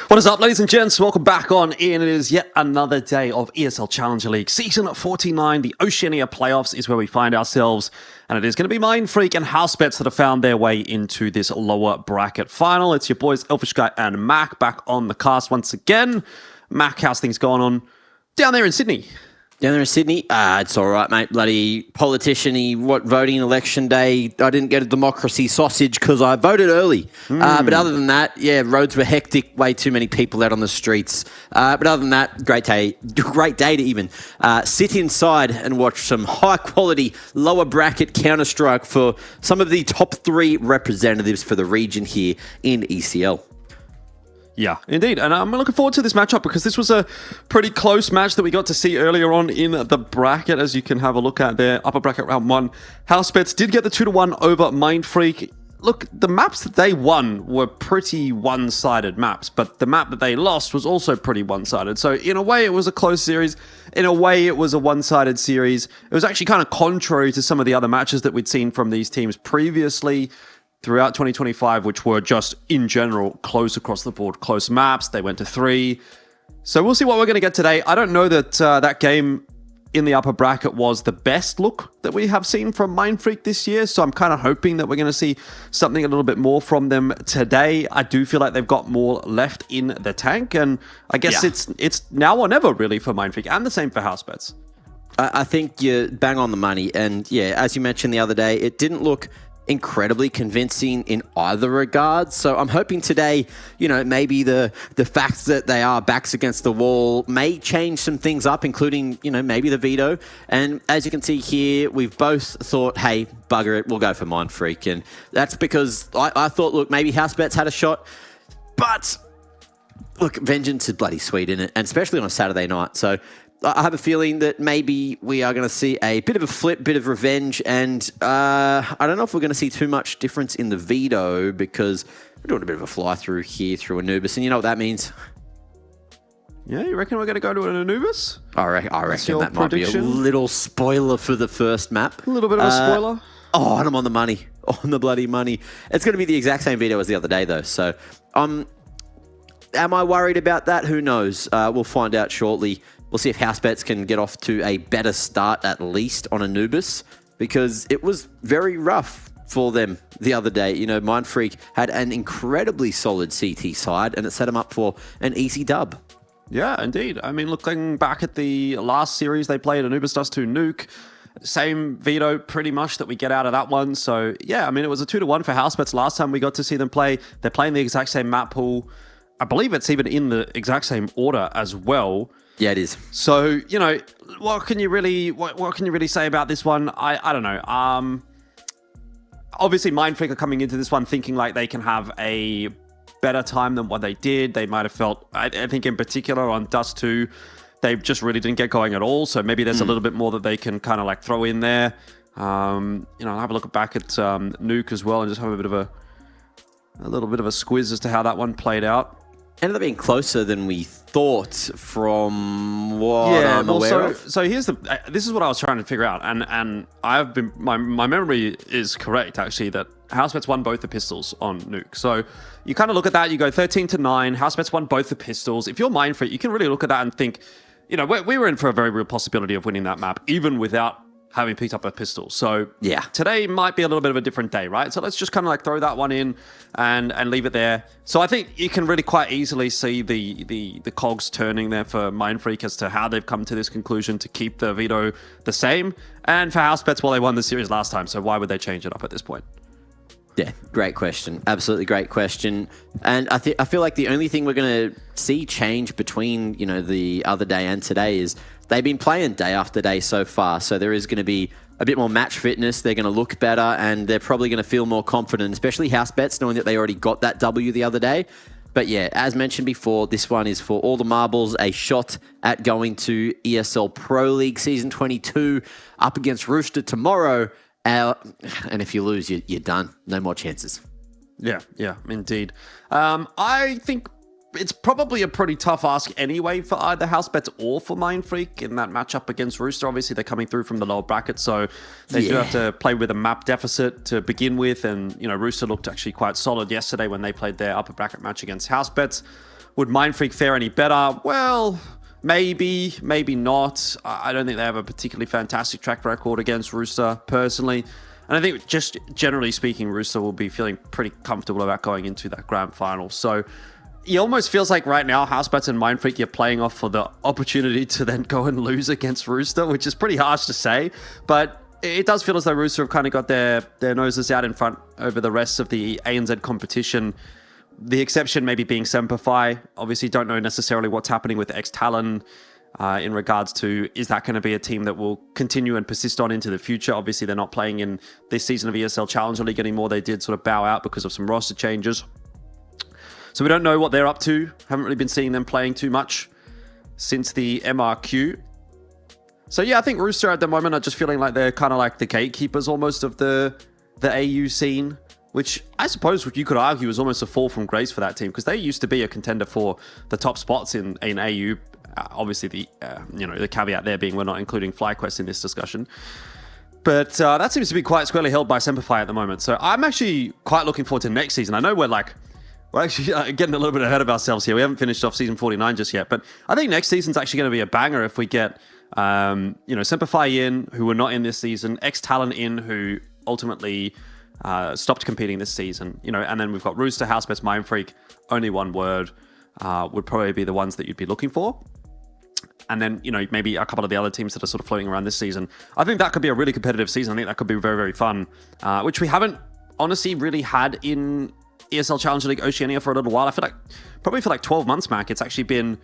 What is up, ladies and gents? Welcome back on in. It is yet another day of ESL Challenger League. Season 49, the Oceania playoffs is where we find ourselves. And it is going to be Mindfreak and Housebets that have found their way into this lower bracket final. It's your boys, Elfish Guy and Mac, back on the cast once again. Mac, how's things going on down there in Sydney? Down there in Sydney? It's all right, mate. Bloody politician-y, voting election day. I didn't get a democracy sausage because I voted early. But other than that, yeah, roads were hectic. Way too many people out on the streets. But other than that, great day to even sit inside and watch some high-quality, lower bracket Counter-Strike for some of the top 3 representatives for the region here in ECL. Yeah, indeed. And I'm looking forward to this matchup because this was a pretty close match that we got to see earlier on in the bracket, as you can have a look at there. Upper bracket round 1. Housebets did get the 2-1 over Mindfreak. Look, the maps that they won were pretty one-sided maps, but the map that they lost was also pretty one-sided. So in a way, it was a close series. In a way, it was a one-sided series. It was actually kind of contrary to some of the other matches that we'd seen from these teams previously throughout 2025, which were just, in general, close across the board. Close maps. They went to 3. So we'll see what we're going to get today. I don't know that that game in the upper bracket was the best look that we have seen from Mindfreak this year. So I'm kind of hoping that we're going to see something a little bit more from them today. I do feel like they've got more left in the tank. And I guess it's now or never, really, for Mindfreak. And the same for Housebets. I think you're bang on the money. And yeah, as you mentioned the other day, it didn't look incredibly convincing in either regard. So I'm hoping today, maybe the fact that they are backs against the wall may change some things up, including, maybe the veto. And as you can see here, we've both thought, hey, bugger it, we'll go for Mindfreak. And that's because I thought, look, maybe Housebets had a shot. But look, vengeance is bloody sweet, isn't it? And especially on a Saturday night. So I have a feeling that maybe we are going to see a bit of a flip, bit of revenge, and I don't know if we're going to see too much difference in the veto because we're doing a bit of a fly-through here through Anubis, and you know what that means? Yeah, you reckon we're going to go to an Anubis? I reckon that might be a little spoiler for the first map. A little bit of a spoiler? Oh, and I'm on the money. On the bloody money. It's going to be the exact same veto as the other day, though, so am I worried about that? Who knows? We'll find out shortly. We'll see if Housebets can get off to a better start, at least, on Anubis, because it was very rough for them the other day. Mindfreak had an incredibly solid CT side, and it set them up for an easy dub. Yeah, indeed. I mean, looking back at the last series they played, Anubis Dust 2 Nuke, same veto pretty much that we get out of that one. So, yeah, I mean, it was a 2-1 for Housebets last time we got to see them play. They're playing the exact same map pool. I believe it's even in the exact same order as well. Yeah, it is. So, what can you really say about this one? I don't know. Obviously, Mindfreak are coming into this one thinking like they can have a better time than what they did. They might have felt, I think in particular on Dust 2, they just really didn't get going at all. So maybe there's a little bit more that they can kind of like throw in there. Have a look back at Nuke as well and just have a little bit of a squiz as to how that one played out. Ended up being closer than we thought from what I'm aware of. So this is what I was trying to figure out, and I've been my memory is correct actually that Housebets won both the pistols on Nuke. So you kind of look at that, you go 13-9. Housebets won both the pistols. If you're Mindfreak, you can really look at that and think, we were in for a very real possibility of winning that map, even without having picked up a pistol. So yeah, today might be a little bit of a different day, right? So let's just kind of like throw that one in and leave it there. So I think you can really quite easily see the cogs turning there for Mindfreak as to how they've come to this conclusion to keep the veto the same. And for Housebets, well, they won the series last time, so why would they change it up at this point? Yeah, great question. Absolutely great question. And I feel like the only thing we're going to see change between, the other day and today is they've been playing day after day so far. So there is going to be a bit more match fitness. They're going to look better and they're probably going to feel more confident, especially Housebets, knowing that they already got that W the other day. But yeah, as mentioned before, this one is for all the marbles, a shot at going to ESL Pro League Season 22 up against Rooster tomorrow. And if you lose, you're done. No more chances. Yeah, indeed. I think it's probably a pretty tough ask anyway for either Housebets or for Mindfreak in that matchup against Rooster. Obviously, they're coming through from the lower bracket, so they do have to play with a map deficit to begin with. And, Rooster looked actually quite solid yesterday when they played their upper bracket match against Housebets. Would Mindfreak fare any better? Well, maybe not. I don't think they have a particularly fantastic track record against Rooster, personally. And I think just generally speaking, Rooster will be feeling pretty comfortable about going into that grand final. So it almost feels like right now, Housebets and Mindfreak, you're playing off for the opportunity to then go and lose against Rooster, which is pretty harsh to say. But it does feel as though Rooster have kind of got their noses out in front over the rest of the ANZ competition. The exception maybe being Semperfi. Obviously, don't know necessarily what's happening with X-Talon in regards to, is that going to be a team that will continue and persist on into the future? Obviously, they're not playing in this season of ESL Challenger League anymore. They did sort of bow out because of some roster changes. So we don't know what they're up to. Haven't really been seeing them playing too much since the MRQ. So yeah, I think Rooster at the moment are just feeling like they're kind of like the gatekeepers almost of the AU scene, which I suppose you could argue is almost a fall from grace for that team, because they used to be a contender for the top spots in AU. Obviously, the caveat there being we're not including FlyQuest in this discussion. But that seems to be quite squarely held by Semperfi at the moment. So I'm actually quite looking forward to next season. I know we're actually getting a little bit ahead of ourselves here. We haven't finished off season 49 just yet. But I think next season's actually going to be a banger if we get Semperfi in, who were not in this season, X-Talon in, who ultimately stopped competing this season, and then we've got Rooster, Housebets, Mindfreak. Only one word would probably be the ones that you'd be looking for. And then, maybe a couple of the other teams that are sort of floating around this season. I think that could be a really competitive season. I think that could be very, very fun, which we haven't honestly really had in ESL Challenger League Oceania for a little while. I feel like probably for like 12 months, Mac, it's actually been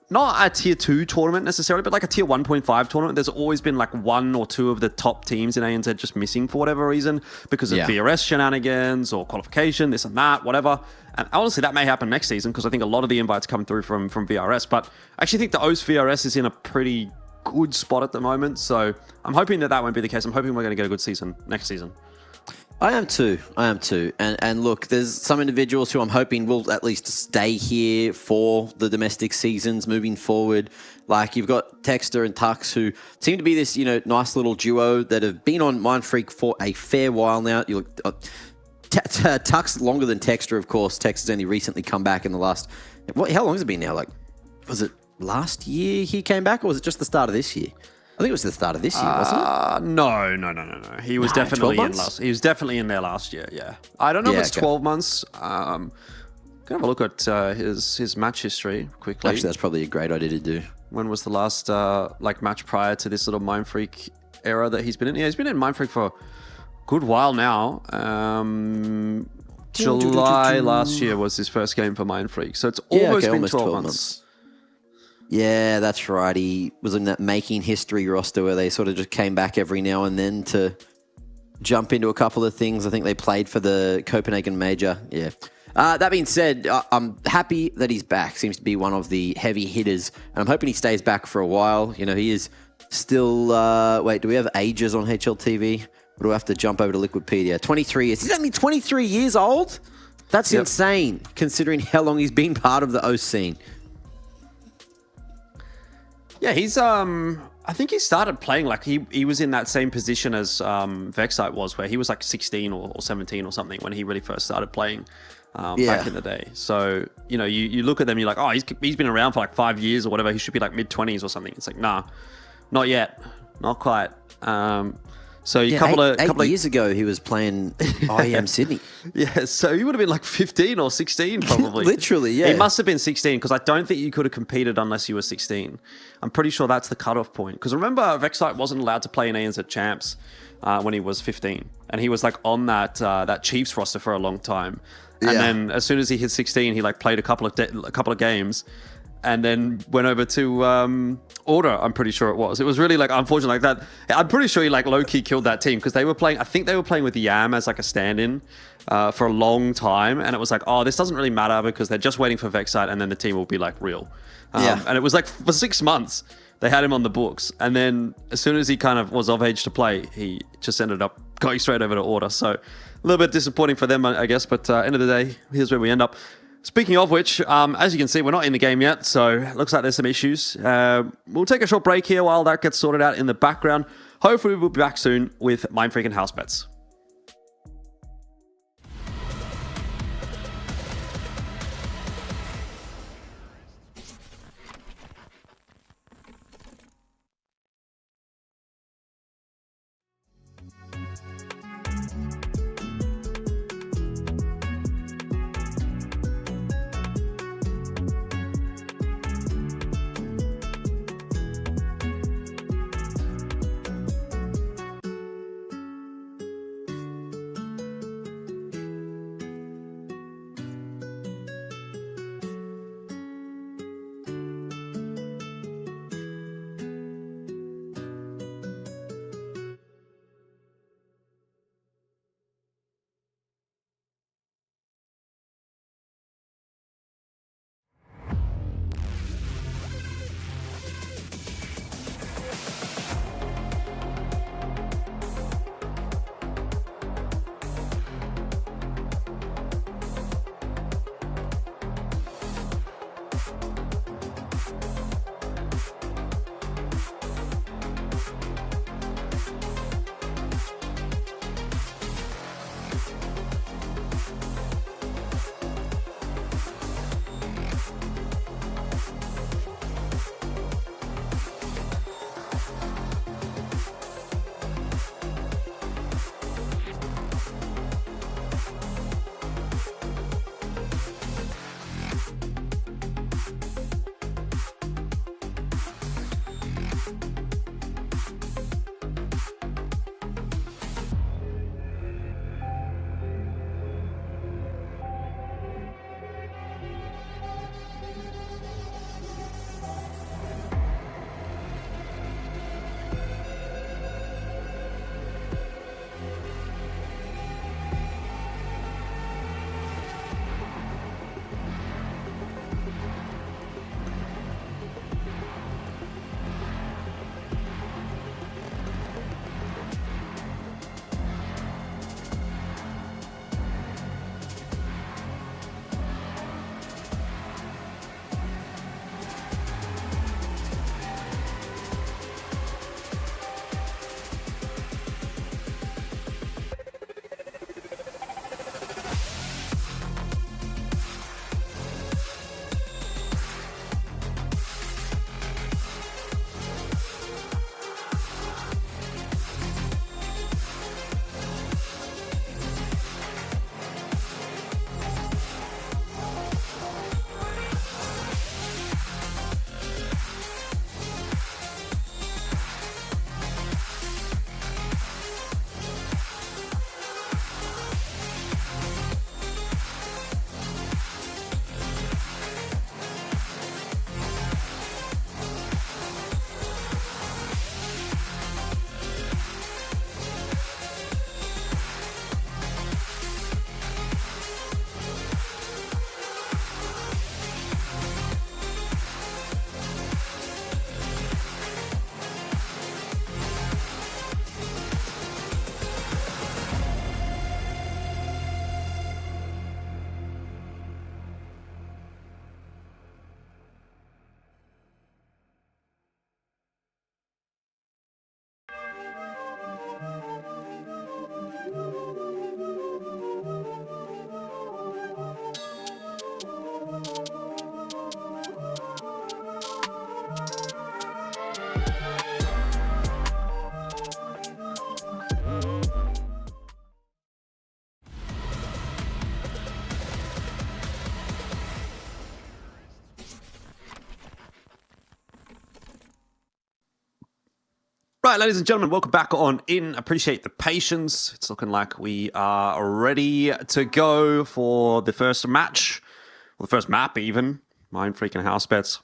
not a tier 2 tournament necessarily, but like a tier 1.5 tournament. There's always been like one or two of the top teams in ANZ just missing for whatever reason because of VRS shenanigans or qualification, this and that, whatever. And honestly, that may happen next season because I think a lot of the invites come through from VRS. But I actually think the OCE VRS is in a pretty good spot at the moment. So I'm hoping that won't be the case. I'm hoping we're going to get a good season next season. I am too. And look, there's some individuals who I'm hoping will at least stay here for the domestic seasons moving forward. Like you've got Texter and Tux, who seem to be this, nice little duo that have been on Mindfreak for a fair while now. You look, Tux longer than Texter, of course. Texter's only recently come back in the last. How long has it been now? Like, was it last year he came back, or was it just the start of this year? I think it was the start of this year, wasn't it? No. He was definitely in last. He was definitely in there last year. Yeah, I don't know if it's 12 months. Gonna have a look at his match history quickly. Actually, that's probably a great idea to do. When was the last match prior to this little Mindfreak era that he's been in? Yeah, he's been in Mindfreak for a good while now. July last year was his first game for Mindfreak, so it's almost been 12 months. Yeah, that's right. He was in that making history roster where they sort of just came back every now and then to jump into a couple of things. I think they played for the Copenhagen Major. Yeah. That being said, I'm happy that he's back. Seems to be one of the heavy hitters. And I'm hoping he stays back for a while. He is still... wait, do we have ages on HLTV? Or do I have to jump over to Liquipedia? 23 years. He's only 23 years old? That's insane, considering how long he's been part of the OCE scene. Yeah, he's I think he started playing like he was in that same position as Vexite was, where he was like 16 or 17 or something when he really first started playing back in the day. So, you look at them, you're like, oh, he's been around for like 5 years or whatever. He should be like mid-20s or something. It's like, nah, not yet. Not quite. So a couple of years ago, he was playing IEM Sydney. Yeah, so he would have been like 15 or 16 probably. Literally, yeah. He must have been 16 because I don't think you could have competed unless you were 16. I'm pretty sure that's the cutoff point. Because remember, Vexite wasn't allowed to play in ANZ Champs when he was 15. And he was like on that Chiefs roster for a long time. And then as soon as he hit 16, he like played a couple of games and then went over to Order, I'm pretty sure it was. It was really like unfortunate like that. I'm pretty sure he like low-key killed that team because they were playing, I think they were playing with Yam as like a stand-in for a long time. And it was like, oh, this doesn't really matter because they're just waiting for Vexite and then the team will be like real. And it was like for 6 months, they had him on the books. And then as soon as he kind of was of age to play, he just ended up going straight over to Order. So a little bit disappointing for them, I guess. But end of the day, here's where we end up. Speaking of which, as you can see, we're not in the game yet, so it looks like there's some issues. We'll take a short break here while that gets sorted out in the background. Hopefully, we'll be back soon with Mindfreak and Housebets. Right, ladies and gentlemen, welcome back on in. Appreciate the patience. It's looking like we are ready to go for the first match, or the first map even. Mindfreak and Housebets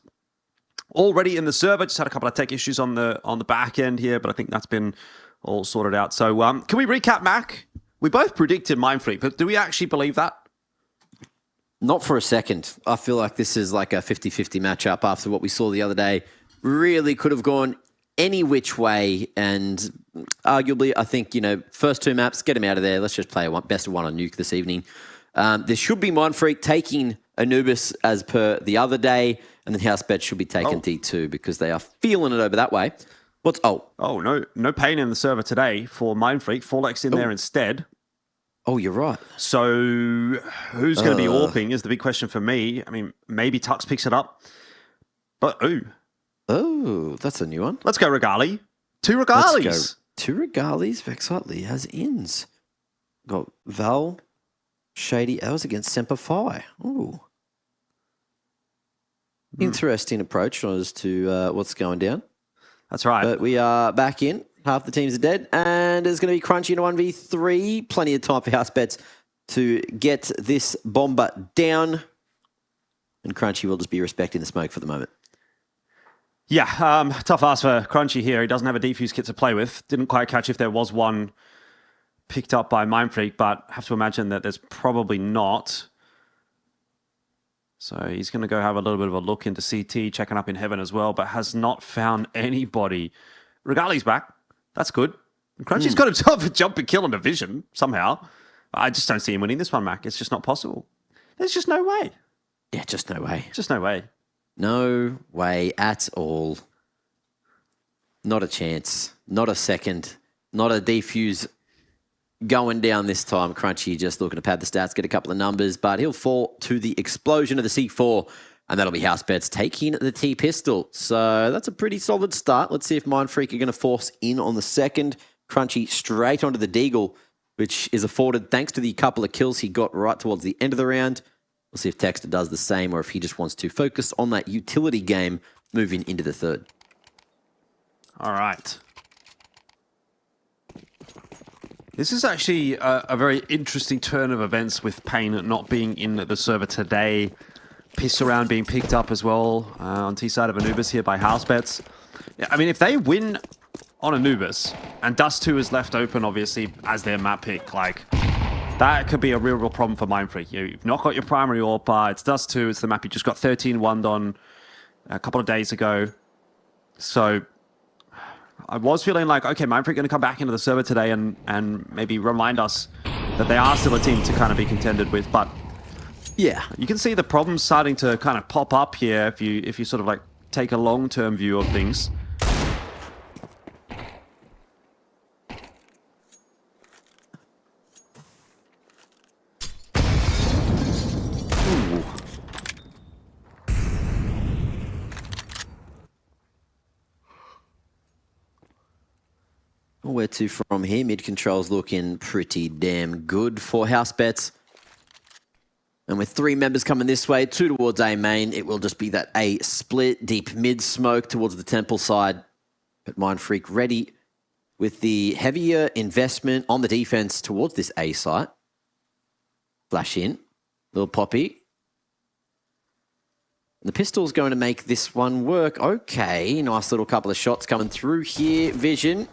already in the server. Just had a couple of tech issues on the back end here, but I think that's been all sorted out. So can we recap, Mac? We both predicted Mindfreak, but do we actually believe that? Not for a second. I feel like this is like a 50-50 matchup after what we saw the other day. Really could have gone any which way, and arguably, I think, first two maps, get them out of there. Let's just play a best of one on Nuke this evening. There should be Mindfreak taking Anubis as per the other day, and then Housebets should be taking D2 because they are feeling it over that way. No pain in the server today for Mindfreak. 4x in there instead. Oh, you're right. So who's going to be AWPing is the big question for me. I mean, maybe Tux picks it up, but Oh, that's a new one. Let's go Regali. Two Regalis. Let's go. Two Regalis. Vexitely has ins. Got Val, Shady Els against Semper Fi. Ooh. Interesting approach as to what's going down. That's right. But we are back in. Half the teams are dead. And there's going to be Crunchy in a 1v3. Plenty of time for Housebets to get this bomber down. And Crunchy will just be respecting the smoke for the moment. Yeah, tough ask for Crunchy here. He doesn't have a defuse kit to play with. Didn't quite catch if there was one picked up by Mindfreak, but have to imagine that there's probably not. So he's going to go have a little bit of a look into CT, checking up in heaven as well, but has not found anybody. Regali's back. That's good. Crunchy's got himself a jump and kill on Division somehow. I just don't see him winning this one, Mac. It's just not possible. There's just no way. Yeah, just no way. Just no way. No way at all. Not a chance. Not a second. Not a defuse going down this time. Crunchy just looking to pad the stats, get a couple of numbers, but he'll fall to the explosion of the C4, and that'll be Housebets taking the T-pistol. So that's a pretty solid start. Let's see if Mindfreak are going to force in on the second. Crunchy straight onto the Deagle, which is afforded thanks to the couple of kills he got right towards the end of the round. We'll see if Texter does the same or if he just wants to focus on that utility game moving into the third. All right. This is actually a very interesting turn of events with Payne not being in the server today. Piss around being picked up as well on T-side of Anubis here by Housebets. Yeah, I mean, if they win on Anubis and Dust 2 is left open, obviously, as their map pick, that could be a real problem for Mindfreak. You've not got your primary AWP. It's Dust 2. It's the map you just got 13-1'd on a couple of days ago. So I was feeling like, okay, Mindfreak going to come back into the server today and maybe remind us that they are still a team to kind of be contended with. But yeah, you can see the problems starting to kind of pop up here if you sort of take a long-term view of things. Where to from here? Mid control's looking pretty damn good for Housebets. And with three members coming this way, two towards A main, it will just be that A split, deep mid smoke towards the temple side. But Mindfreak ready with the heavier investment on the defense towards this A site. Flash in. Little Poppy. The pistol's going to make this one work. Okay, nice little couple of shots coming through here. Vision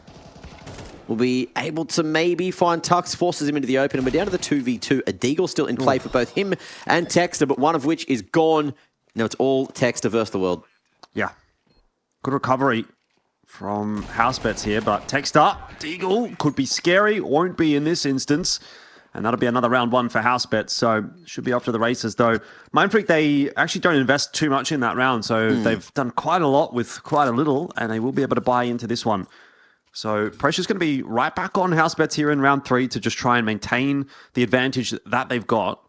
will be able to maybe find Tux, forces him into the open, and we're down to the 2v2. A Deagle still in play for both him and Texter, but one of which is gone. Now it's all Texter versus the world. Yeah. Good recovery from Housebets here, but Texter, Deagle could be scary, won't be in this instance. And that'll be another round one for Housebets, so should be off to the races, though. Mindfreak, they actually don't invest too much in that round, so they've done quite a lot with quite a little, and they will be able to buy into this one. So pressure's going to be right back on Housebets here in round 3 to just try and maintain the advantage that they've got.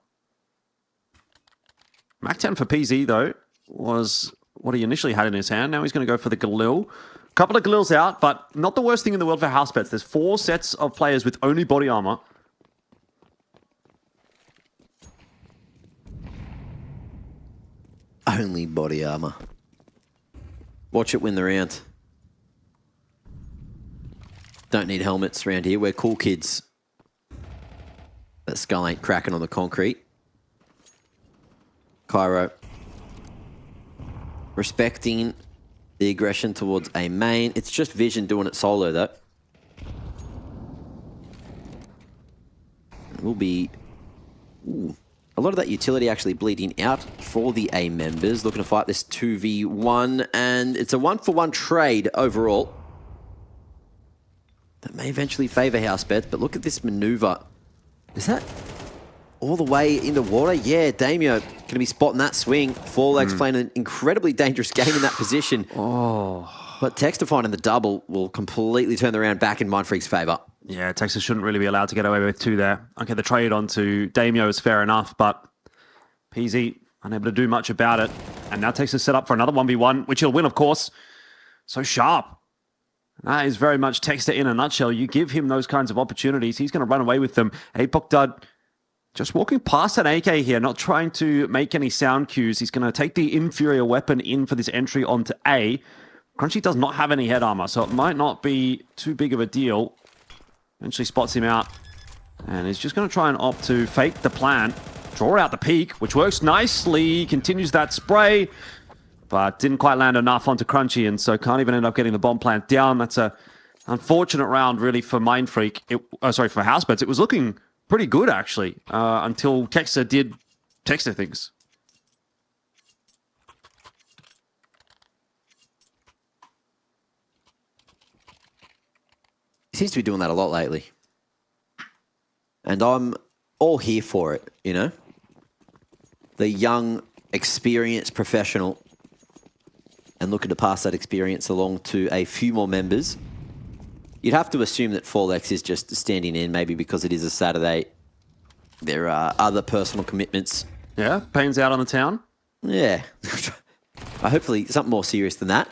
Mac 10 for PZ, though, was what he initially had in his hand. Now he's going to go for the Galil. Couple of Galils out, but not the worst thing in the world for Housebets. There's 4 sets of players with only body armor. Only body armor. Watch it win the round. Don't need helmets around here. We're cool kids. That skull ain't cracking on the concrete. Cairo. Respecting the aggression towards a main. It's just Vision doing it solo, though. Will be a lot of that utility actually bleeding out for the A members. Looking to fight this 2v1, and it's a 1-for-1 trade overall. That may eventually favor Housebets, but look at this maneuver. Is that all the way in the water? Yeah, Damio going to be spotting that swing. Forlex playing an incredibly dangerous game in that position. But Texter finding the double will completely turn the round back in Mindfreak's favor. Yeah, Texas shouldn't really be allowed to get away with two there. Okay, the trade onto Damio is fair enough, but PZ unable to do much about it. And now Texas set up for another 1v1, which he'll win, of course. So sharp. That is very much Texter in a nutshell. You give him those kinds of opportunities, he's going to run away with them. Apok Dud just walking past an AK here, not trying to make any sound cues. He's going to take the inferior weapon in for this entry onto A. Crunchy does not have any head armor, so it might not be too big of a deal. Eventually spots him out, and he's just going to try and opt to fake the plant, draw out the peak, which works nicely, continues that spray, but didn't quite land enough onto Crunchy, and so can't even end up getting the bomb plant down. That's a unfortunate round, really, for Mindfreak. For Housebets. It was looking pretty good, actually, until Texter did Texter things. Seems to be doing that a lot lately. And I'm all here for it, you know? The young, experienced professional, and looking to pass that experience along to a few more members. You'd have to assume that Forlex is just standing in, maybe because it is a Saturday. There are other personal commitments. Yeah, Payne's out on the town. Yeah. Hopefully something more serious than that.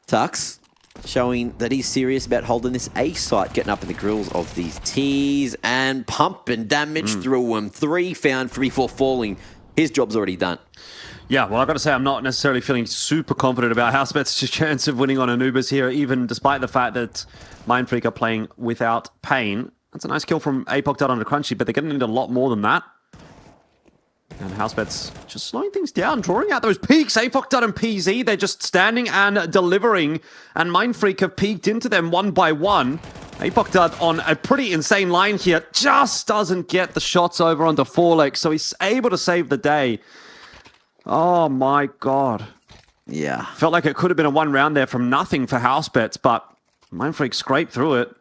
Tux, showing that he's serious about holding this A site, getting up in the grills of these T's and pumping damage through them. 3 found, 3-4 falling. His job's already done. Yeah, well, I've got to say, I'm not necessarily feeling super confident about Housebets' chance of winning on Anubis here, even despite the fact that Mindfreak are playing without Pain. That's a nice kill from Apok Dud onto Crunchy, but they're going to need a lot more than that. And Housebets just slowing things down, drawing out those peaks. Apok Dud and PZ, they're just standing and delivering, and Mindfreak have peeked into them one by one. Apok Dud on a pretty insane line here, just doesn't get the shots over onto Forlex, so he's able to save the day. Oh my god. Yeah. Felt like it could have been a one round there from nothing for Housebets, but Mindfreak scraped through it.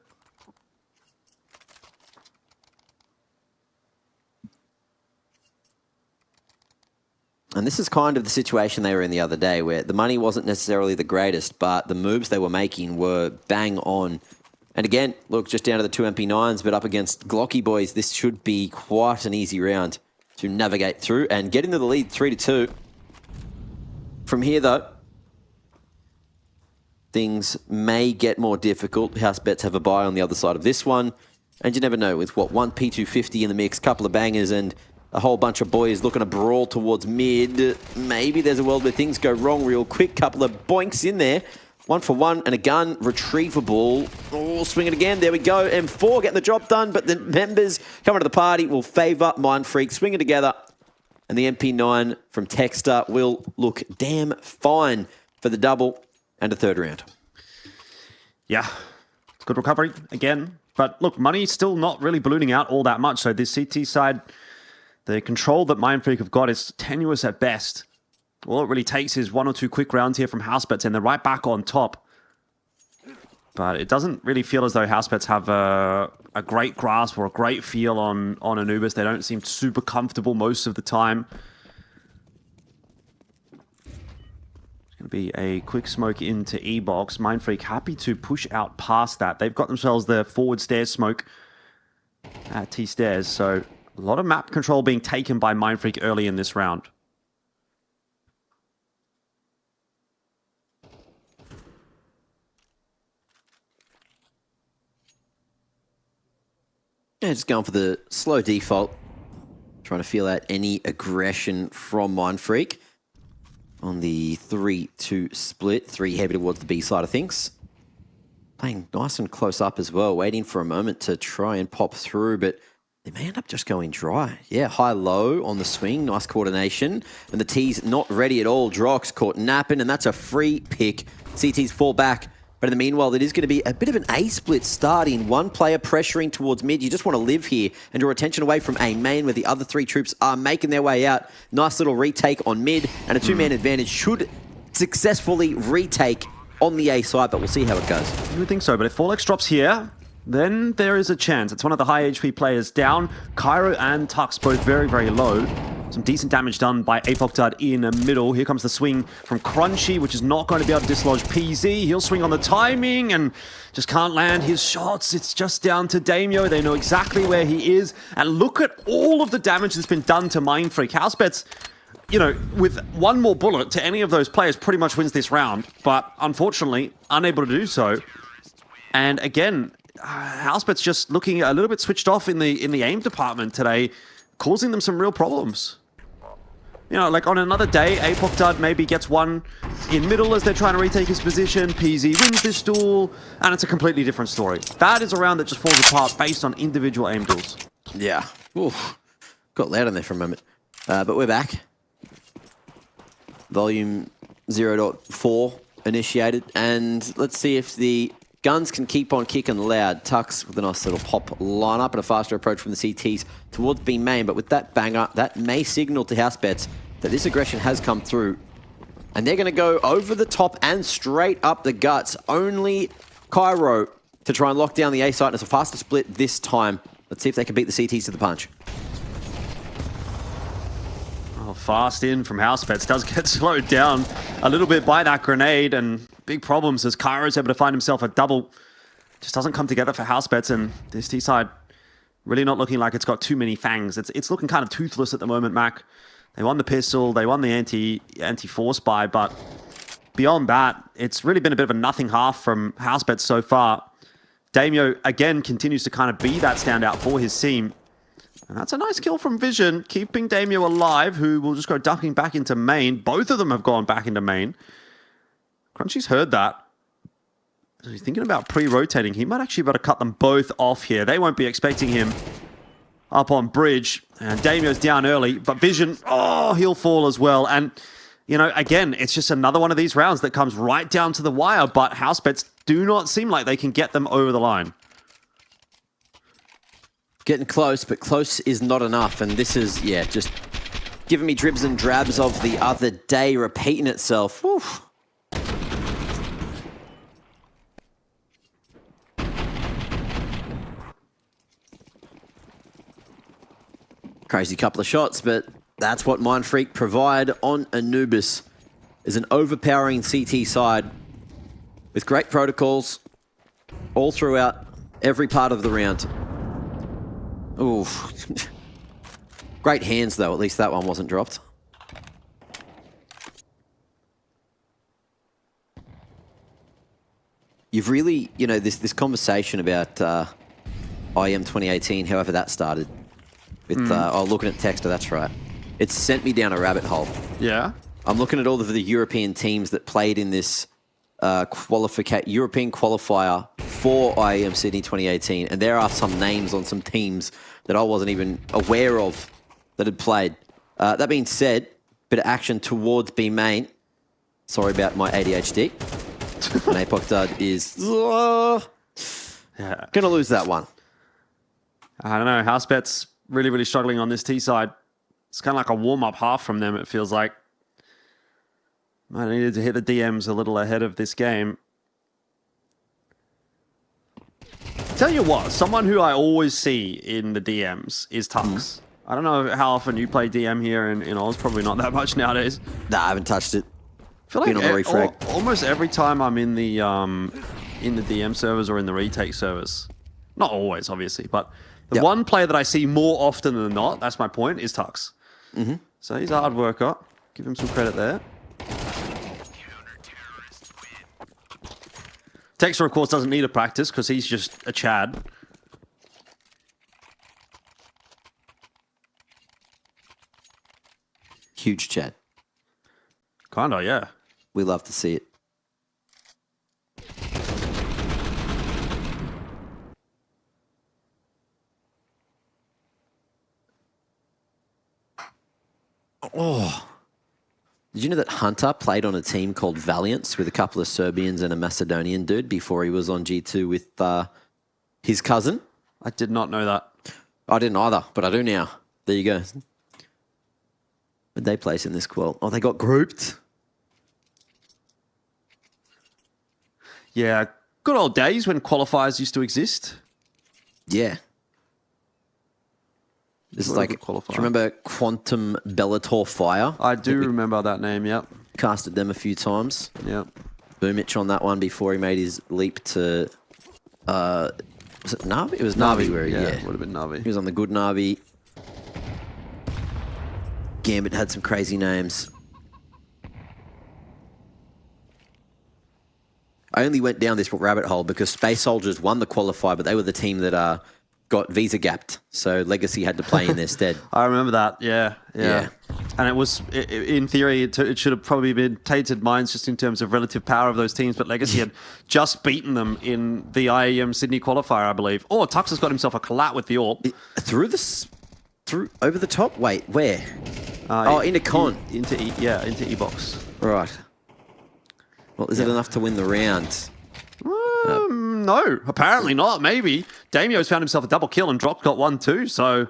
And this is kind of the situation they were in the other day, where the money wasn't necessarily the greatest, but the moves they were making were bang on. And again, look, just down to the 2 MP9s, but up against Glocky boys, this should be quite an easy round to navigate through and get into the lead 3-2. From here, though, things may get more difficult. Housebets have a bye on the other side of this one. And you never know, with what, 1 P250 in the mix, couple of bangers, and a whole bunch of boys looking to brawl towards mid. Maybe there's a world where things go wrong real quick. Couple of boinks in there. 1 for 1 and a gun, retrievable. Oh, swing it again. There we go. M4 getting the job done, but the members coming to the party will favour Mindfreak. Swing it together. And the MP9 from Texter will look damn fine for the double and a third round. Yeah, it's good recovery again. But look, money's still not really ballooning out all that much. So this CT side, the control that Mindfreak have got is tenuous at best. All it really takes is 1 or 2 quick rounds here from Housebets, and they're right back on top. But it doesn't really feel as though Housebets have a great grasp or a great feel on Anubis. They don't seem super comfortable most of the time. It's going to be a quick smoke into E-Box. Mindfreak happy to push out past that. They've got themselves the forward stairs smoke at T-Stairs, so a lot of map control being taken by Mindfreak early in this round. Yeah, just going for the slow default. Trying to feel out any aggression from Mindfreak. On the 3-2 split. 3 heavy towards the B side of things. playing nice and close up as well, waiting for a moment to try and pop through, but they may end up just going dry. Yeah, high-low on the swing, nice coordination. And the T's not ready at all. Drox caught napping, and that's a free pick. CT's fall back. But in the meanwhile, it is going to be a bit of an A-split starting. One player pressuring towards mid. You just want to live here and draw attention away from A main, where the other three troops are making their way out. Nice little retake on mid, and a two-man advantage should successfully retake on the A side, but we'll see how it goes. You would think so, but if Forlex drops here, then there is a chance. It's one of the high HP players down. Cairo and Tux both very, very low. Some decent damage done by Apoctad in the middle. Here comes the swing from Crunchy, which is not going to be able to dislodge PZ. He'll swing on the timing and just can't land his shots. It's just down to Damio. They know exactly where he is. And look at all of the damage that's been done to Mindfreak. Housebets, you know, with one more bullet to any of those players pretty much wins this round. But unfortunately, unable to do so. And again, Housebets just looking a little bit switched off in the aim department today, causing them some real problems. You know, like on another day, Apoctad maybe gets one in middle as they're trying to retake his position. PZ wins this duel, and it's a completely different story. That is a round that just falls apart based on individual aim duels. Yeah. Oof. Got loud in there for a moment. But we're back. Volume 0.4 initiated, and let's see if the guns can keep on kicking loud. Tux with a nice little pop lineup and a faster approach from the CTs towards B main. But with that banger, that may signal to Housebets that this aggression has come through. And they're going to go over the top and straight up the guts. Only Cairo to try and lock down the A site. And it's a faster split this time. Let's see if they can beat the CTs to the punch. Oh, fast in from Housebets. Does get slowed down a little bit by that grenade, and big problems as Cairo's able to find himself a double. Just doesn't come together for Housebets, and this T side really not looking like it's got too many fangs. It's looking kind of toothless at the moment, Mac. They won the pistol, they won the anti-force buy, but beyond that, it's really been a bit of a nothing half from Housebets so far. Damio, again, continues to kind of be that standout for his team. And that's a nice kill from Vision, keeping Damio alive, who will just go ducking back into main. Both of them have gone back into main. Crunchy's heard that. So he's thinking about pre-rotating. He might actually be able to cut them both off here. They won't be expecting him up on bridge. And Damio's down early, but Vision, oh, he'll fall as well. And, you know, again, it's just another one of these rounds that comes right down to the wire, but Housebets do not seem like they can get them over the line. Getting close, but close is not enough. And this is, yeah, just giving me dribs and drabs of the other day repeating itself. Whew. Crazy couple of shots, but that's what Mindfreak provide on Anubis. Is an overpowering CT side with great protocols all throughout every part of the round. Ooh. Great hands, though. At least that one wasn't dropped. You've really, you know, this conversation about IEM 2018, however that started, with, looking at Texter, that's right. It's sent me down a rabbit hole. Yeah? I'm looking at all of the European teams that played in this European qualifier for IEM Sydney 2018, and there are some names on some teams that I wasn't even aware of that had played. That being said, bit of action towards B main. Sorry about my ADHD. And Apoctad is gonna lose that one. I don't know. Housebets really, really struggling on this T side. It's kind of like a warm-up half from them, it feels like. I needed to hit the DMs a little ahead of this game. Tell you what, someone who I always see in the DMs is Tux. I don't know how often you play DM here in Oz. Probably not that much nowadays. Nah, I haven't touched it. I feel like almost every time I'm in the DM servers or in the retake servers, not always, obviously, but the one player that I see more often than not, that's my point, is Tux. So he's a hard worker. Give him some credit there. Texter, of course, doesn't need a practice because he's just a Chad. Huge Chad. Kinda, yeah. We love to see it. Oh. Did you know that Hunter played on a team called Valiance with a couple of Serbians and a Macedonian dude before he was on G2 with his cousin? I did not know that. I didn't either, but I do now. There you go. Where'd they place in this qual? Oh, they got grouped. Yeah, good old days when qualifiers used to exist. Yeah. This is like, do you remember Quantum Bellator Fire? I do remember that name, yep. Casted them a few times. Yep. Boomich on that one before he made his leap to, was it Navi? It was Navi. Yeah, it would have been Navi. He was on the good Navi. Gambit had some crazy names. I only went down this rabbit hole because Space Soldiers won the qualifier, but they were the team that got visa gapped. So Legacy had to play in their stead. I remember that, yeah. And it was, in theory, it should have probably been Tainted Minds just in terms of relative power of those teams, but Legacy had just beaten them in the IEM Sydney qualifier, I believe. Oh, Tux has got himself a collat with the AWP. Through over the top? Wait, where? Into Con. Into E-Box. Right. Well, is it enough to win the round? No, apparently not. Maybe. Damio's found himself a double kill and Drop got one too. So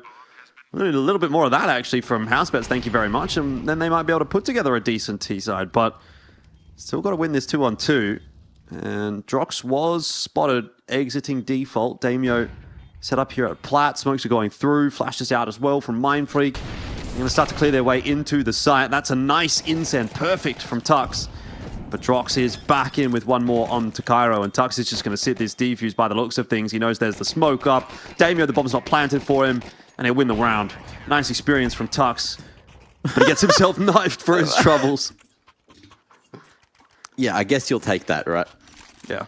we need a little bit more of that actually from Housebets. Thank you very much. And then they might be able to put together a decent T-side. But still got to win this 2-on-2. And Drox was spotted exiting default. Damio set up here at Plat. Smokes are going through. Flashes out as well from Mindfreak. They're going to start to clear their way into the site. That's a nice insend. Perfect from Tux. But Drox is back in with one more on to Cairo, and Tux is just going to sit this defuse by the looks of things. He knows there's the smoke up. Damio, the bomb's not planted for him, and he'll win the round. Nice experience from Tux, but he gets himself knifed for his troubles. Yeah, I guess you'll take that, right? Yeah.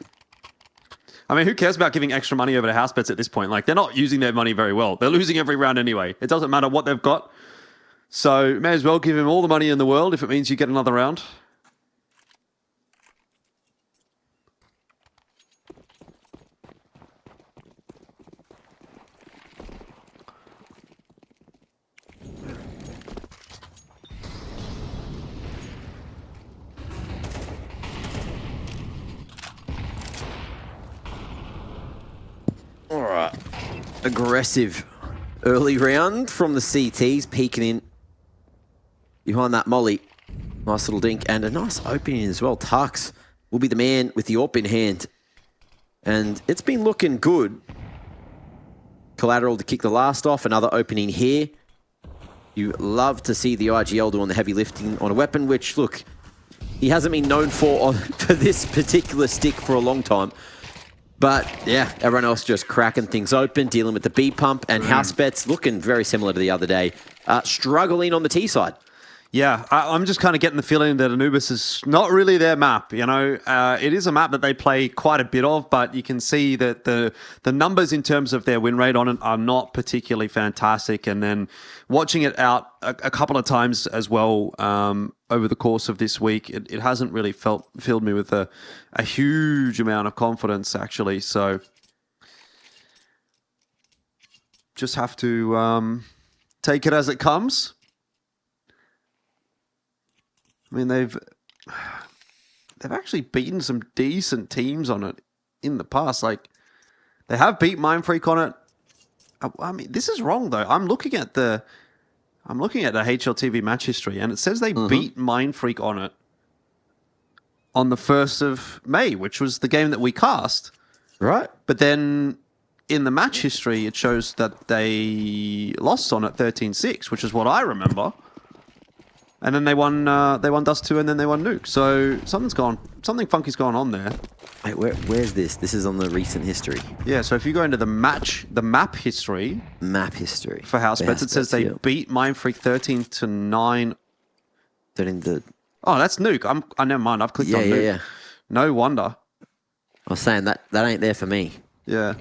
I mean, who cares about giving extra money over to Housebets at this point? Like, they're not using their money very well. They're losing every round anyway. It doesn't matter what they've got. So, may as well give him all the money in the world if it means you get another round. All right. Aggressive early round from the CTs, peeking in behind that molly. Nice little dink and a nice opening as well. Tux will be the man with the AWP in hand. And it's been looking good. Collateral to kick the last off. Another opening here. You love to see the IGL doing the heavy lifting on a weapon, which, look, he hasn't been known for this particular stick for a long time. But, yeah, everyone else just cracking things open, dealing with the B pump, and Housebets looking very similar to the other day, struggling on the T side. Yeah, I'm just kind of getting the feeling that Anubis is not really their map, you know. It is a map that they play quite a bit of, but you can see that the numbers in terms of their win rate on it are not particularly fantastic. And then watching it out a couple of times as well over the course of this week, it hasn't really filled me with a huge amount of confidence, actually. So just have to take it as it comes. I mean, they've actually beaten some decent teams on it in the past. Like, they have beat Mindfreak on it. I mean, this is wrong though. I'm looking at the HLTV match history, and it says they beat Mindfreak on it on the 1st of May, which was the game that we cast. Right. But then in the match history, it shows that they lost on it 13-6, which is what I remember. And then they won Dust 2 and then they won Nuke. So something funky's going on there. Wait, where's this? This is on the recent history. Yeah, so if you go into the map history. Map history. For Housebets, it says they beat Mindfreak 13-9. 13 to... Oh, that's Nuke. Never mind. I've clicked on Nuke. Yeah. No wonder. I was saying that ain't there for me. Yeah.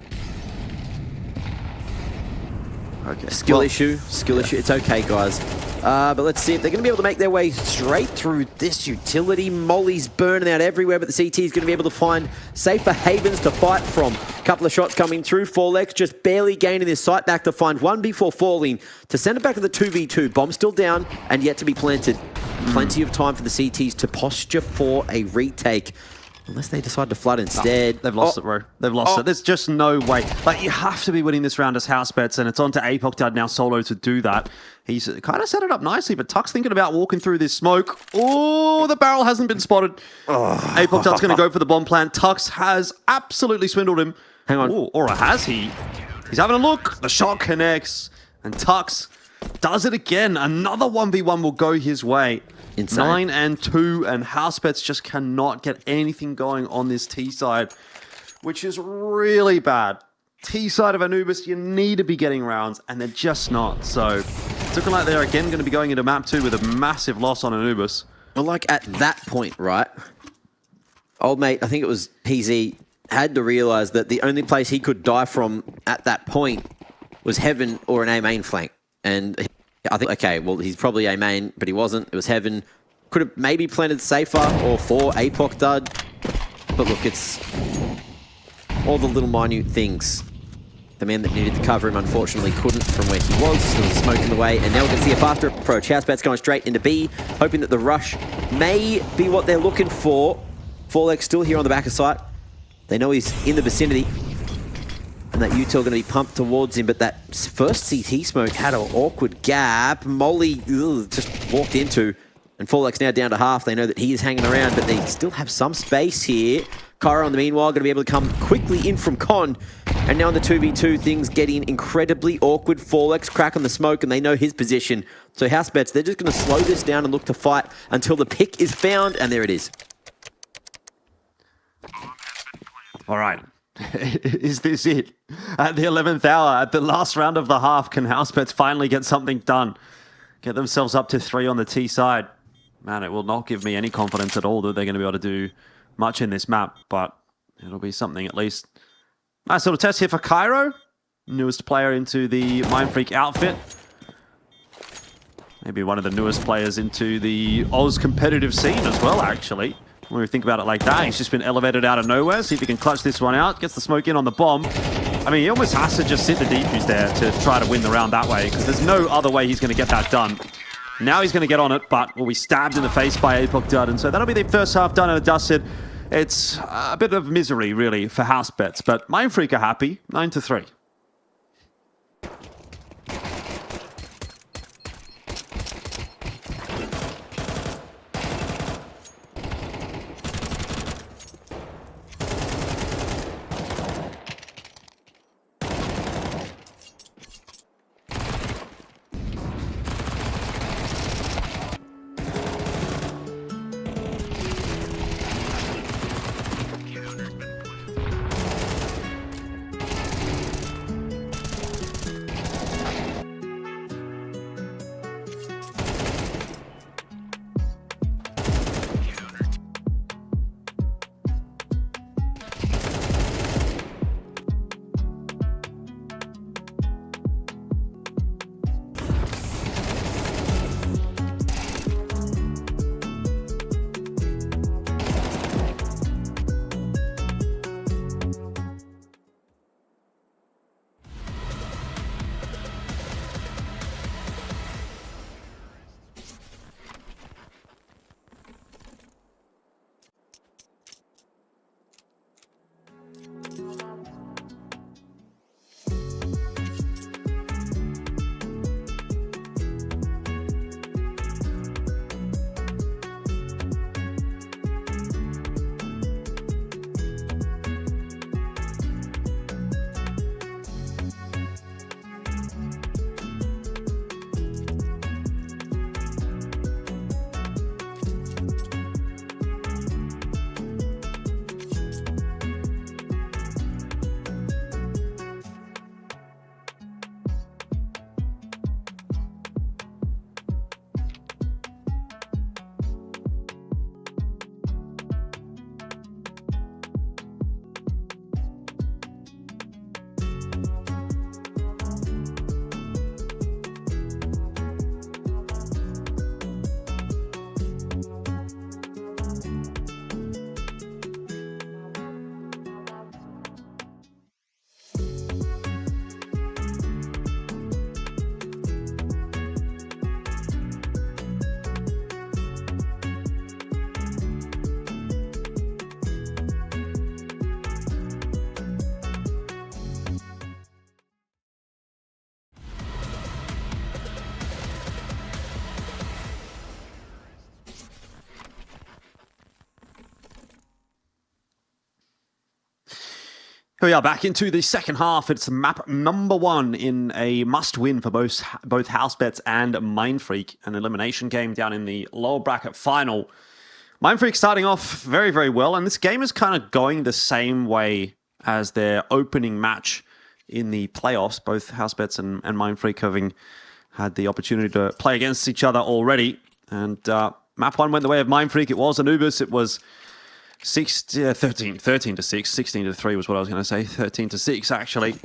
Okay. Skill issue. It's okay, guys. But let's see if they're going to be able to make their way straight through this utility. Molly's burning out everywhere, but the CT is going to be able to find safer havens to fight from. A couple of shots coming through. Forlex just barely gaining his sight back to find one before falling to send it back to the 2v2. Bomb still down and yet to be planted. Plenty of time for the CTs to posture for a retake. Unless they decide to flood instead. No, they've lost it, bro. They've lost it. There's just no way. Like, you have to be winning this round as Housebets, and it's on to Apocdad now solo to do that. He's kind of set it up nicely, but Tuck's thinking about walking through this smoke. Oh, the barrel hasn't been spotted. Apocdad's going to go for the bomb plant. Tux has absolutely swindled him. Hang on. Ooh, or has he? He's having a look. The shot connects, and Tux does it again. Another 1v1 will go his way. Insane. 9 and 2, and Housebets just cannot get anything going on this T side, which is really bad. T side of Anubis, you need to be getting rounds, and they're just not. So it's looking like they're again going to be going into map 2 with a massive loss on Anubis. Well, like at that point, right? Old mate, I think it was PZ, had to realize that the only place he could die from at that point was Heaven or an A main flank. And I think, okay, well, he's probably A main, but he wasn't. It was Heaven. Could have maybe planted safer or for Apocdad. But look, it's all the little minute things. The man that needed to cover him, unfortunately, couldn't from where he was. There was smoke in the way, and now we can see a faster approach. Housebets going straight into B, hoping that the rush may be what they're looking for. Forlex still here on the back of sight. They know he's in the vicinity. And that util going to be pumped towards him, but that first CT smoke had an awkward gap. Molly just walked into, and Forlex now down to half. They know that he is hanging around, but they still have some space here. Kyra, in the meanwhile, going to be able to come quickly in from Con. And now in the 2v2, things getting incredibly awkward. Forlex crack on the smoke, and they know his position. So Housebets, they're just going to slow this down and look to fight until the pick is found, and there it is. All right. Is this it? At the 11th hour, at the last round of the half, can Housebets finally get something done? Get themselves up to 3 on the T side. Man, it will not give me any confidence at all that they're going to be able to do much in this map, but it'll be something at least. Nice little test here for Cairo. Newest player into the Mindfreak outfit. Maybe one of the newest players into the Oz competitive scene as well, actually. When we think about it like that, he's just been elevated out of nowhere. See if he can clutch this one out. Gets the smoke in on the bomb. I mean, he almost has to just sit the defuse there to try to win the round that way, because there's no other way he's going to get that done. Now he's going to get on it, but will be stabbed in the face by Apocdad. And so that'll be the first half done and dusted. It's a bit of misery, really, for Housebets. But Mindfreak are happy. 9-3. Here we are back into the second half. It's map number 1 in a must-win for both Housebets and Mindfreak. An elimination game down in the lower bracket final. Mindfreak starting off very, very well, and this game is kind of going the same way as their opening match in the playoffs. Both Housebets and Mindfreak having had the opportunity to play against each other already. And map 1 went the way of Mindfreak. It was Anubis. It was 13 to 6, 16 to 3 was what I was going to say, 13 to 6 actually.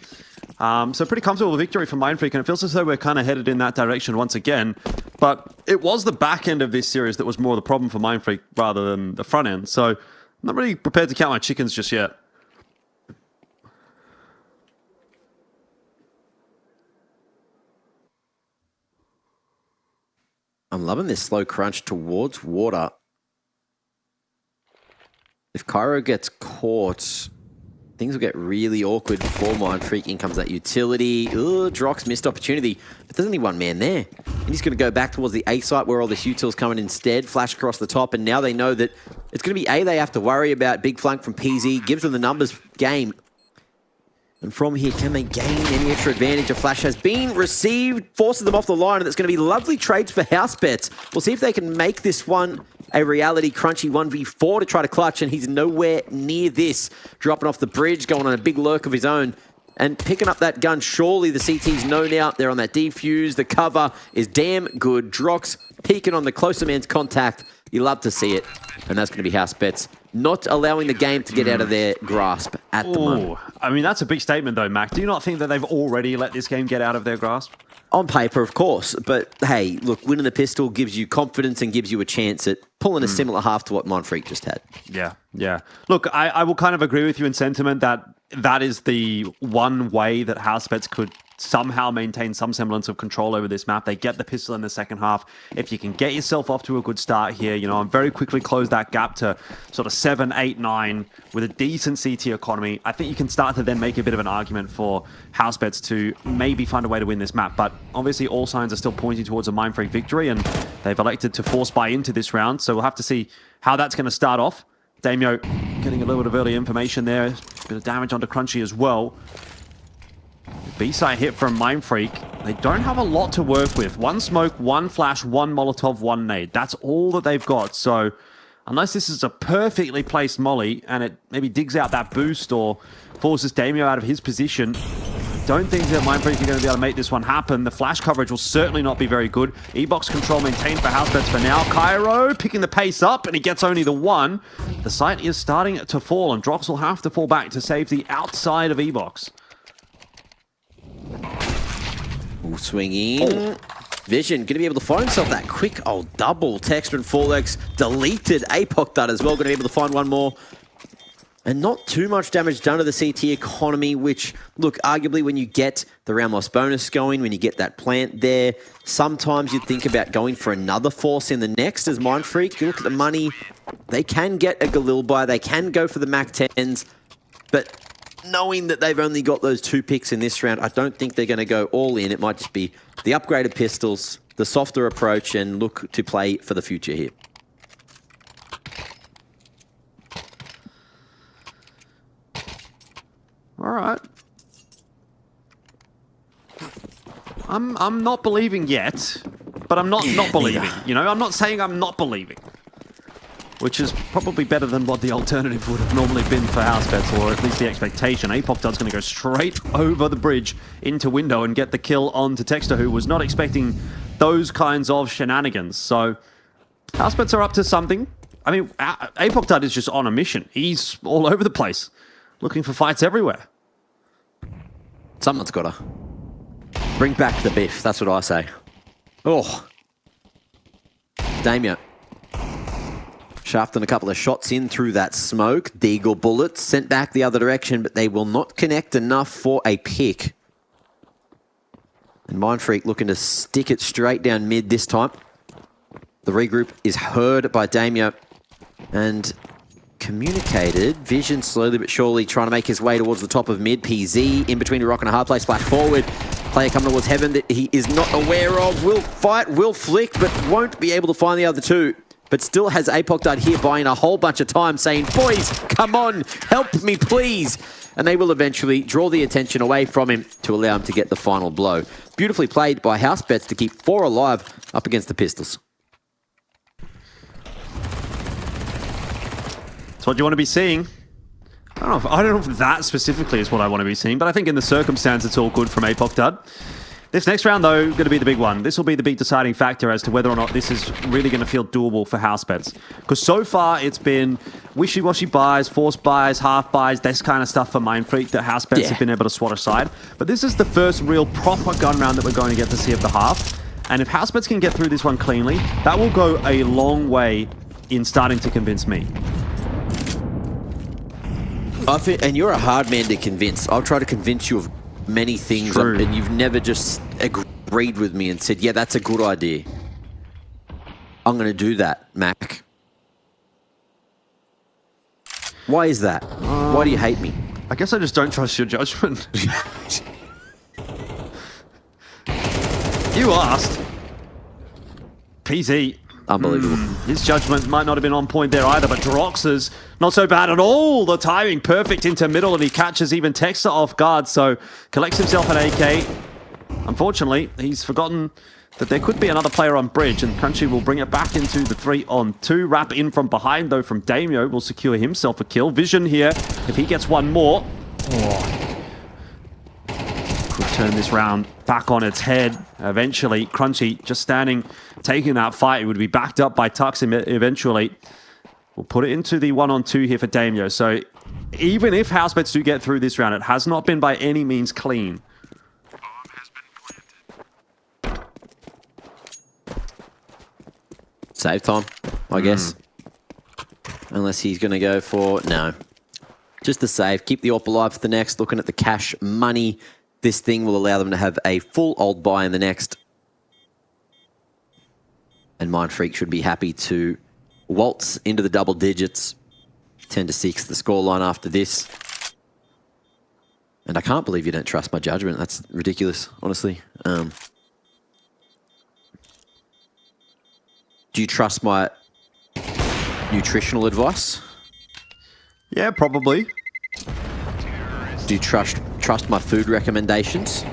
So pretty comfortable victory for Mindfreak, and it feels as though we're kind of headed in that direction once again. But it was the back end of this series that was more the problem for Mindfreak rather than the front end. So I'm not really prepared to count my chickens just yet. I'm loving this slow crunch towards water. If Cairo gets caught, things will get really awkward for Mindfreak. In comes that utility. Ugh, Drox missed opportunity. But there's only one man there. And he's going to go back towards the A site where all this util's coming instead. Flash across the top. And now they know that it's going to be A they have to worry about. Big flank from PZ. Gives them the numbers game. And from here, can they gain any extra advantage? A flash has been received. Forces them off the line. And it's going to be lovely trades for Housebets. We'll see if they can make this one a reality crunchy 1v4 to try to clutch, and he's nowhere near this. Dropping off the bridge, going on a big lurk of his own, and picking up that gun. Surely the CTs know now they're on that defuse. The cover is damn good. Drox peeking on the closer man's contact. You love to see it, and that's going to be Housebets not allowing the game to get out of their grasp at the moment. I mean, that's a big statement though, Mac. Do you not think that they've already let this game get out of their grasp? On paper, of course, but hey, look, winning the pistol gives you confidence and gives you a chance at pulling a similar half to what Mindfreak just had. Yeah. Look, I will kind of agree with you in sentiment that that is the one way that Housebets could somehow maintain some semblance of control over this map. They get the pistol in the second half. If you can get yourself off to a good start here, you know, and very quickly close that gap to sort of 7, 8, 9 with a decent CT economy, I think you can start to then make a bit of an argument for Housebets to maybe find a way to win this map. But obviously all signs are still pointing towards a Mindfreak victory, and they've elected to force buy into this round. So we'll have to see how that's going to start off. Damio getting a little bit of early information there. A bit of damage onto Crunchy as well. B-side hit from Mindfreak. They don't have a lot to work with. 1 smoke, 1 flash, 1 Molotov, 1 nade. That's all that they've got. So unless this is a perfectly placed molly and it maybe digs out that boost or forces Damio out of his position, I don't think that Mindfreak are going to be able to make this one happen. The flash coverage will certainly not be very good. E-box control maintained for Housebets for now. Cairo picking the pace up, and he gets only the 1. The site is starting to fall, and Drox will have to fall back to save the outside of E-box. Swing in. Vision going to be able to find himself that quick old double. Texter and Forlex deleted. APOC done as well. Going to be able to find one more. And not too much damage done to the CT economy, which, look, arguably when you get the round loss bonus going, when you get that plant there, sometimes you'd think about going for another force in the next as Mindfreak. You look at the money, they can get a Galil buy, they can go for the Mac 10s, but knowing that they've only got those 2 picks in this round, I don't think they're going to go all in. It might just be the upgraded pistols, the softer approach, and look to play for the future here. All right. I'm not believing yet, but I'm not believing. You know, I'm not saying I'm not believing, which is probably better than what the alternative would have normally been for Housebets, or at least the expectation. Apocdod's going to go straight over the bridge into window and get the kill onto Texter, who was not expecting those kinds of shenanigans. So Housebets are up to something. I mean, Apocdod is just on a mission. He's all over the place, looking for fights everywhere. Someone's got to bring back the beef. That's what I say. Oh, Damien shafting a couple of shots in through that smoke. Deagle bullets sent back the other direction, but they will not connect enough for a pick. And Mindfreak looking to stick it straight down mid this time. The regroup is heard by Damien and communicated. Vision slowly but surely trying to make his way towards the top of mid. PZ in between a rock and a hard play. Splash forward. Player coming towards heaven that he is not aware of. Will fight, will flick, but won't be able to find the other 2. But still has Apocdod here buying a whole bunch of time, saying, boys, come on, help me, please. and they will eventually draw the attention away from him to allow him to get the final blow. Beautifully played by Housebets to keep 4 alive up against the Pistols. It's what you want to be seeing. I don't know if that specifically is what I want to be seeing, but I think in the circumstance, it's all good from Apoc Dud. This next round, though, going to be the big one. This will be the big deciding factor as to whether or not this is really going to feel doable for Housebets. Because so far, it's been wishy-washy buys, forced buys, half buys, this kind of stuff for Mindfreak that Housebets have been able to swat aside. But this is the first real proper gun round that we're going to get to see of the half. And if Housebets can get through this one cleanly, that will go a long way in starting to convince me. And you're a hard man to convince. I'll try to convince you of many things, and you've never just agreed with me and said, yeah, that's a good idea. I'm going to do that, Mac. Why is that? Why do you hate me? I guess I just don't trust your judgment. You asked. PZ. Unbelievable. His judgment might not have been on point there either, but Drox's not so bad at all. The timing perfect into middle, and he catches even Texter off guard, so collects himself an AK. Unfortunately, he's forgotten that there could be another player on bridge, and Crunchy will bring it back into the 3-on-2. Wrap in from behind, though, from Damio will secure himself a kill. Vision here, if he gets one more. Could turn this round back on its head. Eventually, Crunchy just standing, taking that fight. It would be backed up by Tux eventually. We'll put it into the 1-on-2 here for Damio. So even if Housebets do get through this round, it has not been by any means clean. Save time, I guess. Unless he's going to go for... No. Just the save. Keep the AWP alive for the next. Looking at the cash money. This thing will allow them to have a full old buy in the next. And Mindfreak should be happy to waltz into the double digits. 10-6, the scoreline after this. And I can't believe you don't trust my judgment. That's ridiculous, honestly. Do you trust my nutritional advice? Yeah, probably. Do you trust my food recommendations?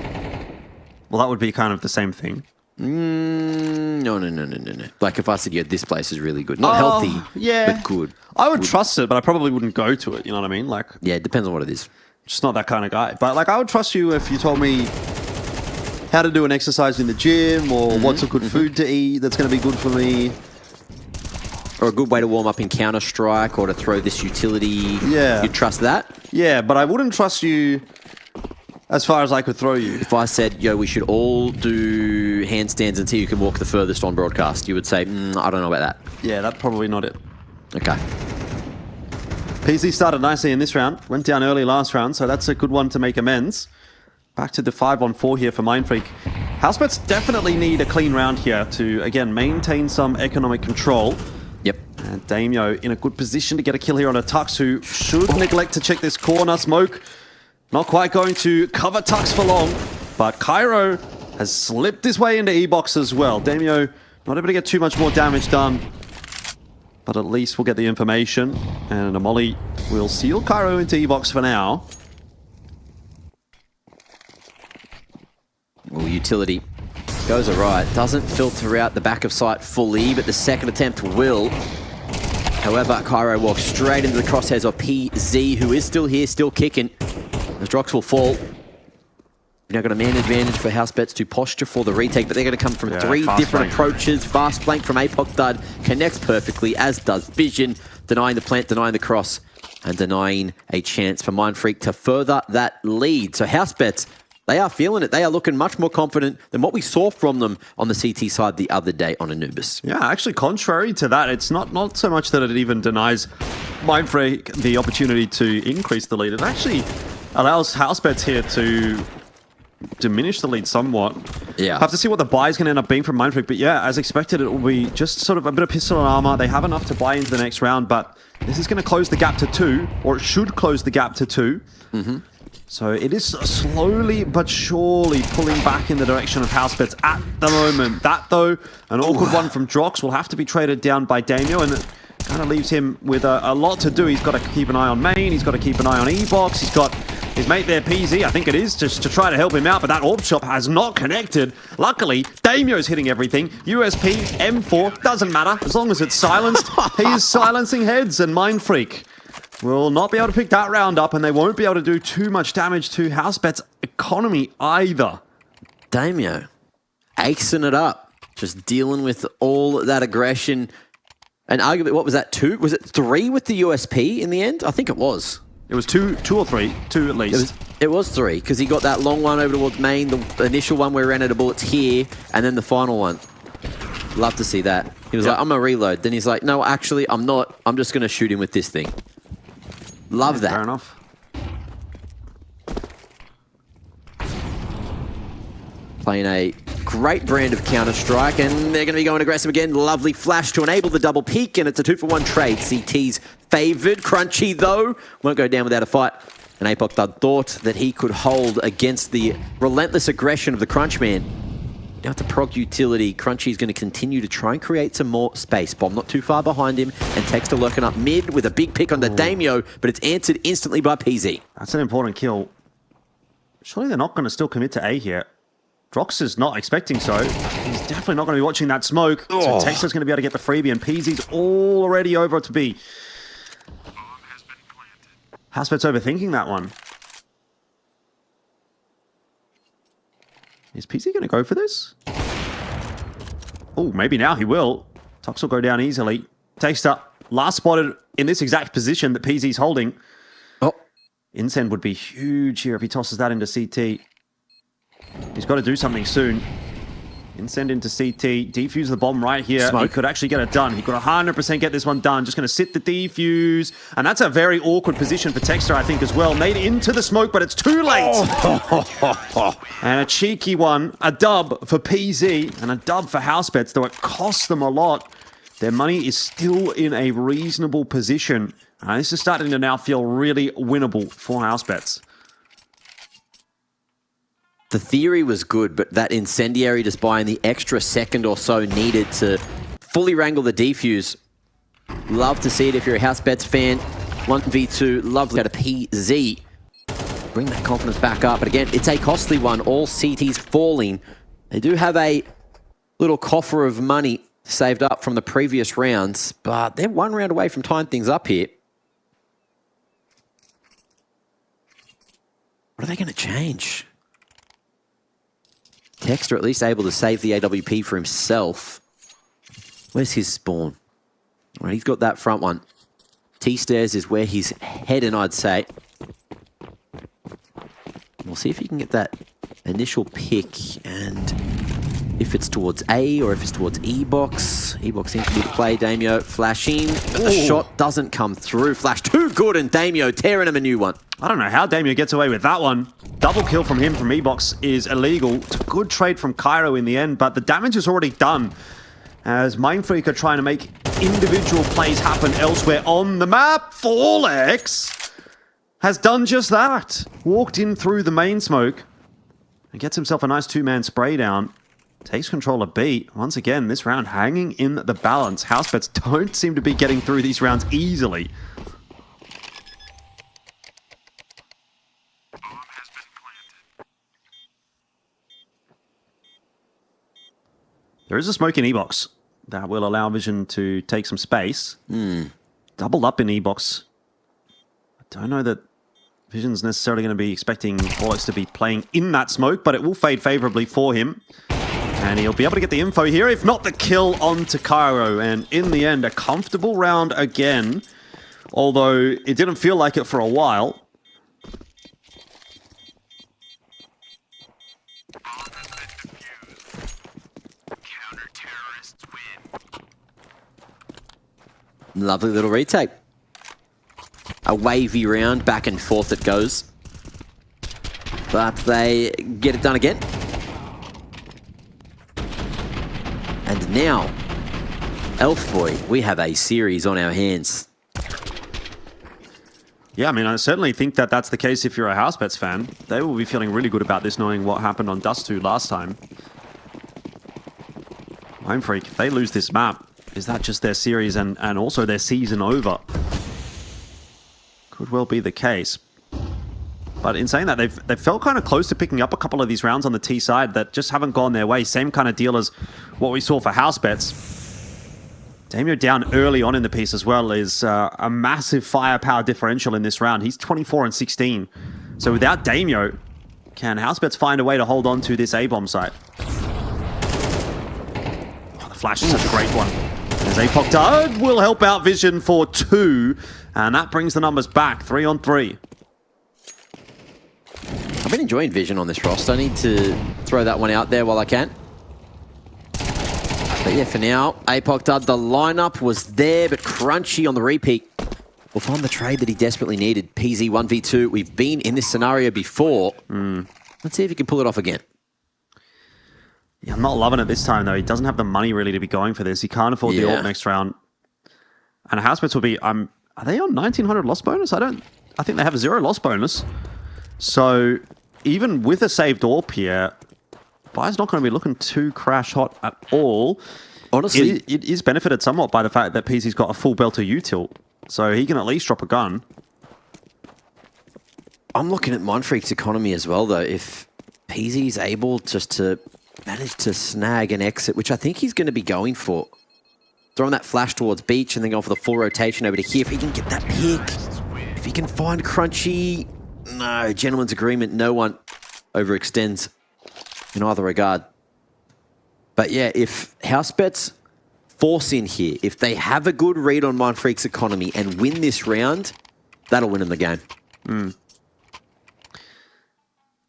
Well, that would be kind of the same thing. No. Like if I said, yeah, this place is really good. Not healthy, but good. I would trust it, but I probably wouldn't go to it. You know what I mean? Like, yeah, it depends on what it is. Just not that kind of guy. But like, I would trust you if you told me how to do an exercise in the gym or what's a good food to eat that's going to be good for me. Or a good way to warm up in Counter-Strike or to throw this utility. Yeah. You'd trust that? Yeah, but I wouldn't trust you as far as I could throw you. If I said, yo, we should all do handstands until you can walk the furthest on broadcast, you would say, I don't know about that. Yeah, that's probably not it. Okay. PZ started nicely in this round. Went down early last round, so that's a good one to make amends. Back to the 5-on-4 here for Mindfreak. Housebets definitely need a clean round here to, again, maintain some economic control. Yep. And Damio in a good position to get a kill here on a Tux, who should neglect to check this corner. Smoke not quite going to cover Tux for long, but Cairo has slipped his way into E-Box as well. Damio not able to get too much more damage done, but at least we'll get the information. And a molly will seal Cairo into E-Box for now. Well, utility goes alright. Doesn't filter out the back of sight fully, but the second attempt will. However, Cairo walks straight into the crosshairs of PZ, who is still here, still kicking. As Drox will fall. You've now got a man advantage for Housebets to posture for the retake, but they're going to come from three different approaches. Fast flank from Apoc Dud connects perfectly, as does Vision, denying the plant, denying the cross, and denying a chance for Mindfreak to further that lead. So Housebets, they are feeling it. They are looking much more confident than what we saw from them on the CT side the other day on Anubis. Yeah, actually, contrary to that, it's not so much that it even denies Mindfreak the opportunity to increase the lead. It actually allows Housebets here to diminish the lead somewhat. Yeah. Have to see what the buy is going to end up being from Mindfreak, but yeah, as expected, it will be just sort of a bit of pistol and armor. They have enough to buy into the next round, but this is going to close the gap to 2, or it should close the gap to 2. So it is slowly but surely pulling back in the direction of Housebets at the moment. That, though, an awkward one from Drox will have to be traded down by Damio, and it kind of leaves him with a lot to do. He's got to keep an eye on main, he's got to keep an eye on E-Box, he's got his mate there, PZ, I think it is, just to try to help him out, but that orb shop has not connected. Luckily, Damio's hitting everything. USP, M4, doesn't matter. As long as it's silenced, he is silencing heads, and Mindfreak will not be able to pick that round up, and they won't be able to do too much damage to Housebets' economy either. Damio, acing it up, just dealing with all that aggression. And arguably, what was that, 2? Was it 3 with the USP in the end? I think it was. It was two or three, 2 at least. It was 3, because he got that long one over towards main, the initial one where he ran out of bullets here, and then the final one. Love to see that. He was like, I'm going to reload. Then he's like, no, actually, I'm not. I'm just going to shoot him with this thing. Love that. Fair enough. Playing a great brand of Counter-Strike, and they're going to be going aggressive again. Lovely flash to enable the double peek, and it's a 2-for-1 trade. CT's favoured. Crunchy, though, won't go down without a fight. And Apoc thought that he could hold against the relentless aggression of the Crunchman. Now to prog utility, Crunchy's going to continue to try and create some more space. Bomb not too far behind him, and Texter lurking up mid with a big pick on the Damio, but it's answered instantly by PZ. That's an important kill. Surely they're not going to still commit to A here. Drox is not expecting so. He's definitely not going to be watching that smoke. So Texter's going to be able to get the freebie, and PZ's already over to B. Housebets overthinking that one. Is PZ going to go for this? Oh, maybe now he will. Tux will go down easily. Texter, last spotted in this exact position that PZ's holding. Oh. Incend would be huge here if he tosses that into CT. He's got to do something soon. Incend into CT. Defuse the bomb right here. Smoke. He could actually get it done. He could 100% get this one done. Just going to sit the defuse. And that's a very awkward position for Texter, I think, as well. Made into the smoke, but it's too late. And a cheeky one. A dub for PZ and a dub for Housebets, though it costs them a lot. Their money is still in a reasonable position. This is starting to now feel really winnable for Housebets. The theory was good, but that incendiary just buying the extra second or so needed to fully wrangle the defuse. Love to see it if you're a Housebets fan. 1v2, lovely out of PZ. Bring that confidence back up. But again, it's a costly one. All CTs falling. They do have a little coffer of money saved up from the previous rounds, but they're 1 round away from tying things up here. What are they going to change? Texter at least able to save the AWP for himself. Where's his spawn? All right, he's got that front one. T-stairs is where he's heading, I'd say. We'll see if he can get that initial pick, and if it's towards A or if it's towards E-box. E-box seems to be the play. Damio flashing, but the shot doesn't come through. Flash too good, and Damio tearing him a new one. I don't know how Damio gets away with that one. Double kill from him from E-box is illegal. It's a good trade from Cairo in the end, but the damage is already done, as Mindfreak are trying to make individual plays happen elsewhere on the map. Forlex has done just that. Walked in through the main smoke and gets himself a nice 2-man spray down. Takes control of B. Once again, this round hanging in the balance. Housebets don't seem to be getting through these rounds easily. There is a smoke in E-box that will allow Vision to take some space. Doubled up in E-box. I don't know that Vision's necessarily going to be expecting Forlex to be playing in that smoke, but it will fade favorably for him. And he'll be able to get the info here, if not the kill onto Cairo. And in the end, a comfortable round again, although it didn't feel like it for a while. Lovely little retake. A wavy round, back and forth it goes. But they get it done again. And now, Elf Boy, we have a series on our hands. Yeah, I mean, I certainly think that that's the case if you're a Housebets fan. They will be feeling really good about this, knowing what happened on Dust 2 last time. Mindfreak, if they lose this map, is that just their series and also their season over? Could well be the case. But in saying that, they've felt kind of close to picking up a couple of these rounds on the T side that just haven't gone their way. Same kind of deal as what we saw for Housebets. Damio down early on in the piece as well is a massive firepower differential in this round. He's 24 and 16. So without Damio, can Housebets find a way to hold on to this A-bomb site? Oh, the flash is such a great one. As Apoc Dud will help out Vision for 2, and that brings the numbers back, 3 on 3. I've been enjoying Vision on this roster. I need to throw that one out there while I can. But yeah, for now, Apoc Dud, the lineup was there, but Crunchy on the repeat will find the trade that he desperately needed. PZ 1v2. We've been in this scenario before. Let's see if he can pull it off again. Yeah, I'm not loving it this time, though. He doesn't have the money really to be going for this. He can't afford the ult next round. And Housebets will be... are they on 1900 loss bonus? I think they have a 0 loss bonus. So even with a saved AWP here, Buy's not going to be looking too crash hot at all. Honestly, it is benefited somewhat by the fact that PZ's got a full belter util. So he can at least drop a gun. I'm looking at Mindfreak's economy as well, though. If PZ's able just to manage to snag an exit, which I think he's going to be going for. Throwing that flash towards Beach and then going for the full rotation over to here. If he can get that pick, if he can find Crunchy... No, gentleman's agreement. No one overextends in either regard. But yeah, if Housebets force in here, if they have a good read on Mindfreak's economy and win this round, that'll win in the game.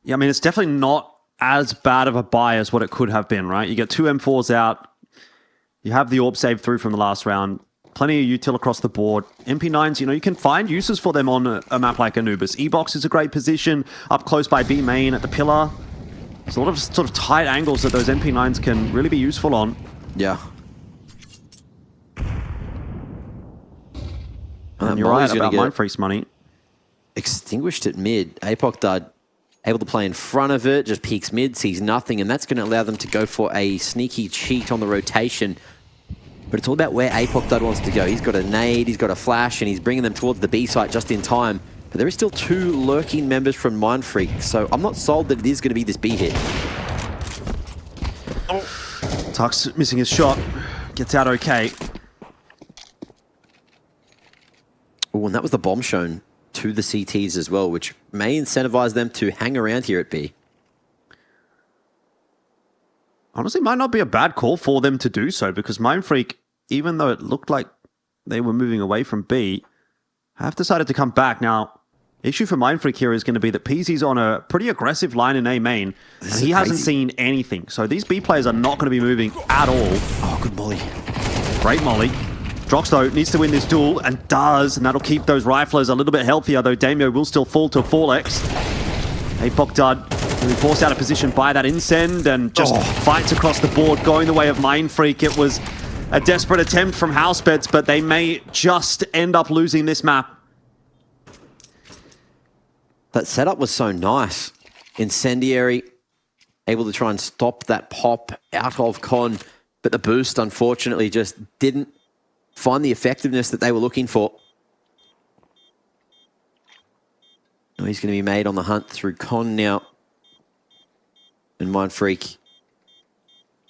Yeah, I mean, it's definitely not as bad of a buy as what it could have been, right? You get 2 M4s out. You have the AWP save through from the last round. Plenty of util across the board. MP9s, you can find uses for them on a map like Anubis. E-Box is a great position, up close by B main at the pillar. There's a lot of sort of tight angles that those MP9s can really be useful on. Yeah. And you're right about Mindfreak's money. Extinguished at mid. Apoc Dud able to play in front of it, just peeks mid, sees nothing, and that's going to allow them to go for a sneaky cheat on the rotation. But it's all about where Apoc Dud wants to go. He's got a nade, he's got a flash, and he's bringing them towards the B site just in time. But there is still 2 lurking members from Mindfreak, so I'm not sold that it is going to be this B hit. Tuck's missing his shot. Gets out okay. Oh, and that was the bomb shown to the CTs as well, which may incentivize them to hang around here at B. Honestly, might not be a bad call for them to do so, because Mindfreak, even though it looked like they were moving away from B, have decided to come back. Now, issue for Mindfreak here is going to be that PZ's on a pretty aggressive line in A main, and he hasn't seen anything. So these B players are not going to be moving at all. Oh, good molly. Great molly. Drox, though, needs to win this duel, and does, and that'll keep those riflers a little bit healthier, though Damio will still fall to 4x. Apoc Dud will be forced out of position by that incend, and just fights across the board, going the way of Mindfreak. It was a desperate attempt from Housebets, but they may just end up losing this map. That setup was so nice. Incendiary, able to try and stop that pop out of Con, but the boost, unfortunately, just didn't find the effectiveness that they were looking for. Oh, he's going to be made on the hunt through Con now. And Mindfreak,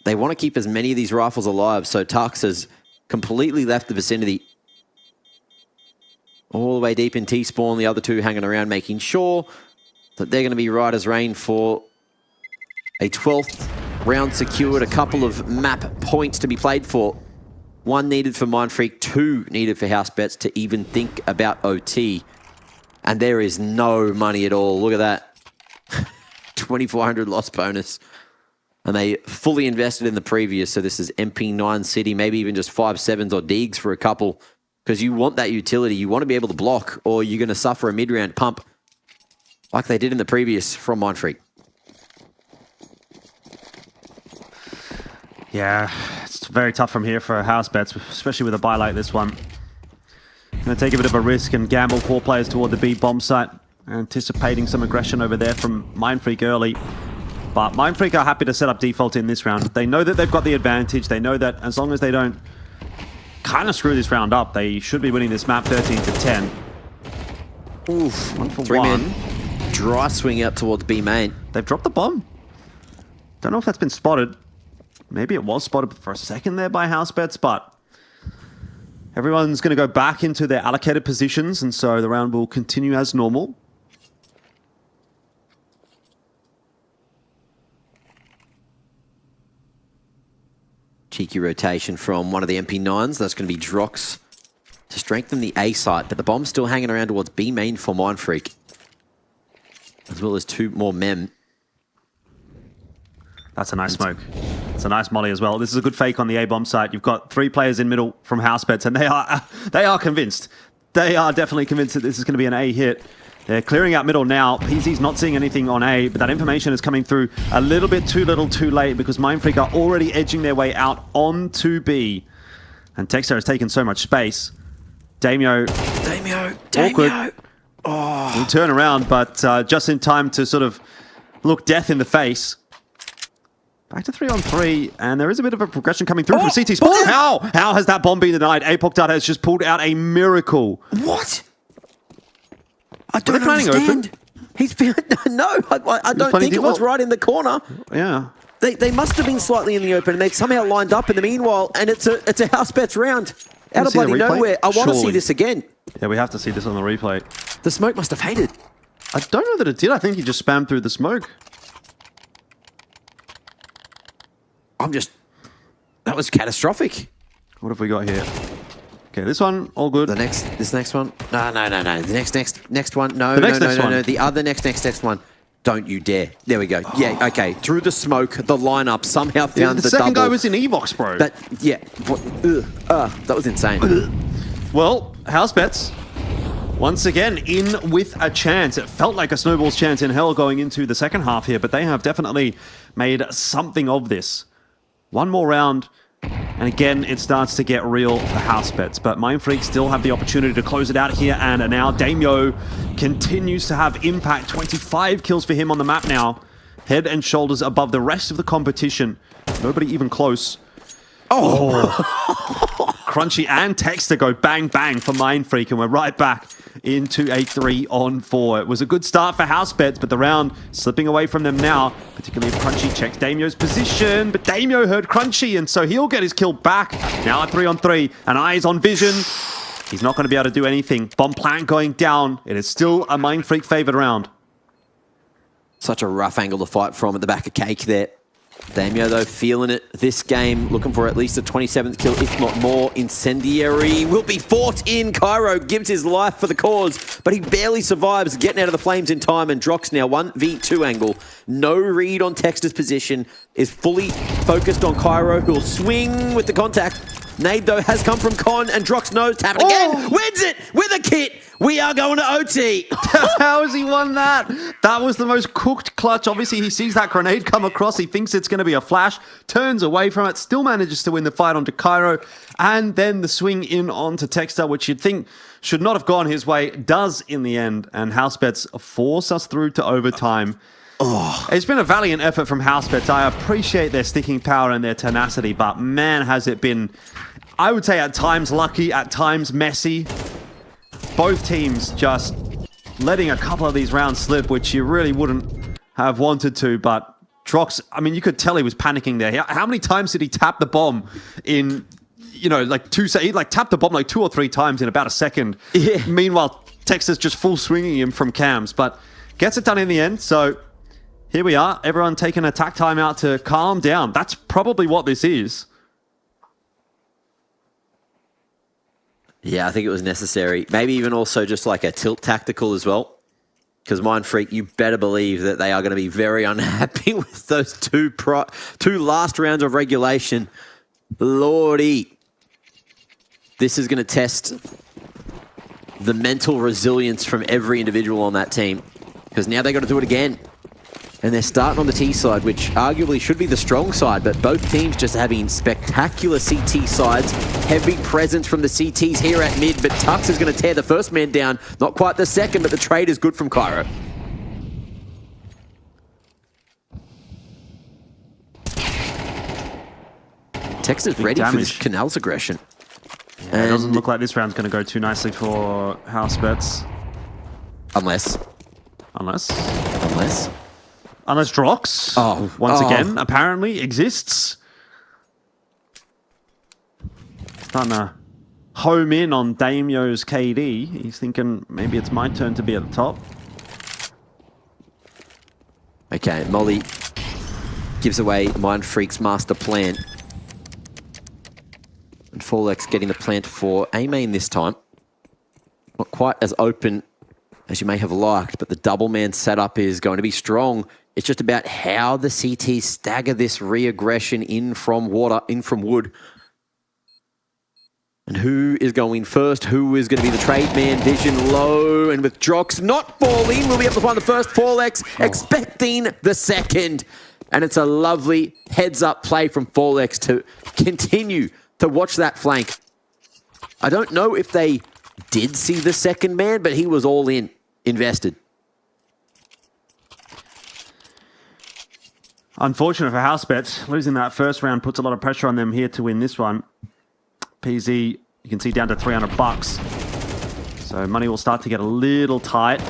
they want to keep as many of these rifles alive, so Tux has completely left the vicinity. All the way deep in T-spawn, the other 2 hanging around, making sure that they're going to be right as rain for a 12th round secured. A couple of map points to be played for. 1 needed for Mindfreak, 2 needed for Housebets to even think about OT. And there is no money at all. Look at that. 2,400 loss bonus. And they fully invested in the previous, so this is MP9 City, maybe even just 5-7s or Deegs for a couple. Because you want that utility. You want to be able to block, or you're going to suffer a mid-round pump like they did in the previous from Mindfreak. Yeah, it's very tough from here for Housebets, especially with a buy like this one. Going to take a bit of a risk and gamble 4 players toward the B bomb site, anticipating some aggression over there from Mindfreak early. But Mindfreak are happy to set up default in this round. They know that they've got the advantage. They know that as long as they don't kind of screw this round up, they should be winning this map 13-10. Oof, 1 for 1. dry swing out towards B main. They've dropped the bomb. Don't know if that's been spotted. Maybe it was spotted for a second there by Housebets, but everyone's going to go back into their allocated positions, and so the round will continue as normal. Cheeky rotation from one of the MP9s. That's going to be Drox to strengthen the A site, but the bomb's still hanging around towards B main for Mindfreak, as well as 2 more men. That's a nice smoke. It's a nice molly as well. This is a good fake on the A bomb site. You've got 3 players in middle from Housebets, and they are convinced. They are definitely convinced that this is going to be an A hit. They're clearing out middle now. PZ's not seeing anything on A, but that information is coming through a little bit too little too late because Mindfreak are already edging their way out onto B. And Texter has taken so much space. Damio. Awkward. Oh. Will turn around, but just in time to sort of look death in the face. Back to 3-on-3, and there is a bit of a progression coming through from CT Spawn. How has that bomb been denied? Apoc Data has just pulled out a miracle. What? I don't understand. He's been I don't think it was right in the corner. Yeah. They must have been slightly in the open, and they've somehow lined up in the meanwhile, and it's a Housebets round. Out of bloody nowhere. I want to see this again. Yeah, we have to see this on the replay. The smoke must have faded. I don't know that it did. I think he just spammed through the smoke. That was catastrophic. What have we got here? Okay, this one, all good. This next one? No. The next one? No. The other next one. Don't you dare. There we go. Yeah, okay. Through the smoke, the lineup somehow found the double. The second guy was in Evox, bro. That was insane. Well, Housebets, once again, in with a chance. It felt like a snowball's chance in hell going into the second half here, but they have definitely made something of this. One more round, and again, it starts to get real for Housebets. But Mindfreak still have the opportunity to close it out here, and now Damio continues to have impact. 25 kills for him on the map now. Head and shoulders above the rest of the competition. Nobody even close. Crunchy and Texter go bang, bang for Mindfreak, and we're right back into a 3-on-4. It was a good start for Housebets, but the round slipping away from them now, particularly if Crunchy checks Damio's position, but Damio heard Crunchy, and so he'll get his kill back. Now at 3-on-3, and eyes on vision. He's not going to be able to do anything. Bomb plant going down. It is still a Mindfreak favored round. Such a rough angle to fight from at the back of Cake there. Damio, though, feeling it this game, looking for at least a 27th kill, if not more. Incendiary will be fought in. Cairo gives his life for the cause, but he barely survives, getting out of the flames in time, and Drox now 1v2 angle. No read on Texter's position, is fully focused on Cairo, who'll swing with the contact. Nade, though, has come from Con, and Drox knows, tap it again, wins it with a kit. We are going to OT. How has he won that? That was the most cooked clutch. Obviously, he sees that grenade come across. He thinks it's going to be a flash, turns away from it, still manages to win the fight onto Cairo, and then the swing in onto Texter, which you'd think should not have gone his way, does in the end, and Housebets force us through to overtime. It's been a valiant effort from Housebets. I appreciate their sticking power and their tenacity, but man, has it been, I would say at times lucky, at times messy. Both teams just letting a couple of these rounds slip, which you really wouldn't have wanted to, but Drox, I mean, you could tell he was panicking there. How many times did he tap the bomb in, like he tapped the bomb like 2 or 3 times in about a second. Yeah. Meanwhile, Texas just full swinging him from cams, but gets it done in the end. So here we are, everyone taking a tack time out to calm down. That's probably what this is. Yeah, I think it was necessary. Maybe even also just like a tilt tactical as well. Because Mindfreak, you better believe that they are going to be very unhappy with those two last rounds of regulation. Lordy. This is going to test the mental resilience from every individual on that team. Because now they got to do it again. And they're starting on the T side, which arguably should be the strong side, but both teams just having spectacular CT sides. Heavy presence from the CTs here at mid, but Tux is going to tear the first man down. Not quite the second, but the trade is good from Cairo. Texas ready for this Canals aggression. Yeah, it doesn't look like this round's going to go too nicely for Housebets. Unless Unless Drox, once again, apparently exists. Starting to home in on Daimyo's KD. He's thinking maybe it's my turn to be at the top. Okay, Molly gives away Mindfreak's master plan. And Forlex getting the plant for A main this time. Not quite as open as you may have liked, but the double man setup is going to be strong. It's just about how the CTs stagger this re-aggression in from wood. And who is going first? Who is going to be the trade man? Vision low, and with Drox not falling, we'll be able to find the first. Forlex expecting the second. And it's a lovely heads-up play from Forlex to continue to watch that flank. I don't know if they did see the second man, but he was all in, invested. Unfortunate for Housebets. Losing that first round puts a lot of pressure on them here to win this one. PZ, you can see down to $300. So money will start to get a little tight.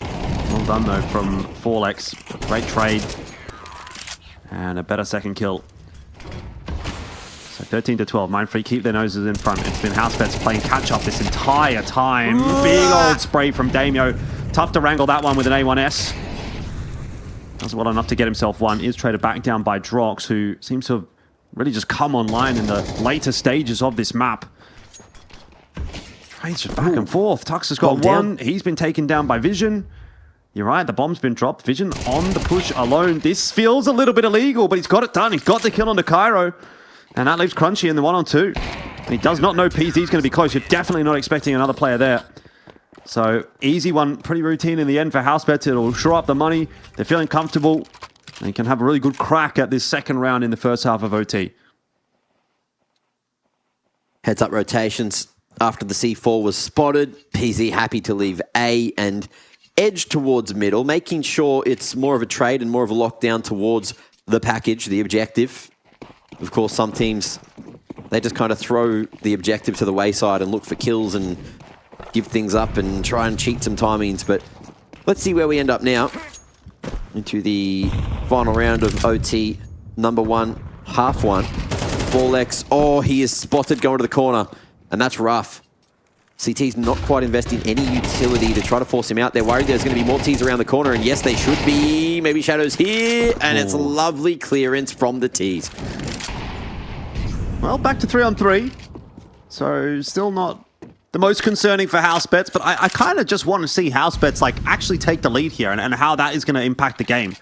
Well done though from Forlex. Great trade. And a better second kill. So 13 to 12. Mindfreak keep their noses in front. It's been Housebets playing catch up this entire time. Big old spray from Daimyo. Tough to wrangle that one with an A1S. Does well enough to get himself one. Is traded back down by Drox, who seems to have really just come online in the later stages of this map. Trades just back and forth. Tux has got one. He's been taken down by Vision. You're right, the bomb's been dropped. Vision on the push alone. This feels a little bit illegal, but he's got it done. He's got the kill on the Cairo. And that leaves Crunchy in the 1-on-2. And he does not know PZ's going to be close. You're definitely not expecting another player there. So, easy one, pretty routine in the end for Housebets. It'll shore up the money. They're feeling comfortable. And can have a really good crack at this second round in the first half of OT. Heads up rotations after the C4 was spotted. PZ happy to leave A and edge towards middle, making sure it's more of a trade and more of a lockdown towards the package, the objective. Of course, some teams, they just kind of throw the objective to the wayside and look for kills and give things up and try and cheat some timings. But let's see where we end up now into the final round of OT number one, half one. Forlex, oh, he is spotted going to the corner, and that's rough. CT's not quite investing any utility to try to force him out. They're worried there's going to be more T's around the corner, and yes, they should be. Maybe Shadow's here, and it's a lovely clearance from the T's. Well, back to 3-on-3. So, still not the most concerning for Housebets, but I kind of just want to see Housebets like actually take the lead here and how that is going to impact the game.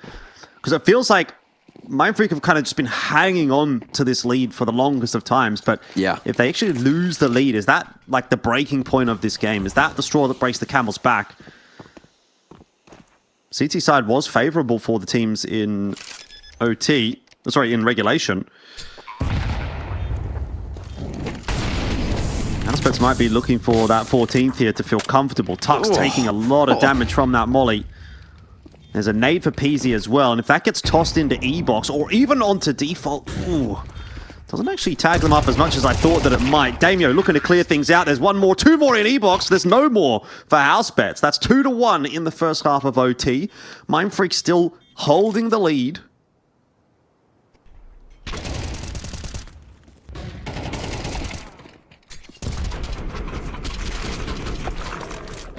Because it feels like Mindfreak have kind of just been hanging on to this lead for the longest of times, but yeah, if they actually lose the lead, is that like the breaking point of this game? Is that the straw that breaks the camel's back? CT side was favorable for the teams in in regulation. Housebets might be looking for that 14th here to feel comfortable. Tux taking a lot of damage from that molly. There's a nade for PZ as well, and if that gets tossed into E-box or even onto default, doesn't actually tag them up as much as I thought that it might. Daimyo looking to clear things out. There's two more in E-box. There's no more for Housebets. That's 2-1 in the first half of OT. Mindfreak still holding the lead.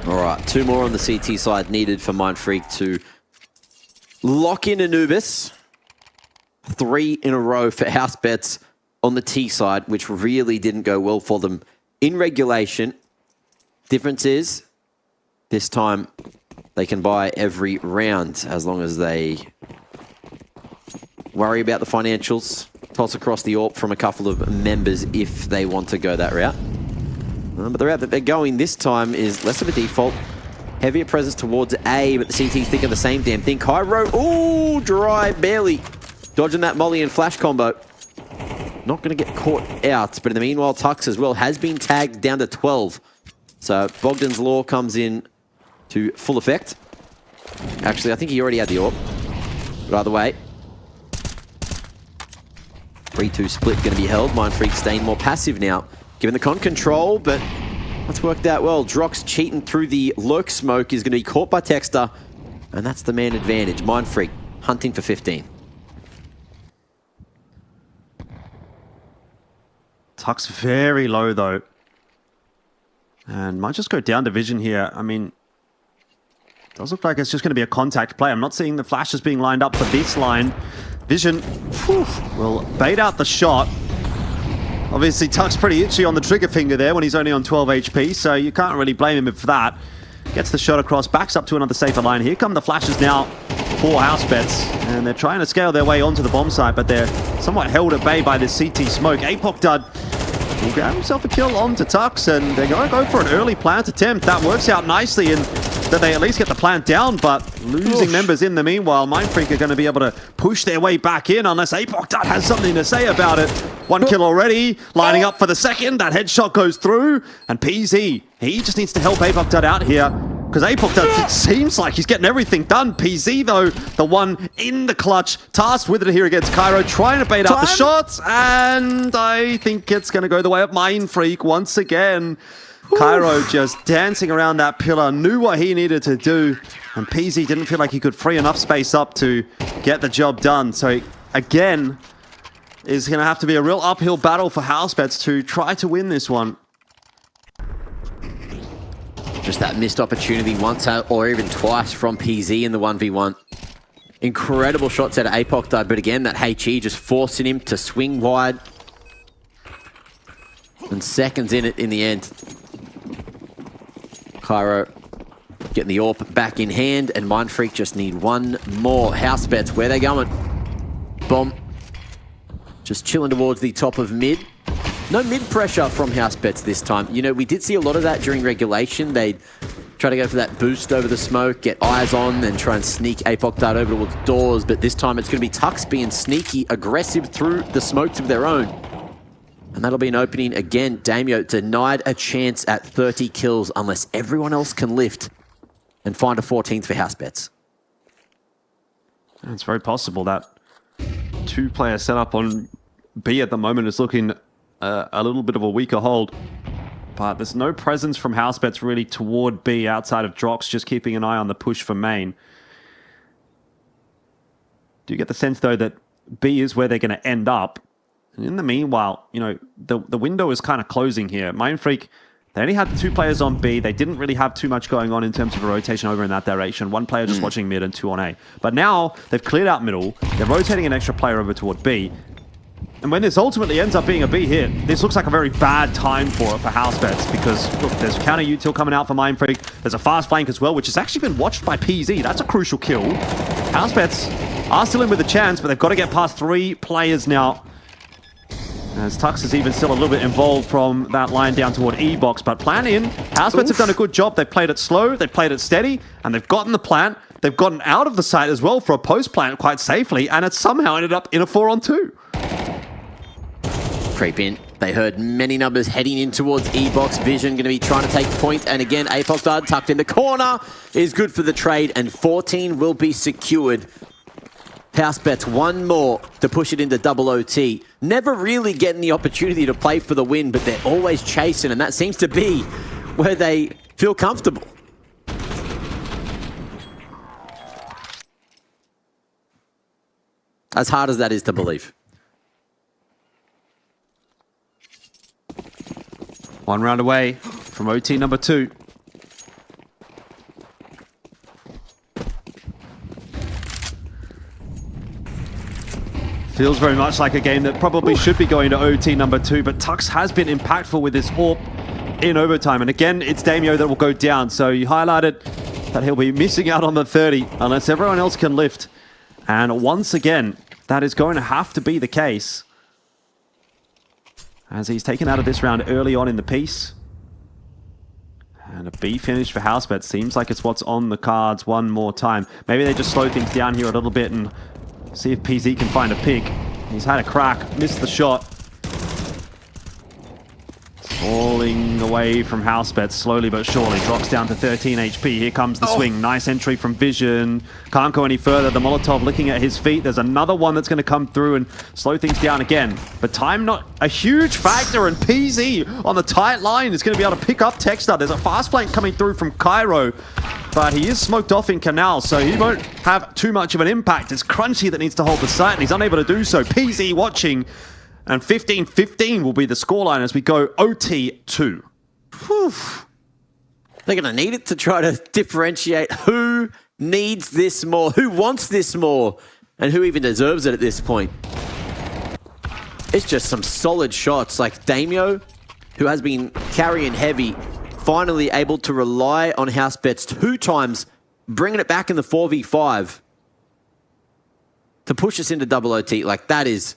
All right, 2 more on the CT side needed for Mindfreak to lock in Anubis. 3 in a row for Housebets on the T side, which really didn't go well for them in regulation. Difference is, this time they can buy every round as long as they worry about the financials. Toss across the AWP from a couple of members if they want to go that route. But the route that they're going this time is less of a default. Heavier presence towards A, but the CT's think of the same damn thing. Cairo, ooh, dry, barely. Dodging that molly and flash combo. Not going to get caught out, but in the meanwhile, Tux as well has been tagged down to 12. So Bogdan's Law comes in to full effect. Actually, I think he already had the AWP. But either way, 3-2 split going to be held. Mindfreak staying more passive now, given the con control, but That's worked out well. Drox cheating through the lurk smoke is going to be caught by Texter, and that's the man advantage. Mindfreak hunting for 15. Tuck's very low, though. And might just go down to Vision here. I mean, does look like it's just going to be a contact play. I'm not seeing the flashes being lined up for this line. Vision will bait out the shot. Obviously, Tuck's pretty itchy on the trigger finger there when he's only on 12 HP, so you can't really blame him for that. Gets the shot across, backs up to another safer line. Here come the flashes now for Housebets, and they're trying to scale their way onto the bomb site, but they're somewhat held at bay by this CT smoke. Apoc Dud will grab himself a kill onto Tux, and they're going to go for an early plant attempt. That works out nicely, and that they at least get the plant down, but losing members in the meanwhile. Mindfreak are going to be able to push their way back in unless Apoc Dud has something to say about it. One kill already, lining up for the second. That headshot goes through, and PZ, he just needs to help Apoc Dud out here, because Apoc Dud, it seems like he's getting everything done. PZ, though, the one in the clutch, tasked with it here against Cairo, trying to bait out the shots, and I think it's going to go the way of Mindfreak once again. Cairo just dancing around that pillar, knew what he needed to do, and PZ didn't feel like he could free enough space up to get the job done. So again, is going to have to be a real uphill battle for Housebets to try to win this one. Just that missed opportunity once or even twice from PZ in the 1v1. Incredible shots out of Apoc Dud, but again, that HE just forcing him to swing wide. And seconds in it in the end. Cairo getting the AWP back in hand, and Mindfreak just need one more. Housebets, where they going? Bomb. Just chilling towards the top of mid. No mid pressure from Housebets this time. You know, we did see a lot of that during regulation. They'd try to go for that boost over the smoke, get eyes on, and try and sneak Apoc Dud over towards doors. But this time it's going to be Tux being sneaky, aggressive through the smokes of their own. And that'll be an opening again. Damio denied a chance at 30 kills unless everyone else can lift and find a 14th for Housebets. It's very possible that two-player setup on B at the moment is looking a little bit of a weaker hold. But there's no presence from Housebets really toward B outside of Drox, just keeping an eye on the push for main. Do you get the sense, though, that B is where they're going to end up? And in the meanwhile, you know, the window is kind of closing here. Mindfreak, they only had 2 players on B. They didn't really have too much going on in terms of a rotation over in that direction. 1 player just watching mid and 2 on A. But now they've cleared out middle. They're rotating an extra player over toward B. And when this ultimately ends up being a B hit, this looks like a very bad time for Housebets, because look, there's counter util coming out for Mindfreak. There's a fast flank as well, which has actually been watched by PZ. That's a crucial kill. Housebets are still in with a chance, but they've got to get past 3 players now. As Tux is even still a little bit involved from that line down toward E-box, but plan in. Housebets have done a good job. They've played it slow, they've played it steady, and they've gotten the plant. They've gotten out of the site as well for a post-plant quite safely, and it's somehow ended up in a 4-on-2. Creep in. They heard many numbers heading in towards E-box. Vision going to be trying to take point, and again, Apoc Dud tucked in the corner is good for the trade, and 14 will be secured. Housebets one more to push it into double OT. Never really getting the opportunity to play for the win, but they're always chasing, and that seems to be where they feel comfortable. As hard as that is to believe. 1 round away from OT number 2. Feels very much like a game that probably should be going to OT number 2, but Tux has been impactful with his AWP in overtime. And again, it's Damio that will go down. So you highlighted that he'll be missing out on the 30 unless everyone else can lift. And once again, that is going to have to be the case, as he's taken out of this round early on in the piece. And a B finish for Housebets seems like it's what's on the cards one more time. Maybe they just slow things down here a little bit and see if PZ can find a pick. He's had a crack, missed the shot. It's all pulling away from Housebets slowly but surely. Drops down to 13 HP. Here comes the swing. Nice entry from Vision. Can't go any further. The Molotov licking at his feet. There's another one that's going to come through and slow things down again. But time not a huge factor, and PZ on the tight line is going to be able to pick up Texter. There's a fast flank coming through from Cairo, but he is smoked off in Canal, so he won't have too much of an impact. It's Crunchy that needs to hold the site, and he's unable to do so. PZ watching. And 15-15 will be the scoreline as we go OT2. Whew. They're going to need it to try to differentiate who needs this more, who wants this more, and who even deserves it at this point. It's just some solid shots like Damio, who has been carrying heavy, finally able to rely on Housebets 2 times, bringing it back in the 4v5 to push us into double OT. Like, that is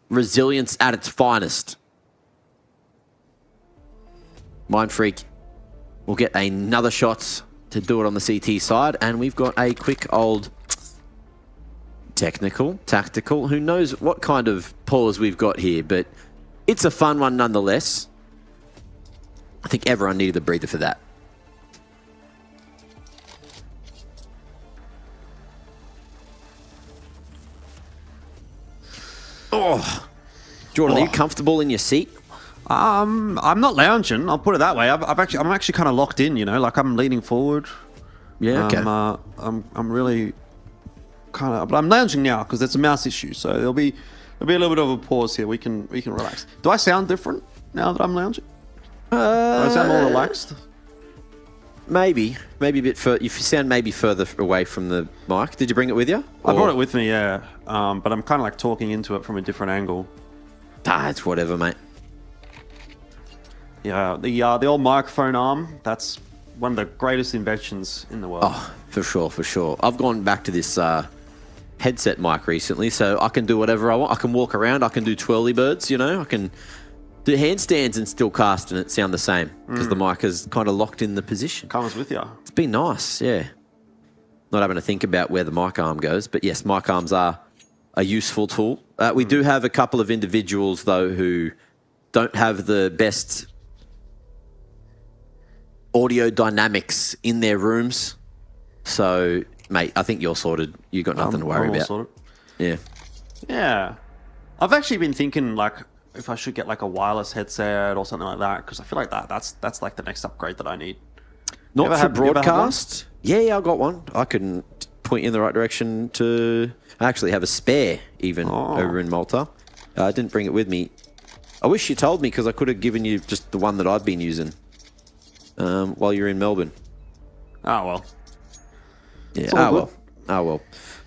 resilience at its finest. Mindfreak will get another shot to do it on the CT side, and we've got a quick old technical, tactical. Who knows what kind of pause we've got here, but it's a fun one nonetheless. I think everyone needed a breather for that. Oh, Jordan, are you comfortable in your seat? I'm not lounging. I'll put it that way. I'm actually kind of locked in. You know, like I'm leaning forward. Yeah. Okay. I'm really kind of, but I'm lounging now because there's a mouse issue. So there'll be a little bit of a pause here. We can relax. Do I sound different now that I'm lounging? Do I sound more relaxed? Maybe a bit further. If you sound maybe further away from the mic. Did you bring it with you? I brought it with me, yeah. But I'm kind of like talking into it from a different angle. It's whatever, mate. Yeah, the old microphone arm, that's one of the greatest inventions in the world. Oh, for sure. I've gone back to this headset mic recently, so I can do whatever I want. I can walk around, I can do twirly birds, you know, I can do handstands and still cast and it sound the same because the mic is kind of locked in the position. Comes with you. It's been nice, yeah. Not having to think about where the mic arm goes, but yes, mic arms are a useful tool. We do have a couple of individuals, though, who don't have the best audio dynamics in their rooms. So, mate, I think you're sorted. You got nothing to worry about. Sorted. Yeah. Yeah. I've actually been thinking, like, if I should get, like, a wireless headset or something like that, because I feel like that's like, the next upgrade that I need. Not for broadcast? Yeah, I got one. I can point you in the right direction to... I actually have a spare, even, over in Malta. I didn't bring it with me. I wish you told me, because I could have given you just the one that I've been using while you're in Melbourne. Oh, well. Yeah, well.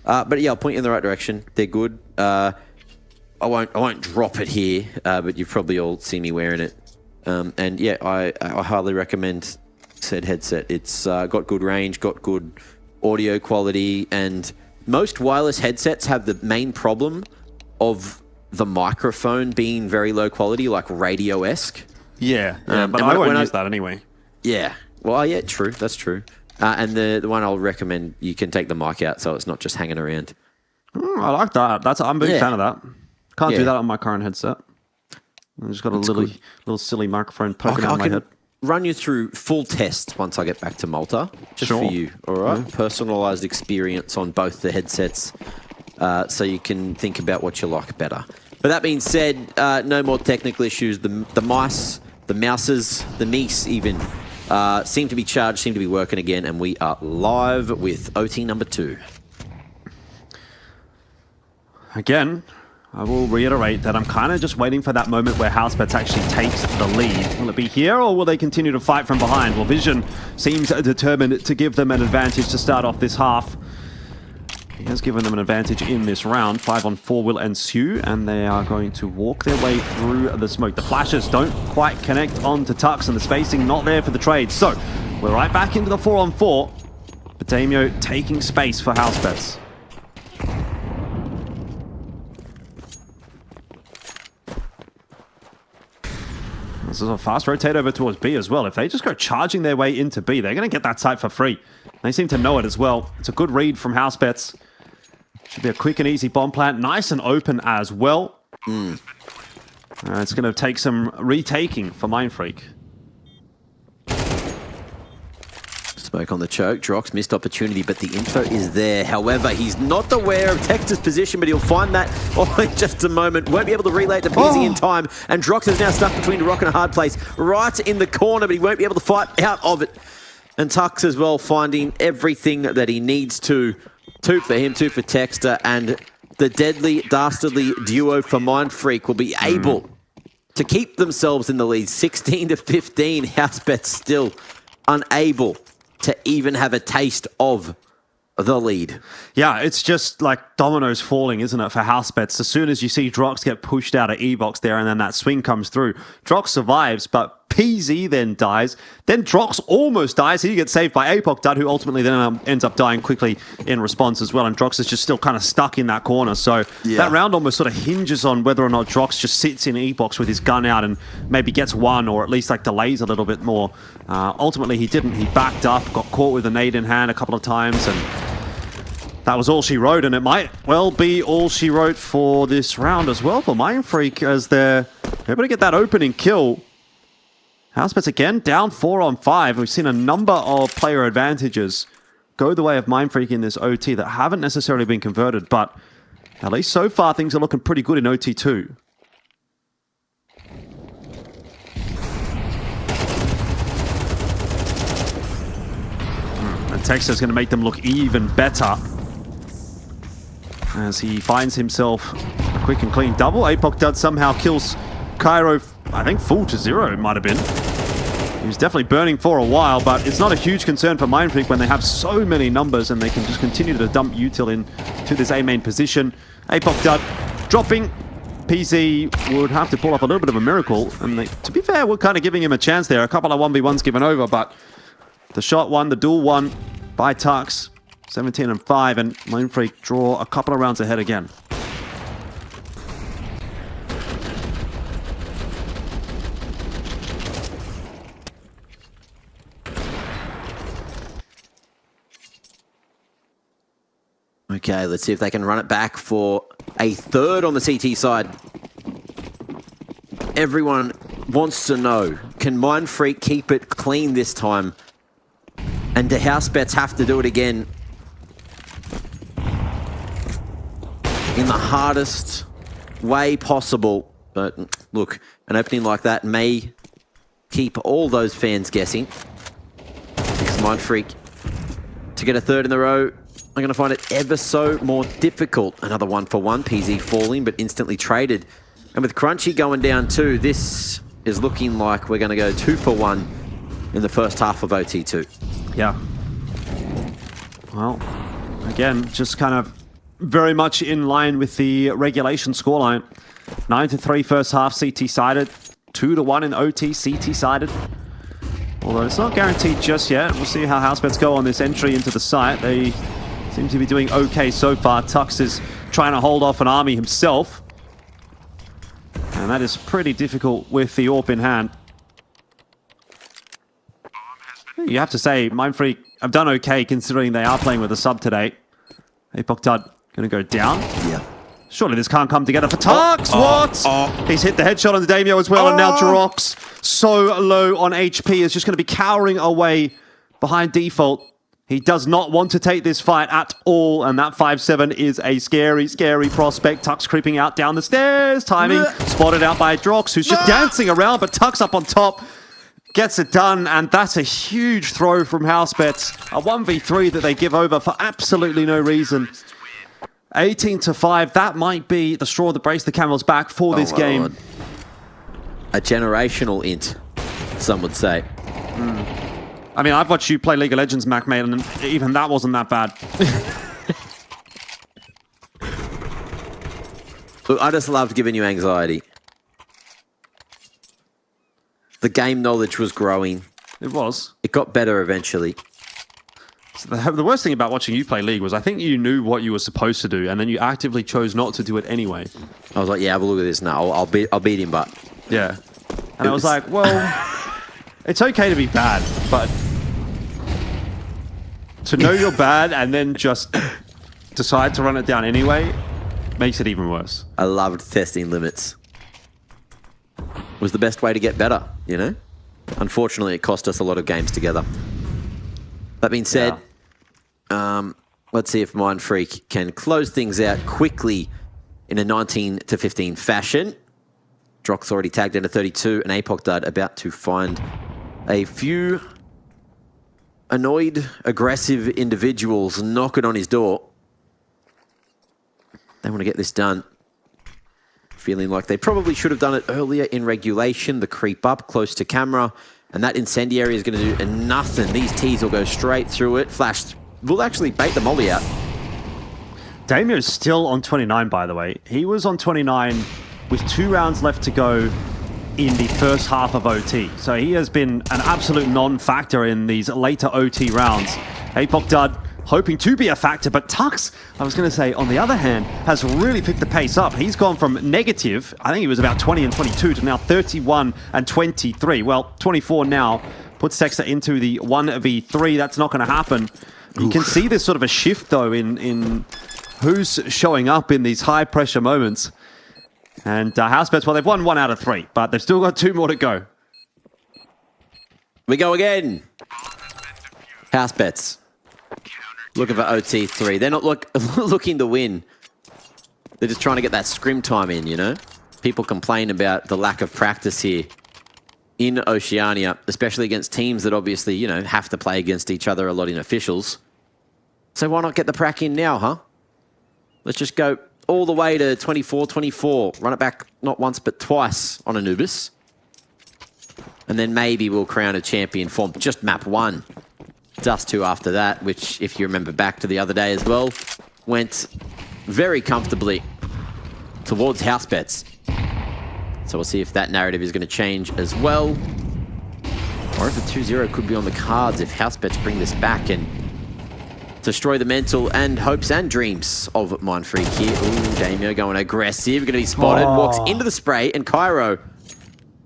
But yeah, I'll point you in the right direction. They're good. I won't drop it here, but you've probably all seen me wearing it. And yeah, I highly recommend said headset. It's got good range, got good audio quality, and most wireless headsets have the main problem of the microphone being very low quality, like radio-esque. Yeah, but I won't use that anyway. Yeah. Well, yeah, true. That's true. And the one I'll recommend, you can take the mic out so it's not just hanging around. I like that. I'm a big fan of that. Can't do that on my current headset. I've just got a little silly microphone poking out my head. Run you through full test once I get back to Malta, just for you, all right? Personalised experience on both the headsets, so you can think about what you like better. But that being said, no more technical issues. The mice, the mouses, the meese even, seem to be charged, seem to be working again, and we are live with OT number 2. Again, I will reiterate that I'm kind of just waiting for that moment where Housebets actually takes the lead. Will it be here, or will they continue to fight from behind? Well, Vision seems determined to give them an advantage to start off this half. He has given them an advantage in this round. 5-on-4 will ensue, and they are going to walk their way through the smoke. The flashes don't quite connect onto Tux, and the spacing not there for the trade. So, we're right back into the 4-on-4. Batamio taking space for Housebets. This is a fast rotate over towards B as well. If they just go charging their way into B, they're going to get that site for free. They seem to know it as well. It's a good read from Housebets. Should be a quick and easy bomb plant. Nice and open as well. It's going to take some retaking for Mindfreak. Smoke on the choke. Drox missed opportunity, but the info is there. However, he's not aware of Texter's position, but he'll find that in just a moment. Won't be able to relay it to PZ in time. And Drox is now stuck between a rock and a hard place, right in the corner, but he won't be able to fight out of it. And Tux as well, finding everything that he needs to. 2 for him, 2 for Texter, and the deadly, dastardly duo for Mindfreak will be able to keep themselves in the lead. 16-15, Housebets still unable to even have a taste of the lead. Yeah, it's just like dominoes falling, isn't it, for Housebets? As soon as you see Drox get pushed out of E-Box there and then that swing comes through, Drox survives, but PZ then dies. Then Drox almost dies. He gets saved by Apoc Dud, who ultimately then ends up dying quickly in response as well. And Drox is just still kind of stuck in that corner. So that round almost sort of hinges on whether or not Drox just sits in E-Box with his gun out and maybe gets one or at least like delays a little bit more. Ultimately, he didn't. He backed up, got caught with a nade in hand a couple of times, and that was all she wrote, and it might well be all she wrote for this round as well for Mindfreak, as they're able to get that opening kill. Housebets again, down 4 on 5. We've seen a number of player advantages go the way of Mindfreak in this OT that haven't necessarily been converted, but at least so far things are looking pretty good in OT2. And Texter's going to make them look even better as he finds himself a quick and clean double. Apoc Dud somehow kills Cairo, I think full to 0 it might have been. He was definitely burning for a while, but it's not a huge concern for Mindfreak when they have so many numbers and they can just continue to dump util in to this A main position. Apoc Dud dropping. PZ would have to pull off a little bit of a miracle, and they, to be fair, we're kind of giving him a chance there. A couple of 1v1s given over, but the shot won, the duel won by Tux. 17 and 5, and Mindfreak draw a couple of rounds ahead again. Okay, let's see if they can run it back for a third on the CT side. Everyone wants to know, can Mindfreak keep it clean this time? And do Housebets have to do it again in the hardest way possible? But look, an opening like that may keep all those fans guessing. Because Mindfreak, to get a third in the row, I'm going to find it ever so more difficult. Another 1-for-1, PZ falling, but instantly traded. And with Crunchy going down too, this is looking like we're going to go 2-for-1 in the first half of OT2. Yeah. Well, again, just kind of very much in line with the regulation scoreline. 9-3 first half, CT sided. 2-1 in OT, CT sided. Although it's not guaranteed just yet. We'll see how Housebets go on this entry into the site. They seem to be doing okay so far. Tux is trying to hold off an army himself. And that is pretty difficult with the AWP in hand. You have to say, Mindfreak have done okay considering they are playing with a sub today. Apoc Dud going to go down. Yeah. Surely this can't come together for Tux. What? He's hit the headshot on the Damio as well, and now Drox, so low on HP, is just going to be cowering away behind default. He does not want to take this fight at all, and that 5-7 is a scary, scary prospect. Tux creeping out down the stairs. Timing spotted out by Drox, who's just dancing around, but Tux up on top. Gets it done, and that's a huge throw from Housebets. A 1v3 that they give over for absolutely no reason. 18-5, that might be the straw that breaks the camel's back for this game. Lord. A generational int, some would say. I mean, I've watched you play League of Legends, Mac, mate, and even that wasn't that bad. Look, I just loved giving you anxiety. The game knowledge was growing. It was. It got better eventually. So the worst thing about watching you play League was I think you knew what you were supposed to do, and then you actively chose not to do it anyway. I was like, yeah, have a look at this now. I'll beat him, but... Yeah. And I was like, well, it's okay to be bad, but to know you're bad and then just decide to run it down anyway makes it even worse. I loved testing limits. It was the best way to get better, you know? Unfortunately, it cost us a lot of games together. That being said, let's see if Mindfreak can close things out quickly in a 19-15 fashion. Drock's already tagged into 32, and Apoc Dud about to find a few annoyed, aggressive individuals knocking on his door. They want to get this done. Feeling like they probably should have done it earlier in regulation. The creep up close to camera. And that incendiary is going to do nothing. These T's will go straight through it. Flash will actually bait the molly out. Damien is still on 29, by the way. He was on 29 with 2 rounds left to go in the first half of OT. So he has been an absolute non-factor in these later OT rounds. Apoc Dud hoping to be a factor, but Tux, I was going to say, on the other hand, has really picked the pace up. He's gone from negative, I think he was about 20 and 22, to now 31 and 23. Well, 24 now puts Texter into the 1v3. That's not going to happen. You can see there's sort of a shift, though, in who's showing up in these high-pressure moments. And Housebets, well, they've won 1 out of 3, but they've still got 2 more to go. We go again. Housebets. Looking for OT3. They're not looking to win. They're just trying to get that scrim time in, you know? People complain about the lack of practice here in Oceania, especially against teams that obviously, you know, have to play against each other a lot in officials. So why not get the prac in now, huh? Let's just go all the way to 24-24. Run it back not once but twice on Anubis. And then maybe we'll crown a champion for just map 1. Dust 2 after that, which, if you remember back to the other day as well, went very comfortably towards Housebets. So we'll see if that narrative is going to change as well. Or if the 2-0 could be on the cards if Housebets bring this back and destroy the mental and hopes and dreams of Mindfreak here. Ooh, Damio going aggressive, going to be spotted, walks into the spray, and Cairo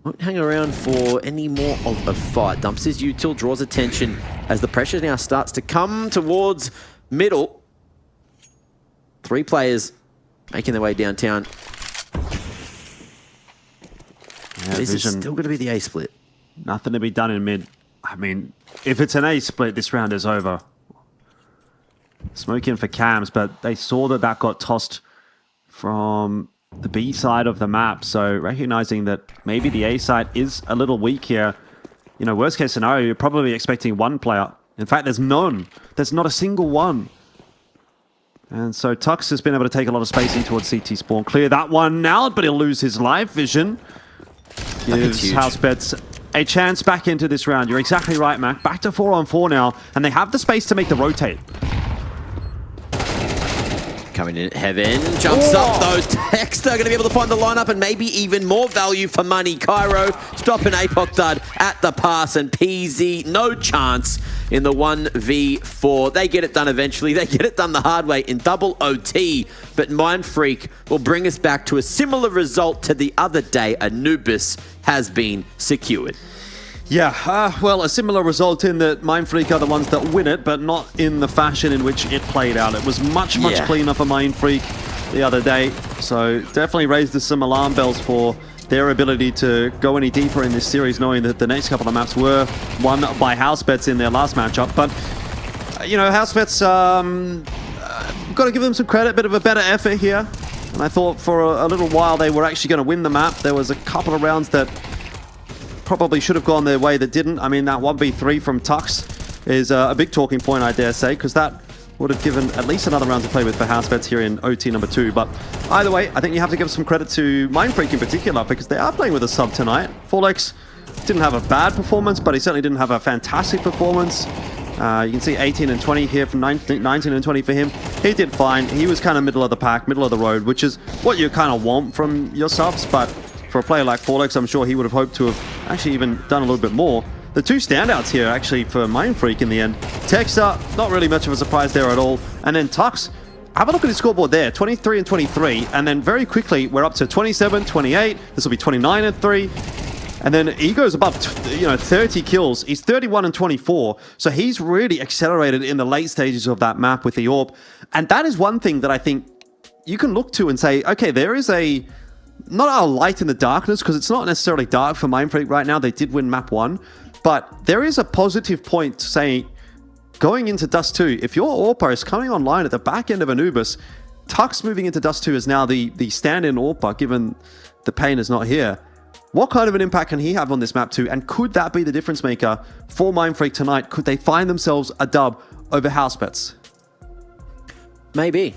won't hang around for any more of a fight. Dumps his util, draws attention as the pressure now starts to come towards middle. 3 players making their way downtown. Yeah, this is still going to be the A split. Nothing to be done in mid. I mean, if it's an A split, this round is over. Smoke in for cams, but they saw that that got tossed from the B side of the map. So recognizing that maybe the A side is a little weak here. You know, worst case scenario, you're probably expecting 1 player. In fact, there's none. There's not a single one. And so Tux has been able to take a lot of spacing towards CT spawn. Clear that one now, but he'll lose his live vision. Gives Housebets a chance back into this round. You're exactly right, Mac. Back to 4-on-4 now, and they have the space to make the rotate. Coming in at heaven, jumps up those. Texter going to be able to find the lineup and maybe even more value for money. Cairo stopping Apoc Dud at the pass, and PZ no chance in the 1v4. They get it done eventually. They get it done the hard way in double OT, but Mindfreak will bring us back to a similar result to the other day. Anubis has been secured. Yeah, well, a similar result in that Mindfreak are the ones that win it, but not in the fashion in which it played out. It was much cleaner for Mindfreak the other day, so definitely raised some alarm bells for their ability to go any deeper in this series, knowing that the next couple of maps were won by Housebets in their last matchup. But, you know, Housebets, got to give them some credit, bit of a better effort here. And I thought for a little while they were actually going to win the map. There was a couple of rounds that probably should have gone their way that didn't. I mean, that 1v3 from Tux is a big talking point, I dare say, because that would have given at least another round to play with for Housebets here in OT number 2. But either way, I think you have to give some credit to Mindfreak in particular, because they are playing with a sub tonight. Forlex didn't have a bad performance, but he certainly didn't have a fantastic performance. You can see 18 and 20 here from 19 and 20 for him. He did fine. He was kind of middle of the pack, middle of the road, which is what you kind of want from your subs, but for a player like Forlex, I'm sure he would have hoped to have actually even done a little bit more. The 2 standouts here actually for Mindfreak in the end. Texter, not really much of a surprise there at all. And then Tux, have a look at his scoreboard there, 23 and 23. And then very quickly, we're up to 27, 28. This will be 29 and 3. And then he goes above, 30 kills. He's 31 and 24. So he's really accelerated in the late stages of that map with the AWP. And that is one thing that I think you can look to and say, okay, there is not a light in the darkness, because it's not necessarily dark for Mindfreak right now. They did win map 1, but there is a positive point to say going into Dust 2, if your AWPer is coming online at the back end of Anubis, Tux moving into Dust 2 is now the stand-in AWPer, given the Pain is not here. What kind of an impact can he have on this map too? And could that be the difference maker for Mindfreak tonight? Could they find themselves a dub over Housebets? Maybe.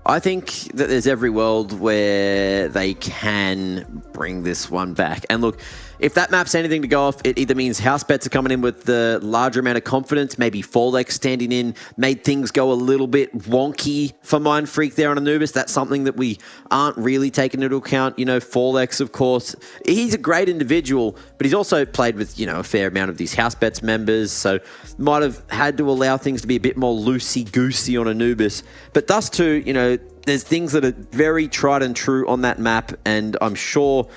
I think that there's every world where they can bring this one back. And look, if that map's anything to go off, it either means Housebets are coming in with the larger amount of confidence, maybe Folex standing in, made things go a little bit wonky for Mindfreak there on Anubis. That's something that we aren't really taking into account. You know, Folex, of course, he's a great individual, but he's also played with, you know, a fair amount of these Housebets members, so might have had to allow things to be a bit more loosey-goosey on Anubis. But Dust 2, you know, there's things that are very tried and true on that map, and I'm sure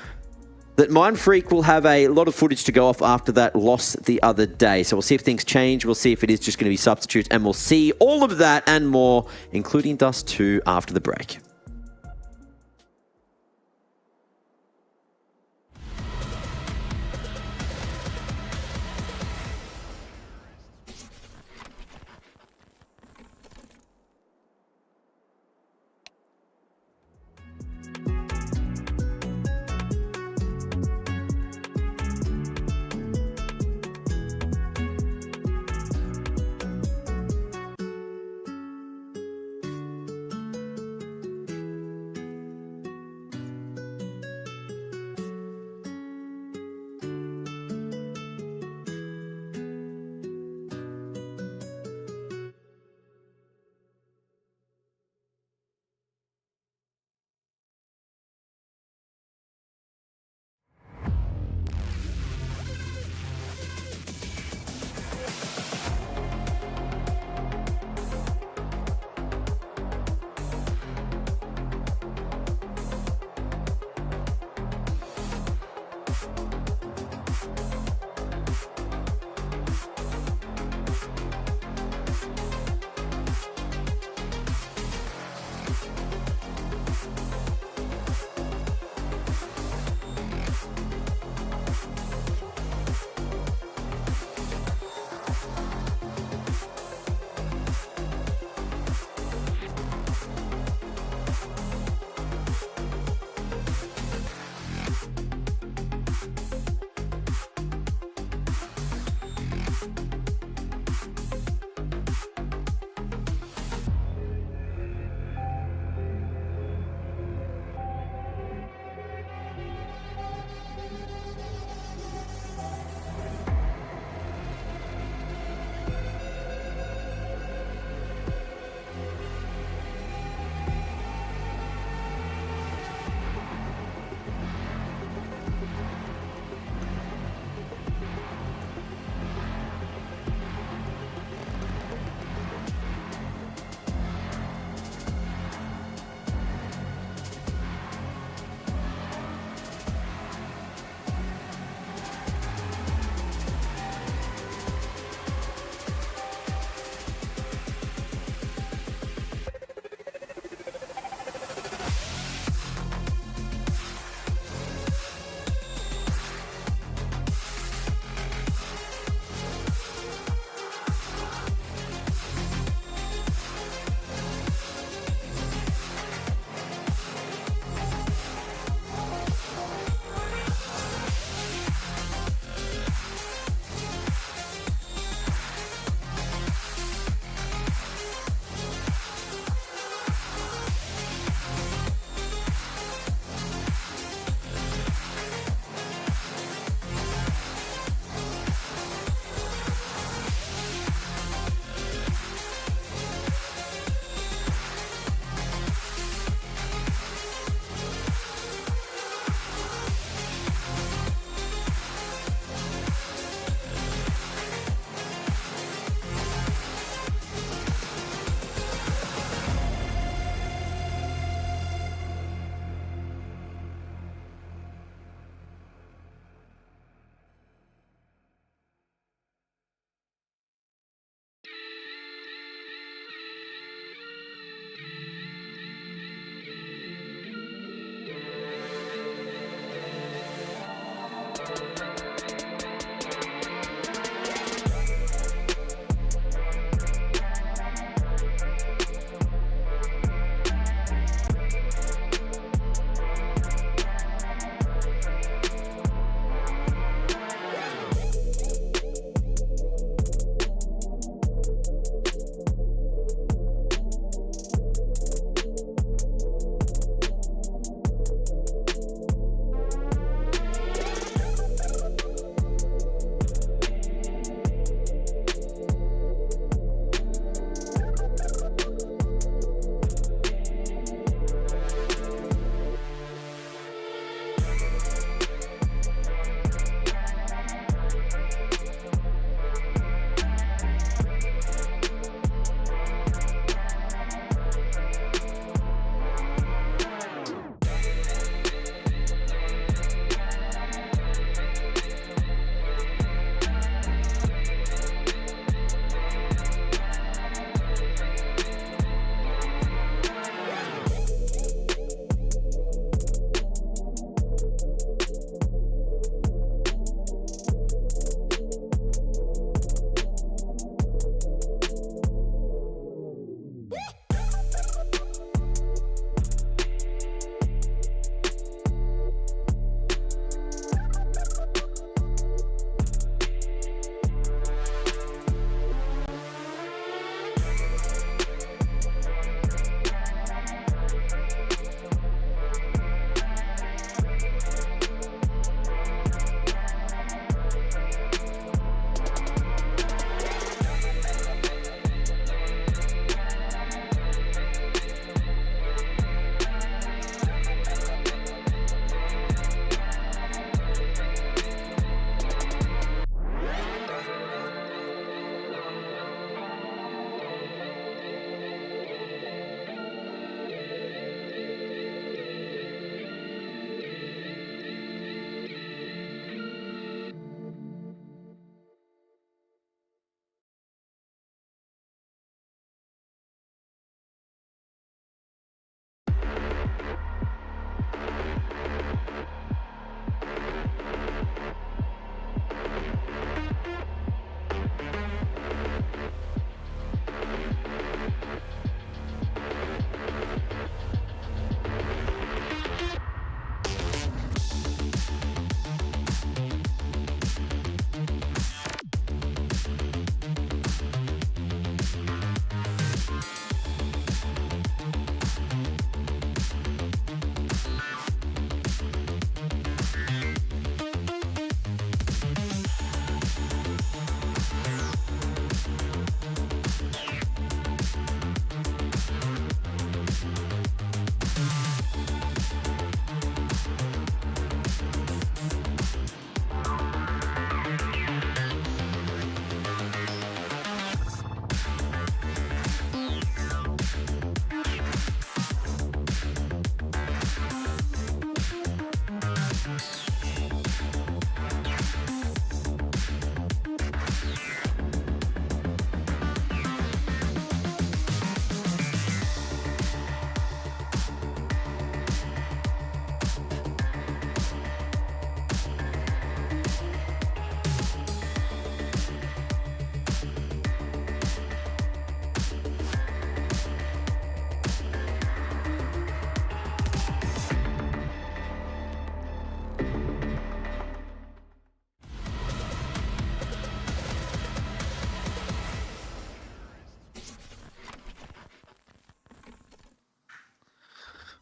that Mindfreak will have a lot of footage to go off after that loss the other day. So we'll see if things change. We'll see if it is just going to be substitutes, and we'll see all of that and more, including Dust 2 after the break.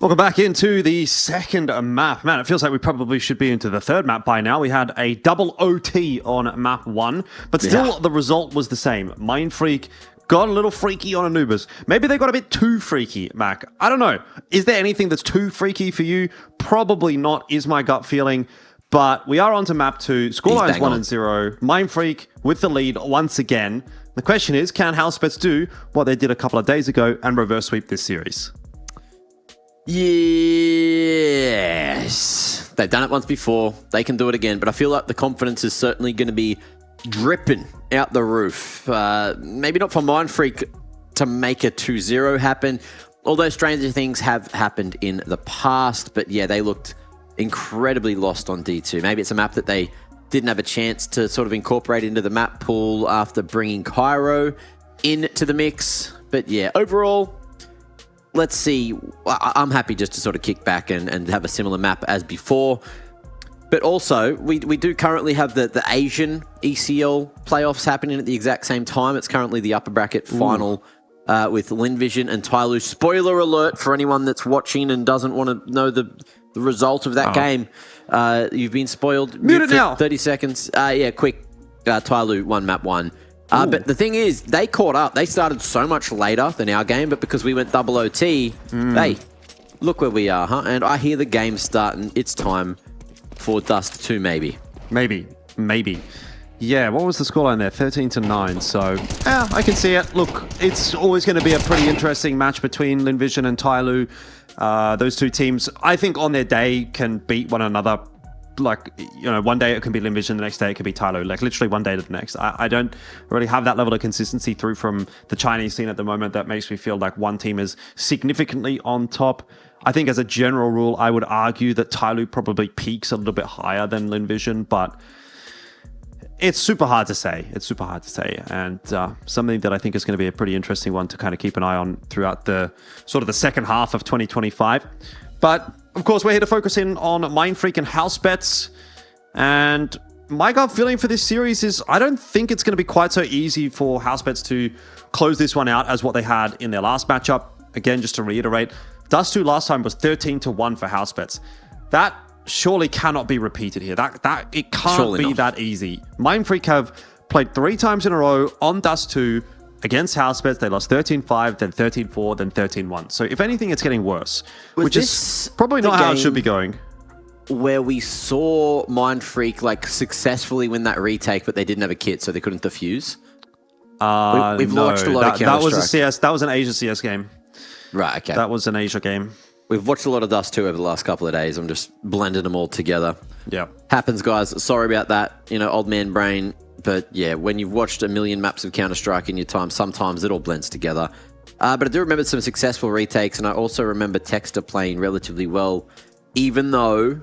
Welcome back into the second map. Man, it feels like we probably should be into the third map by now. We had a double OT on map 1, but still the result was the same. Mindfreak got a little freaky on Anubis. Maybe they got a bit too freaky, Mac. I don't know. Is there anything that's too freaky for you? Probably not, is my gut feeling. But we are on to map 2. Scoreline's 1-0. Mindfreak with the lead once again. The question is, can Housebets do what they did a couple of days ago and reverse sweep this series? Yes. They've done it once before. They can do it again. But I feel like the confidence is certainly going to be dripping out the roof. Maybe not for Mindfreak to make a 2-0 happen. Although stranger things have happened in the past. But yeah, they looked incredibly lost on D2. Maybe it's a map that they didn't have a chance to sort of incorporate into the map pool after bringing Cairo into the mix. But yeah, overall, let's see. I'm happy just to sort of kick back and have a similar map as before. But also, we do currently have the Asian ECL playoffs happening at the exact same time. It's currently the upper bracket final with Linvision and Tyloo. Spoiler alert for anyone that's watching and doesn't want to know the result of that game. You've been spoiled. Mute it now. 30 seconds. Yeah, quick. Tyloo won map 1. But the thing is, they caught up. They started so much later than our game, but because we went double OT, hey, look where we are, huh? And I hear the game starting. It's time for Dust 2, maybe. Maybe. Yeah, what was the scoreline there? 13-9. So, yeah, I can see it. Look, it's always going to be a pretty interesting match between Linvision and Tyloo. Those two teams, I think on their day, can beat one another. Like, you know, one day it can be Linvision, the next day it can be Tyloo. Like, literally one day to the next. I don't really have that level of consistency through from the Chinese scene at the moment that makes me feel like one team is significantly on top. I think as a general rule, I would argue that Tyloo probably peaks a little bit higher than Linvision, but it's super hard to say. And something that I think is going to be a pretty interesting one to kind of keep an eye on throughout the sort of the second half of 2025. But, of course, we're here to focus in on Mindfreak and Housebets. And my gut feeling for this series is I don't think it's going to be quite so easy for Housebets to close this one out as what they had in their last matchup. Again, just to reiterate, Dust 2 last time was 13-1 for Housebets. That surely cannot be repeated here. That it can't surely be not that easy. Mindfreak have played 3 times in a row on Dust 2 against Housebets. They lost 13-5, then 13-4, then 13-1. So if anything, it's getting worse, which is probably not how it should be going. Where we saw Mindfreak like successfully win that retake, but they didn't have a kit, so they couldn't defuse. We've watched a lot of Counter-Strike. That was a CS. That was an Asia CS game. Right. Okay. That was an Asia game. We've watched a lot of Dust 2 over the last couple of days. I'm just blending them all together. Yeah. Happens, guys. Sorry about that. You know, old man brain. But yeah, when you've watched a million maps of Counter-Strike in your time, sometimes it all blends together. But I do remember some successful retakes, and I also remember Texter playing relatively well, even though,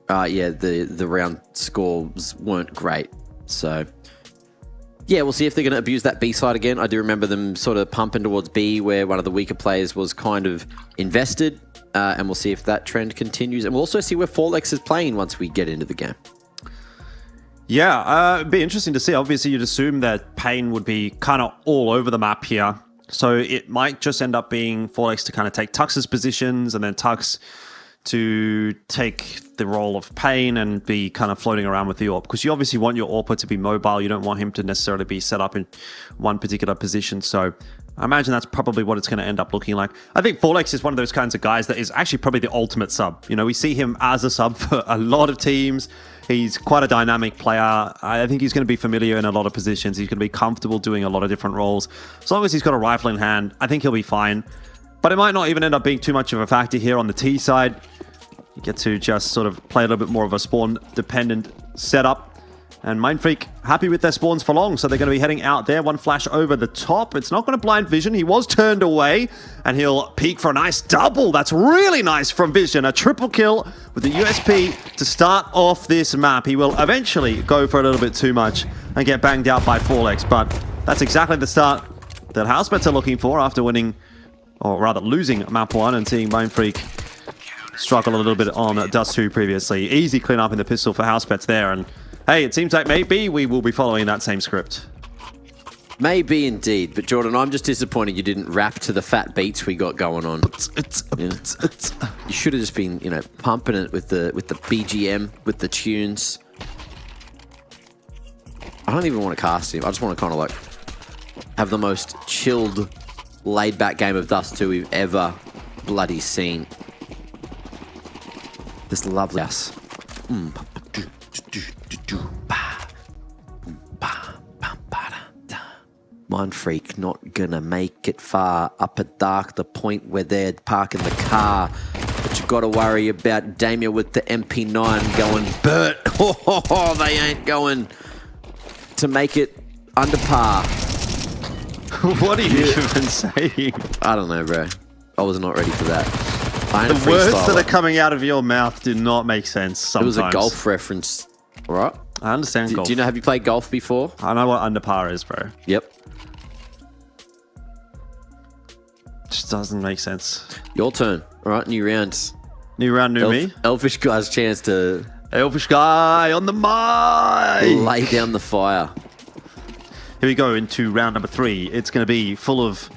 the round scores weren't great. So, yeah, we'll see if they're going to abuse that B side again. I do remember them sort of pumping towards B, where one of the weaker players was kind of invested, and we'll see if that trend continues. And we'll also see where Forlex is playing once we get into the game. Yeah, it'd be interesting to see. Obviously, you'd assume that Pain would be kind of all over the map here. So it might just end up being Forlex to kind of take Tux's positions and then Tux to take the role of Pain and be kind of floating around with the AWP. Because you obviously want your AWPer to be mobile. You don't want him to necessarily be set up in one particular position. So I imagine that's probably what it's going to end up looking like. I think Forlex is one of those kinds of guys that is actually probably the ultimate sub. You know, we see him as a sub for a lot of teams. He's quite a dynamic player. I think he's going to be familiar in a lot of positions. He's going to be comfortable doing a lot of different roles. As long as he's got a rifle in hand, I think he'll be fine. But it might not even end up being too much of a factor here on the T side. You get to just sort of play a little bit more of a spawn-dependent setup. And Mindfreak happy with their spawns for long, so they're going to be heading out there. One flash over the top. It's not going to blind Vision. He was turned away, and he'll peek for a nice double. That's really nice from Vision. A triple kill with the USP to start off this map. He will eventually go for a little bit too much and get banged out by Forlex, but that's exactly the start that Housebets are looking for after winning, or rather losing map 1 and seeing Mindfreak struggle a little bit on Dust 2 previously. Easy clean up in the pistol for Housebets there, and hey, it seems like maybe we will be following that same script. Maybe indeed, but Jordan, I'm just disappointed you didn't rap to the fat beats we got going on. You should have just been, pumping it with the BGM, with the tunes. I don't even want to cast him. I just want to kind of like have the most chilled, laid-back game of Dust 2 we've ever bloody seen. This lovely house. Mindfreak not gonna make it far. Up at dark, the point where they're parking the car. But you gotta worry about Damien with the MP9 going, Bert, they ain't going to make it under par. What are you even saying? I don't know, bro. I was not ready for that. The words that are coming out of your mouth do not make sense sometimes. It was a golf reference, all right? I understand golf. Have you played golf before? I know what under par is, bro. Yep. Just doesn't make sense. Your turn. All right, new round. New round, new me. Elfish guy's chance to... Elfish guy on the mic! Lay down the fire. Here we go into round number 3. It's going to be full of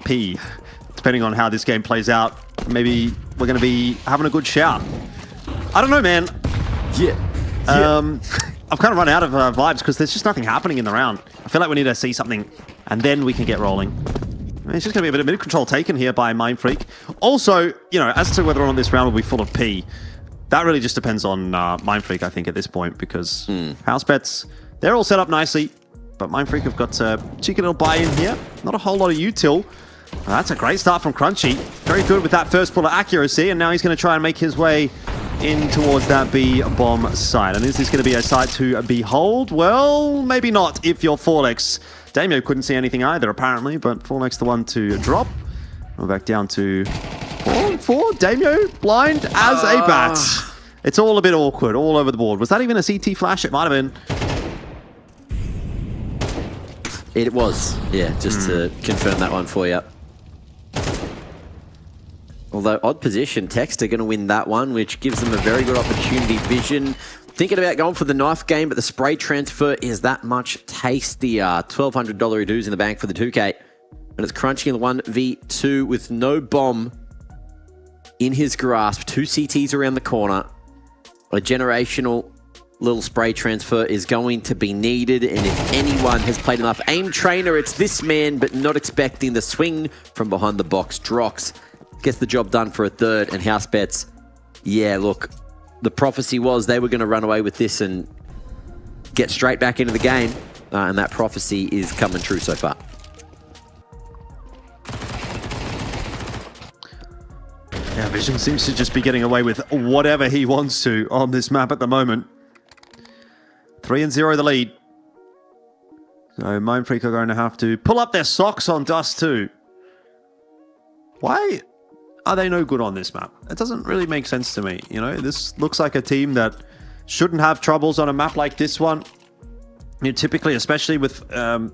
pee. Depending on how this game plays out, maybe we're going to be having a good shout. I don't know, man. Yeah. I've kind of run out of vibes because there's just nothing happening in the round. I feel like we need to see something and then we can get rolling. It's just going to be a bit of mid-control taken here by Mindfreak. Also, as to whether or not this round will be full of P, that really just depends on Mindfreak, I think, at this point, because Housebets, they're all set up nicely, but Mindfreak have got a cheeky little buy-in here. Not a whole lot of util. That's a great start from Crunchy. Very good with that first pull of accuracy, and now he's going to try and make his way in towards that B-bomb site. And is this going to be a site to behold? Well, maybe not if you're Forlex. Damio couldn't see anything either, apparently, but Forlex the one to drop. We're back down to 4. Damio blind as a bat. It's all a bit awkward, all over the board. Was that even a CT flash? It might have been. It was, yeah, just to confirm that one for you. Although, odd position, Text are going to win that one, which gives them a very good opportunity. Vision thinking about going for the knife game, but the spray transfer is that much tastier. $1,200 dues in the bank for the 2K. And it's Crunchy in the 1v2 with no bomb in his grasp. 2 CTs around the corner. A generational little spray transfer is going to be needed. And if anyone has played enough aim trainer, it's this man, but not expecting the swing from behind the box. Drox gets the job done for a third. And Housebets, yeah, look, the prophecy was they were going to run away with this and get straight back into the game. And that prophecy is coming true so far. Yeah, Vision seems to just be getting away with whatever he wants to on this map at the moment. 3-0 the lead. So Mindfreak are going to have to pull up their socks on Dust 2. Why are they no good on this map? It doesn't really make sense to me. This looks like a team that shouldn't have troubles on a map like this one. Typically, especially with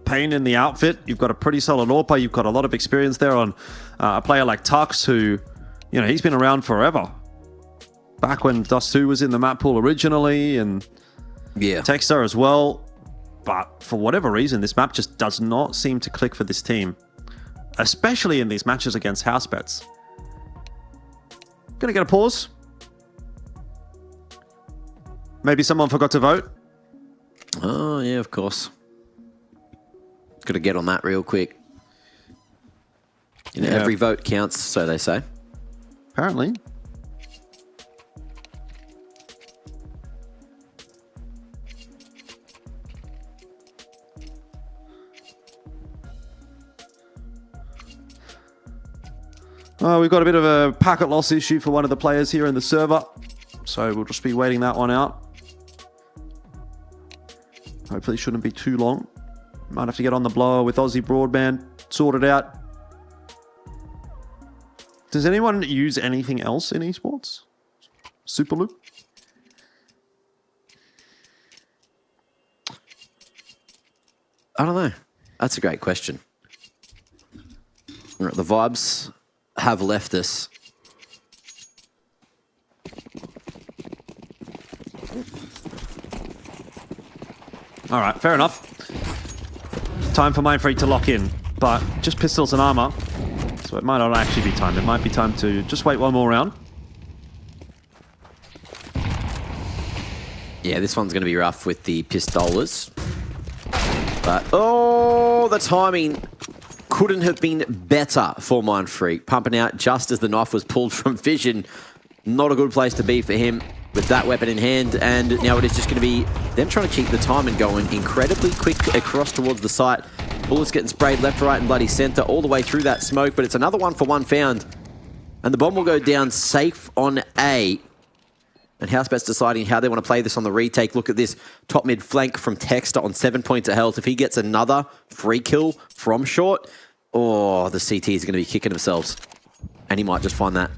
Pain in the outfit, you've got a pretty solid AWPer. You've got a lot of experience there on a player like Tux, who, he's been around forever. Back when Dust 2 was in the map pool originally, and Texter as well. But for whatever reason, this map just does not seem to click for this team, especially in these matches against Housebets. Gonna get a pause. Maybe someone forgot to vote. Oh, yeah, of course. Got to get on that real quick. Every vote counts, so they say. Apparently. We've got a bit of a packet loss issue for one of the players here in the server. So we'll just be waiting that one out. Hopefully it shouldn't be too long. Might have to get on the blower with Aussie Broadband, sort it out. Does anyone use anything else in esports? Superloop? I don't know. That's a great question. The vibes have left us. All right, fair enough. Time for Mindfreak to lock in, but just pistols and armor. So it might not actually be time. It might be time to just wait one more round. Yeah, this one's going to be rough with the pistolas. But, oh, the timing couldn't have been better for Mindfreak. Pumping out just as the knife was pulled from Vision. Not a good place to be for him with that weapon in hand. And now it is just going to be them trying to keep the time and going incredibly quick across towards the site. Bullets getting sprayed left, right, and bloody center all the way through that smoke. But it's another 1-for-1 found. And the bomb will go down safe on A. And Housebets deciding how they want to play this on the retake. Look at this top mid flank from Texter on 7 points of health. If he gets another free kill from short, oh, the CT is going to be kicking themselves. And he might just find that.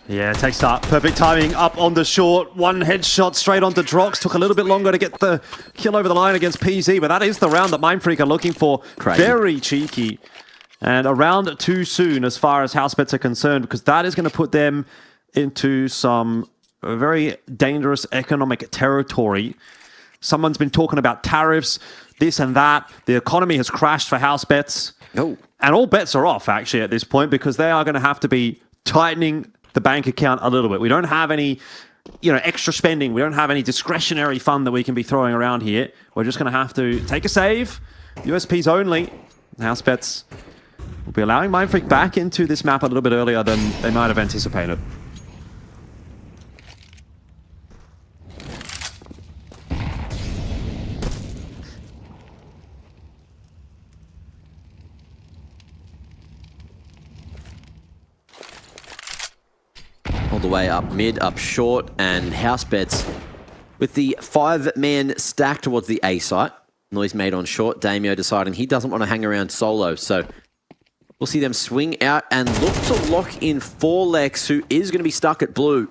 Yeah, takes that. Perfect timing up on the short. One headshot straight onto Drox. Took a little bit longer to get the kill over the line against PZ, but that is the round that Mindfreak are looking for. Crazy. Very cheeky. And a round too soon as far as Housebets are concerned, because that is going to put them into some very dangerous economic territory. Someone's been talking about tariffs, this and that. The economy has crashed for Housebets. Oh. And all bets are off, actually, at this point, because they are going to have to be tightening the bank account a little bit. We don't have any, extra spending. We don't have any discretionary fund that we can be throwing around here. We're just going to have to take a save. USPs only. Housebets will be allowing Mindfreak back into this map a little bit earlier than they might have anticipated. All the way up mid, up short, and Housebets with the 5-man stack towards the A site. Noise made on short. Damio deciding he doesn't want to hang around solo, so we'll see them swing out and look to lock in Forlex, who is going to be stuck at blue.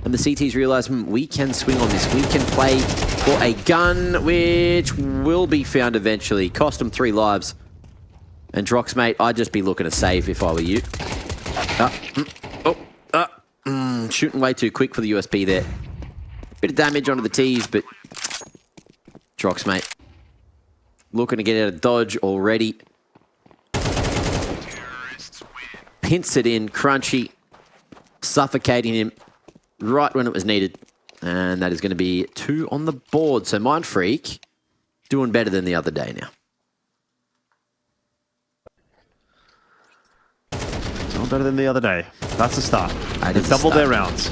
And the CTs realize, we can swing on this. We can play for a gun, which will be found eventually. Cost him 3 lives. And Drox, mate, I'd just be looking to save if I were you. Shooting way too quick for the USP there. Bit of damage onto the T's, but Drox, mate, looking to get out of dodge already. Pints it in, Crunchy, suffocating him right when it was needed. And that is going to be 2 on the board. So Mindfreak doing better than the other day now. Doing better than the other day. That's a start. They've doubled their rounds.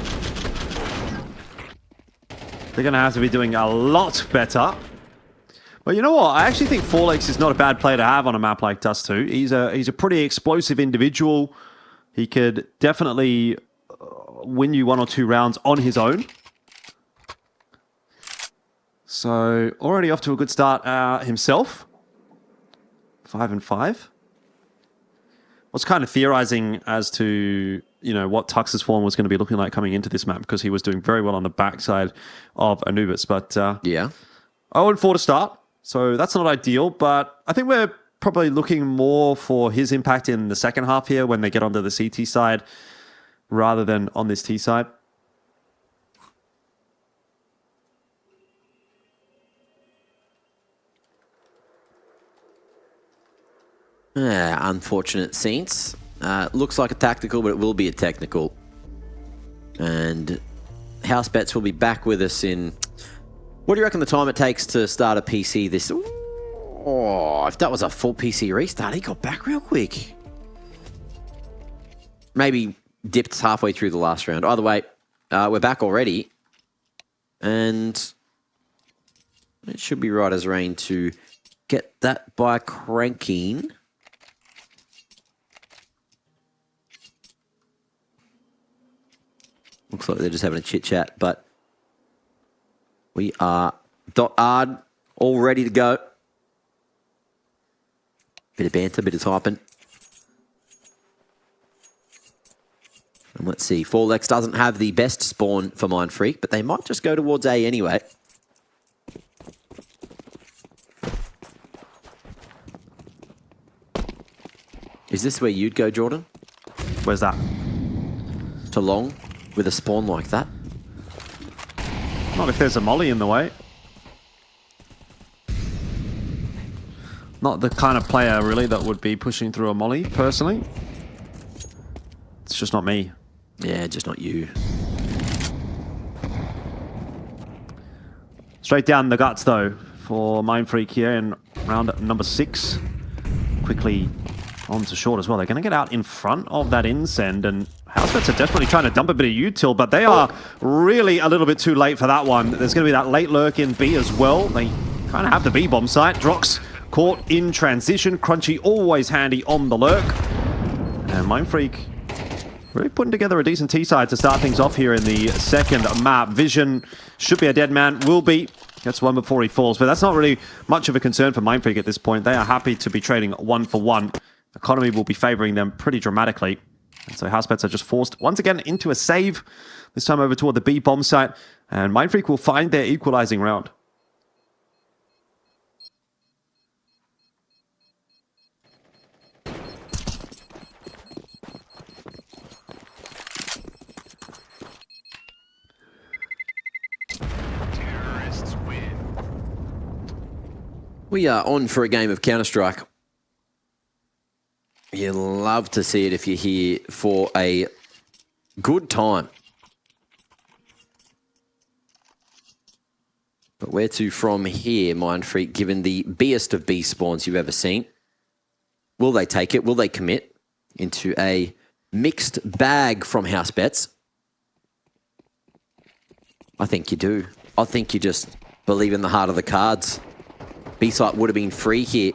They're going to have to be doing a lot better. But you know what? I actually think Forlex is not a bad player to have on a map like Dust 2. He's a pretty explosive individual. He could definitely win you 1 or 2 rounds on his own. So already off to a good start himself. 5-5. Was kind of theorizing as to what Tux's form was going to be looking like coming into this map, because he was doing very well on the backside of Anubis. But yeah, 0-4 to start. So that's not ideal, but I think we're probably looking more for his impact in the second half here when they get onto the CT side rather than on this T side. Unfortunate scenes. Looks like a tactical, but it will be a technical. And Housebets will be back with us in... What do you reckon the time it takes to start a PC this... Oh, if that was a full PC restart, he got back real quick. Maybe dipped halfway through the last round. Either way, we're back already. And it should be right as rain to get that by cranking. Looks like they're just having a chit-chat, but we are .ard all ready to go. Bit of banter, bit of typing. And let's see, Forlex doesn't have the best spawn for Mindfreak, but they might just go towards A anyway. Is this where you'd go, Jordan? Where's that? To long with a spawn like that? Not if there's a molly in the way. Not the kind of player, really, that would be pushing through a molly, personally. It's just not me. Yeah, just not you. Straight down the guts, though, for Mindfreak here in round number 6. Quickly on to short as well. They're going to get out in front of that insend, and Housebets are desperately trying to dump a bit of util, but they are really a little bit too late for that one. There's going to be that late lurk in B as well. They kind of have the B bomb site. Drox caught in transition. Crunchy always handy on the lurk. And Mindfreak really putting together a decent T-side to start things off here in the second map. Vision should be a dead man, will be. Gets one before he falls, but that's not really much of a concern for Mindfreak at this point. They are happy to be trading 1-for-1. Economy will be favoring them pretty dramatically. And so Housebets are just forced once again into a save, this time over toward the B bomb site, and Mindfreak will find their equalizing round. We are on for a game of Counter-Strike. You love to see it if you're here for a good time. But where to from here, Mindfreak, given the beest of B spawns you've ever seen? Will they take it? Will they commit into a mixed bag from Housebets? I think you do. I think you just believe in the heart of the cards. B-site would have been free here.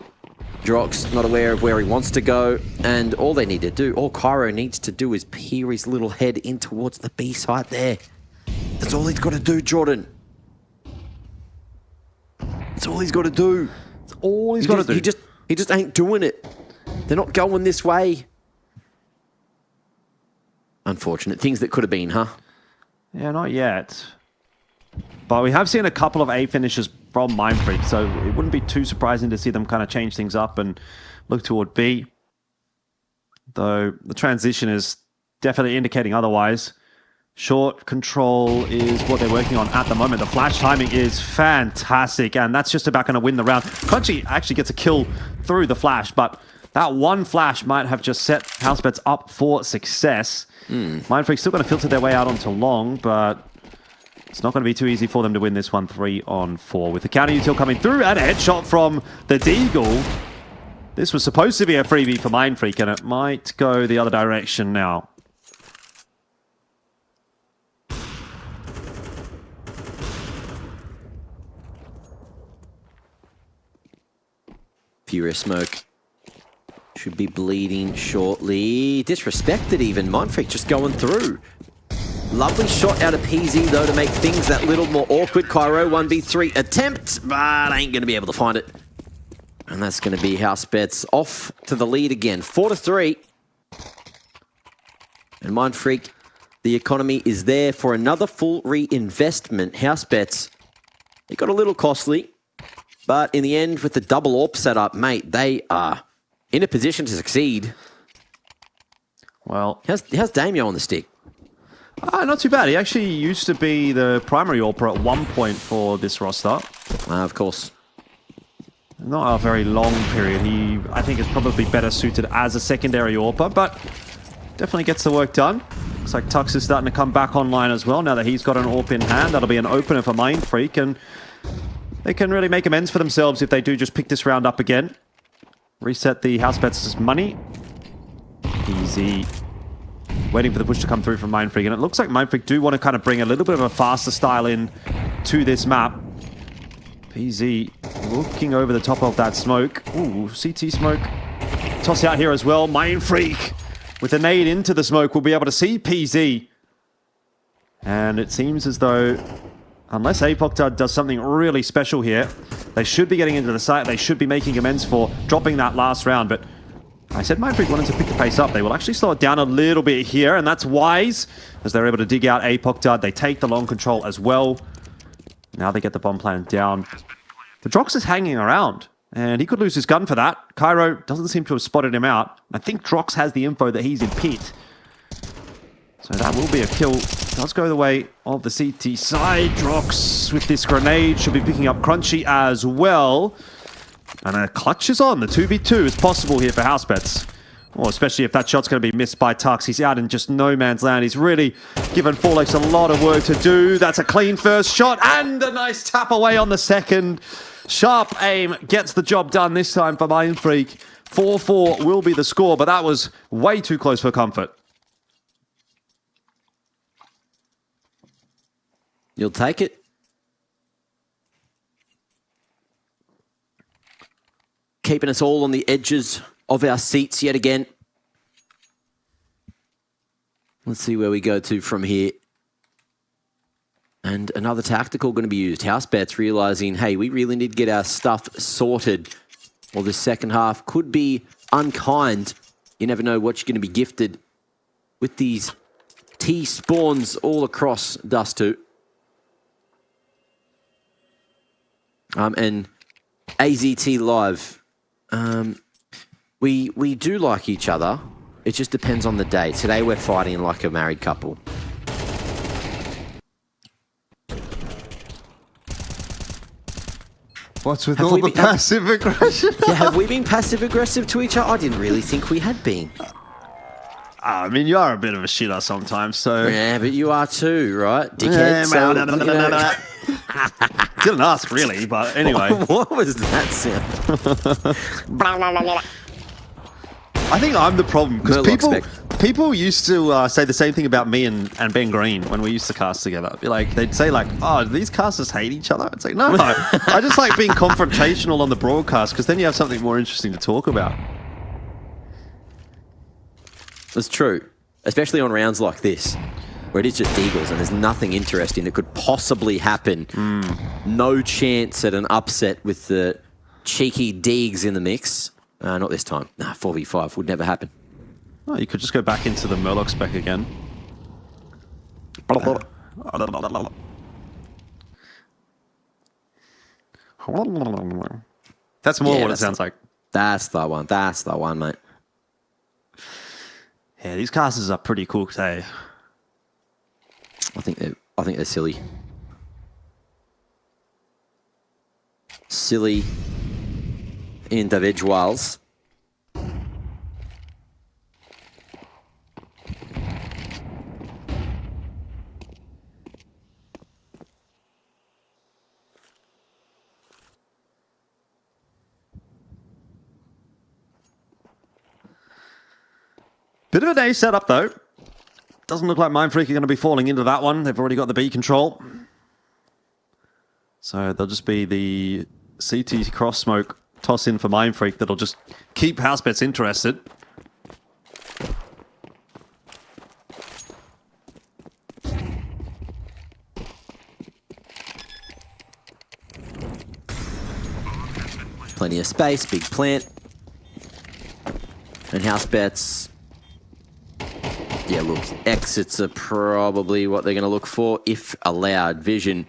Drox not aware of where he wants to go, and all they need to do, all Cairo needs to do is peer his little head in towards the B-site there. That's all he's got to do, Jordan. That's all he's got to do. That's all he's got to do. He just ain't doing it. They're not going this way. Unfortunate. Things that could have been, huh? Yeah, not yet. But we have seen a couple of A finishes from Mindfreak, so it wouldn't be too surprising to see them kind of change things up and look toward B. Though the transition is definitely indicating otherwise. Short control is what they're working on at the moment. The flash timing is fantastic, and that's just about going to win the round. Crunchy actually gets a kill through the flash, but that one flash might have just set Housebets up for success. Mindfreak still going to filter their way out onto long, but it's not going to be too easy for them to win this one 3-on-4. With the counter util coming through and a headshot from the Deagle. This was supposed to be a freebie for Mindfreak, and it might go the other direction now. Furious Smoke should be bleeding shortly. Disrespected even. Mindfreak just going through. Lovely shot out of PZ, though, to make things that little more awkward. Cairo, 1v3 attempt, but ain't going to be able to find it. And that's going to be Housebets off to the lead again, 4-3. And Mindfreak, the economy is there for another full reinvestment. Housebets, it got a little costly, but in the end, with the double AWP setup, mate, they are in a position to succeed. Well, how's Damio on the stick? Not too bad. He actually used to be the primary AWPer at one point for this roster. Of course. Not a very long period. He, I think, is probably better suited as a secondary AWPer, but definitely gets the work done. Looks like Tux is starting to come back online as well now that he's got an AWP in hand. That'll be an opener for Mindfreak, and they can really make amends for themselves if they do just pick this round up again. Reset the Housebets' money. Easy. Waiting for the push to come through from Mindfreak, and it looks like Mindfreak do want to kind of bring a little bit of a faster style in to this map. PZ looking over the top of that smoke. Ooh, CT smoke. Toss out here as well. Mindfreak with a nade into the smoke will be able to see PZ. And it seems as though, unless Apoctard does something really special here, they should be getting into the site. They should be making amends for dropping that last round, but I said Mindfreak wanted to pick the pace up. They will actually slow it down a little bit here, and that's wise, as they're able to dig out Apoctard. They take the long control as well. Now they get the bomb plan down. The Drox is hanging around, and he could lose his gun for that. Cairo doesn't seem to have spotted him out. I think Drox has the info that he's in pit. So that will be a kill. Does go the way of the CT side. Drox with this grenade should be picking up Crunchy as well. And a clutch is on. The 2v2 is possible here for Housebets. Well, especially if that shot's going to be missed by Tux. He's out in just no man's land. He's really given Forlex a lot of work to do. That's a clean first shot and a nice tap away on the second. Sharp aim gets the job done this time for Mindfreak. 4-4 will be the score, but that was way too close for comfort. You'll take it. Keeping us all on the edges of our seats yet again. Let's see where we go to from here. And another tactical going to be used. Housebets realizing, hey, we really need to get our stuff sorted, or the second half could be unkind. You never know what you're going to be gifted with these T spawns all across Dust 2. And AZT Live, we do like each other. It just depends on the day. Today we're fighting like a married couple. What's with all the passive aggression? Yeah, have we been passive aggressive to each other? I didn't really think we had been. I mean, you are a bit of a shitter sometimes, so... Yeah, but you are too, right? Dickhead. Didn't ask, really, but anyway. What was that sound? I think I'm the problem, because people used to say the same thing about me and Ben Green when we used to cast together. They'd say oh, do these casters hate each other? It's like, no. I just like being confrontational on the broadcast, because then you have something more interesting to talk about. That's true, especially on rounds like this, where it is just Eagles and there's nothing interesting that could possibly happen. No chance at an upset with the cheeky Deegs in the mix. Not this time. Nah, 4v5 would never happen. Oh, you could just go back into the Murloc spec again. That's more what it sounds like. That's the one. That's the one, mate. Yeah, these casters are pretty cool today. I think they're silly. Silly individuals. Bit of a day setup, though. Doesn't look like Mindfreak are going to be falling into that one. They've already got the B control. So there'll just be the CT cross smoke toss in for Mindfreak that'll just keep Housebets interested. Plenty of space, big plant. And Housebets... Yeah, look, exits are probably what they're going to look for, if allowed. Vision,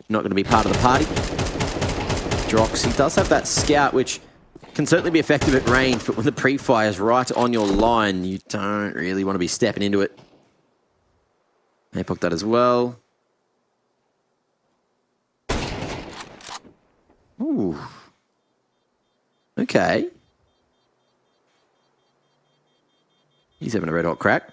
not going to be part of the party. Drox, he does have that scout, which can certainly be effective at range, but when the pre-fire is right on your line, you don't really want to be stepping into it. Apoc that as well. Ooh. Okay. He's having a red hot crack.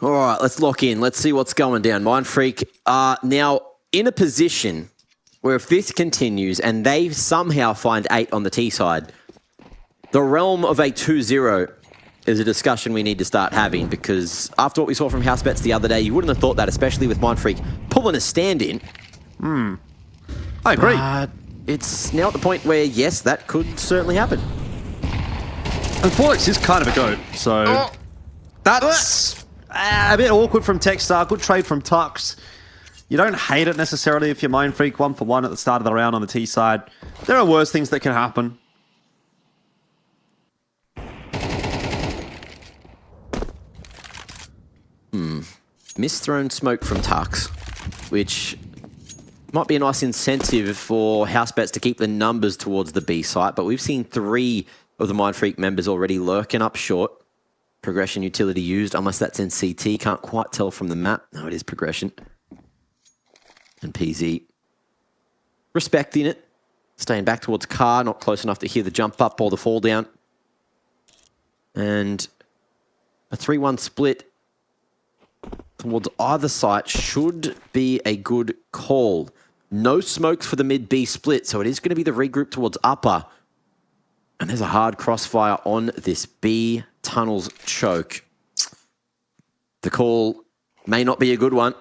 All right, let's lock in. Let's see what's going down. Mindfreak are now in a position where if this continues and they somehow find 8 on the T side, the realm of a 2-0 is a discussion we need to start having, because after what we saw from Housebets the other day, you wouldn't have thought that, especially with Mindfreak pulling a stand-in. I agree. It's now at the point where, yes, that could certainly happen. And Forlex is kind of a goat, so that's a bit awkward from Techstar. Good trade from Tux. You don't hate it necessarily if you're Mindfreak 1-for-1 at the start of the round on the T side. There are worse things that can happen. Misthrown smoke from Tux, which might be a nice incentive for Housebets to keep the numbers towards the B site, but we've seen 3 of the Mindfreak members already lurking up short. Progression utility used, unless that's in CT. Can't quite tell from the map. No, it is progression. And PZ respecting it. Staying back towards car, not close enough to hear the jump up or the fall down. And a 3-1 split towards either site should be a good call. No smokes for the mid-B split, so it is going to be the regroup towards upper. And there's a hard crossfire on this B tunnels choke. The call may not be a good one.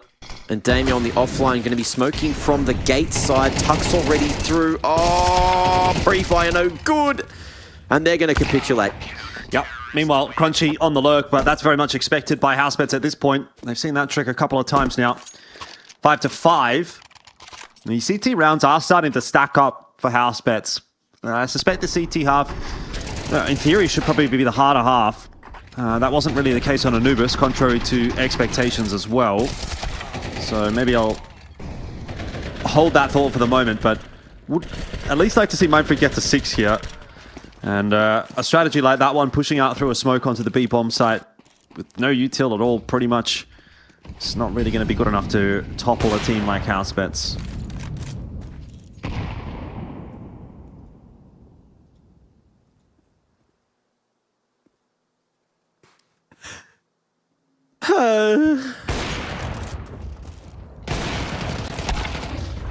And Damien on the offline going to be smoking from the gate side. Tuck's already through. Oh, pre-fire no good. And they're going to capitulate. Yep. Meanwhile, Crunchy on the lurk, but that's very much expected by Housebets at this point. They've seen that trick a couple of times now. 5-5. The CT rounds are starting to stack up for Housebets. I suspect the CT half, in theory, should probably be the harder half. That wasn't really the case on Anubis, contrary to expectations as well. So maybe I'll hold that thought for the moment, but would at least like to see Mindfreak get to 6 here. And a strategy like that one, pushing out through a smoke onto the B bomb site with no util at all, pretty much, it's not really going to be good enough to topple a team like Housebets.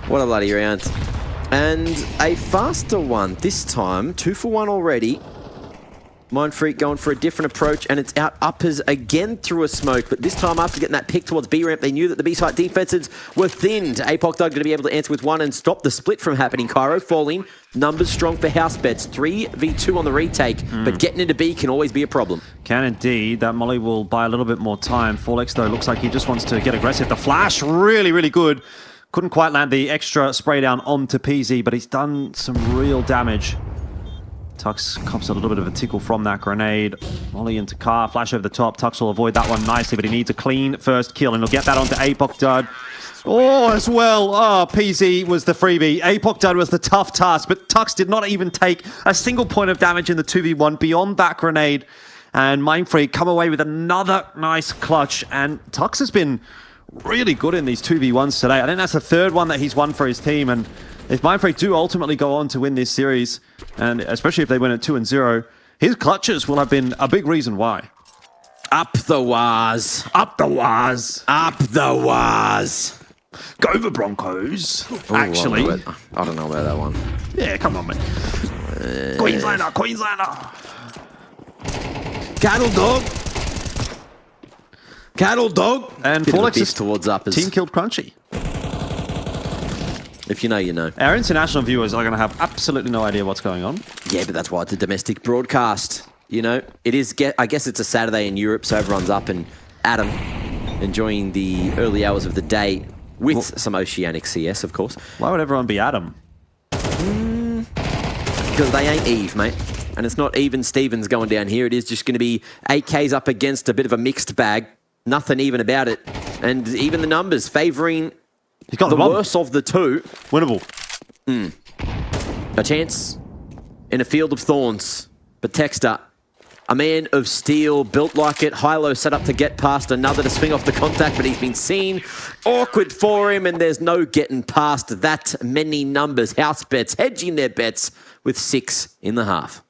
What a bloody round. And a faster one this time. 2 for 1 already. Mindfreak going for a different approach, and it's out uppers again through a smoke. But this time, after getting that pick towards B ramp, they knew that the B site defenses were thinned. Apoc Doug going to be able to answer with 1 and stop the split from happening. Cairo falling. Numbers strong for Housebets. 3v2 on the retake, but getting into B can always be a problem. Can indeed. That molly will buy a little bit more time. Forlex, though, looks like he just wants to get aggressive. The flash, really, really good. Couldn't quite land the extra spray down onto PZ, but he's done some real damage. Tux cops a little bit of a tickle from that grenade. Molly into car, flash over the top. Tux will avoid that one nicely, but he needs a clean first kill, and he'll get that onto Apoc Dud. Oh, as well. Oh, PZ was the freebie. Apoc Dud was the tough task, but Tux did not even take a single point of damage in the 2v1 beyond that grenade. And Mindfreak come away with another nice clutch, and Tux has been really good in these 2v1s today. I think that's the 3rd one that he's won for his team, and if Mindfreak do ultimately go on to win this series, and especially if they win at 2-0, his clutches will have been a big reason why. Up the Waz. Up the Waz. Up the Waz. Go the Broncos. Ooh, actually. I don't know about that one. Yeah, come on, man. Queenslander, Queenslander. Cattle dog. Cattle dog. And Forlex towards uppers. Team killed Crunchy. If you know, you know. Our international viewers are going to have absolutely no idea what's going on. Yeah, but that's why it's a domestic broadcast. You know, it is. I guess it's a Saturday in Europe, so everyone's up and at 'em, enjoying the early hours of the day with some Oceanic CS, of course. Why would everyone be Adam? Because they ain't Eve, mate. And it's not even Stevens going down here. It is just going to be 8Ks up against a bit of a mixed bag. Nothing even about it. And even the numbers favouring the worst of the two. Winnable. A chance in a field of thorns. But Texter, a man of steel, built like it. Hilo set up to get past another to swing off the contact, but he's been seen. Awkward for him, and there's no getting past that many numbers. Housebets hedging their bets with 6 in the half.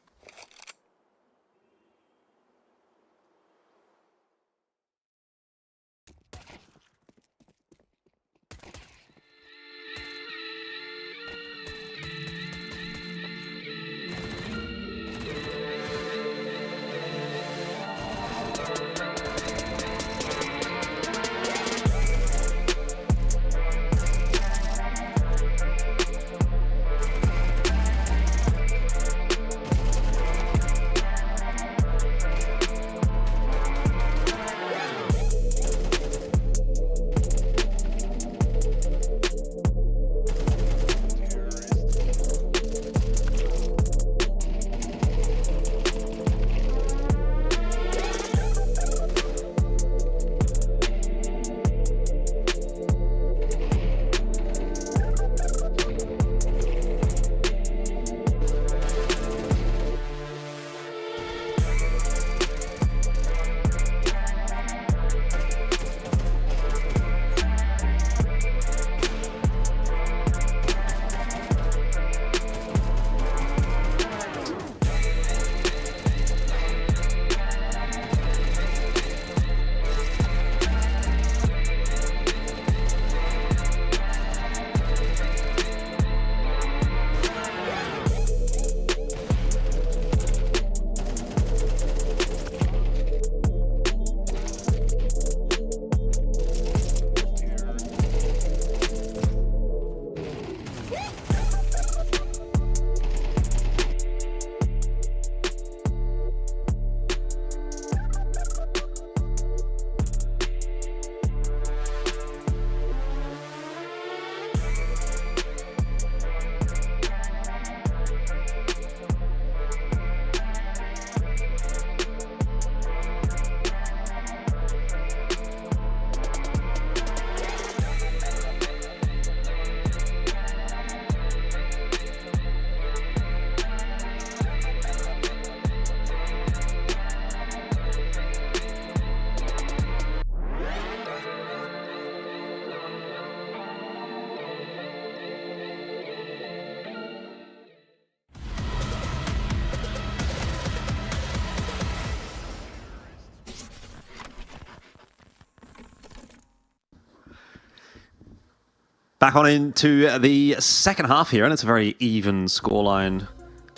Back on into the second half here, and it's a very even scoreline.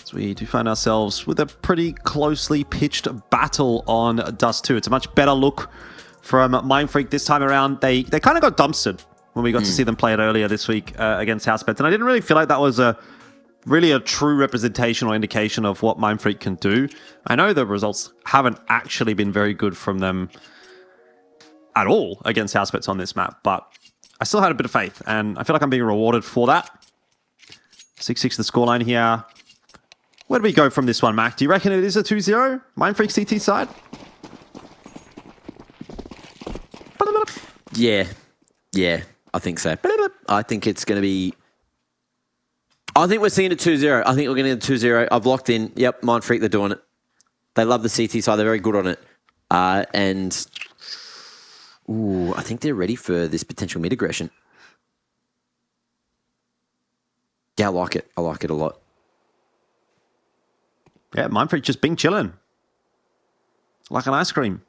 So we do find ourselves with a pretty closely pitched battle on Dust 2. It's a much better look from Mindfreak this time around. They kind of got dumpstered when we got to see them play it earlier this week against Housebets, and I didn't really feel like that was really a true representation or indication of what Mindfreak can do. I know the results haven't actually been very good from them at all against Housebets on this map, but I still had a bit of faith, and I feel like I'm being rewarded for that. 6-6 the scoreline here. Where do we go from this one, Mac? Do you reckon it is a 2-0? Mindfreak CT side? Yeah, I think so. I think it's going to be... I think we're seeing a 2-0. I think we're getting a 2-0. I've locked in. Yep, Mindfreak, they're doing it. They love the CT side. They're very good on it. And... Ooh, I think they're ready for this potential mid-aggression. Yeah, I like it. I like it a lot. Yeah, Mindfreak just being chilling. Like an ice cream.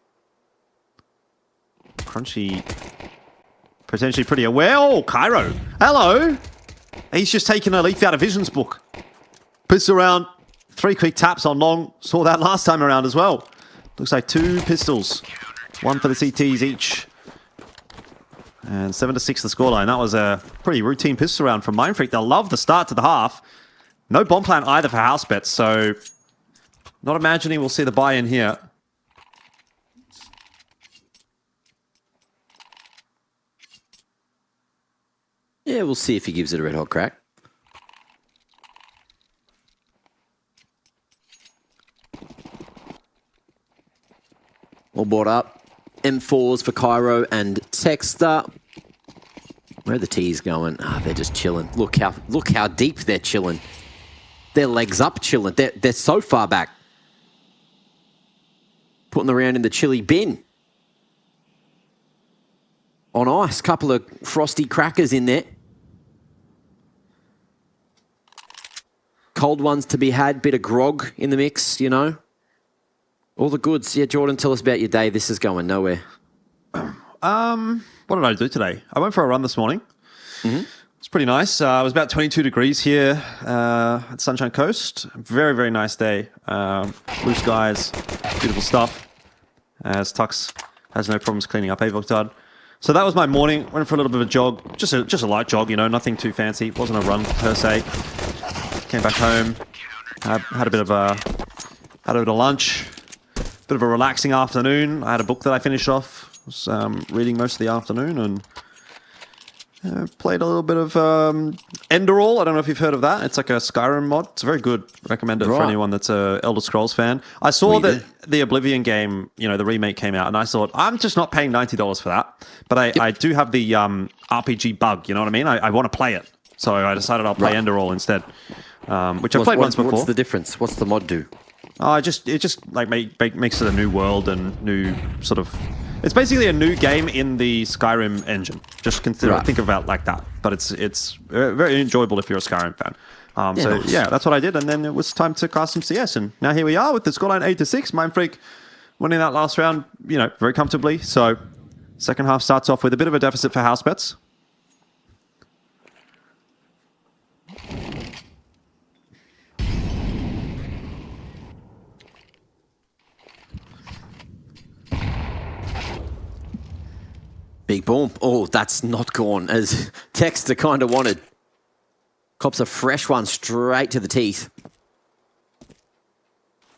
Crunchy. Potentially pretty aware. Oh, Cairo. Hello. He's just taken a leaf out of Vision's book. Puts around 3 quick taps on long. Saw that last time around as well. Looks like 2 pistols. 1 for the CTs each. And 7-6 the scoreline. That was a pretty routine pistol round from Mindfreak. They'll love the start to the half. No bomb plan either for Housebets, so not imagining we'll see the buy-in here. Yeah, we'll see if he gives it a red hot crack. All bought up. M4s for Cairo and Texter. Where are the T's going? Ah, they're just chilling. Look how deep they're chilling. Their legs up chilling. They're so far back. Putting the round in the chili bin. On ice. Couple of frosty crackers in there. Cold ones to be had. Bit of grog in the mix, you know. All the goods. Yeah, Jordan, tell us about your day. This is going nowhere. What did I do today? I went for a run this morning. It's pretty nice. It was about 22 degrees here at Sunshine Coast. Very, very nice day. Blue skies, beautiful stuff. As Tux has no problems cleaning up Avoctad. So that was my morning. Went for a little bit of a jog. Just a light jog, you know, nothing too fancy. It wasn't a run per se. Came back home. Had a bit of lunch. Bit of a relaxing afternoon. I had a book that I finished off. Was reading most of the afternoon and played a little bit of Enderall. I don't know if you've heard of that. It's like a Skyrim mod. It's very good. Recommend it for anyone that's a Elder Scrolls fan. I saw that the Oblivion game, you know, the remake came out, and I thought, I'm just not paying $90 for that. But I do have the RPG bug, you know what I mean? I want to play it. So I decided I'll play Enderall instead, which I've played once before. What's the difference? What's the mod do? It just like makes it a new world and new sort of... It's basically a new game in the Skyrim engine. Just think about it like that. But it's very enjoyable if you're a Skyrim fan. Nice. Yeah, that's what I did. And then it was time to cast some CS. And now here we are with the scoreline 8-6. Mindfreak winning that last round, you know, very comfortably. So second half starts off with a bit of a deficit for Housebets. Big boom. Oh, that's not gone as Texter kind of wanted. Cops a fresh one straight to the teeth.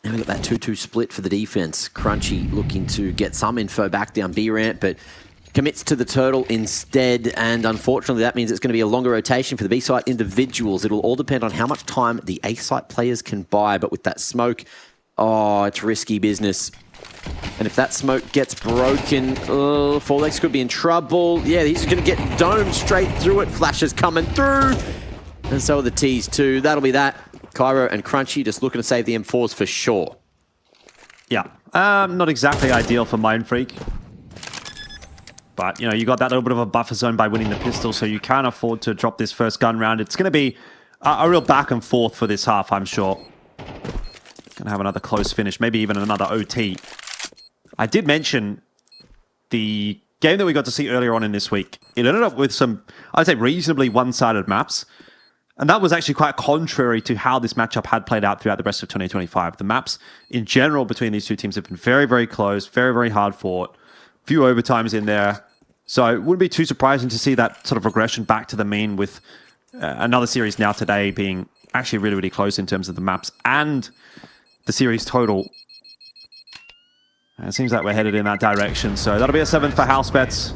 Now we got that 2-2 split for the defense. Crunchy looking to get some info back down B ramp, but commits to the turtle instead. And unfortunately, that means it's going to be a longer rotation for the B site individuals. It'll all depend on how much time the A site players can buy. But with that smoke, oh, it's risky business. And if that smoke gets broken, Forlex could be in trouble. Yeah, he's going to get domed straight through it. Flashes coming through. And so are the T's too. That'll be that. Cairo and Crunchy just looking to save the M4s for sure. Yeah, not exactly ideal for Mindfreak. But, you know, you got that little bit of a buffer zone by winning the pistol, so you can't afford to drop this first gun round. It's going to be a real back and forth for this half, I'm sure. Going to have another close finish, maybe even another OT. I did mention the game that we got to see earlier on in this week, it ended up with some, I'd say, reasonably one-sided maps. And that was actually quite contrary to how this matchup had played out throughout the rest of 2025. The maps in general between these two teams have been very, very close, very, very hard fought. Few overtimes in there. So it wouldn't be too surprising to see that sort of regression back to the mean with another series now today being actually really, really close in terms of the maps and the series total. And it seems like we're headed in that direction. So that'll be a 7 for Housebets.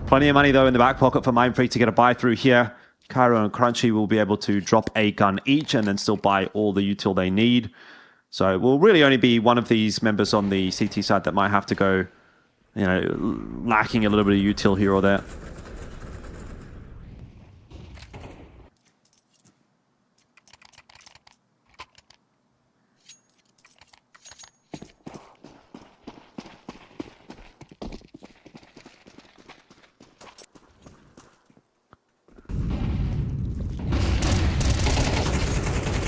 Plenty of money, though, in the back pocket for Mindfreak to get a buy through here. Cairo and Crunchy will be able to drop a gun each and then still buy all the util they need. So it will really only be one of these members on the CT side that might have to go, you know, lacking a little bit of util here or there.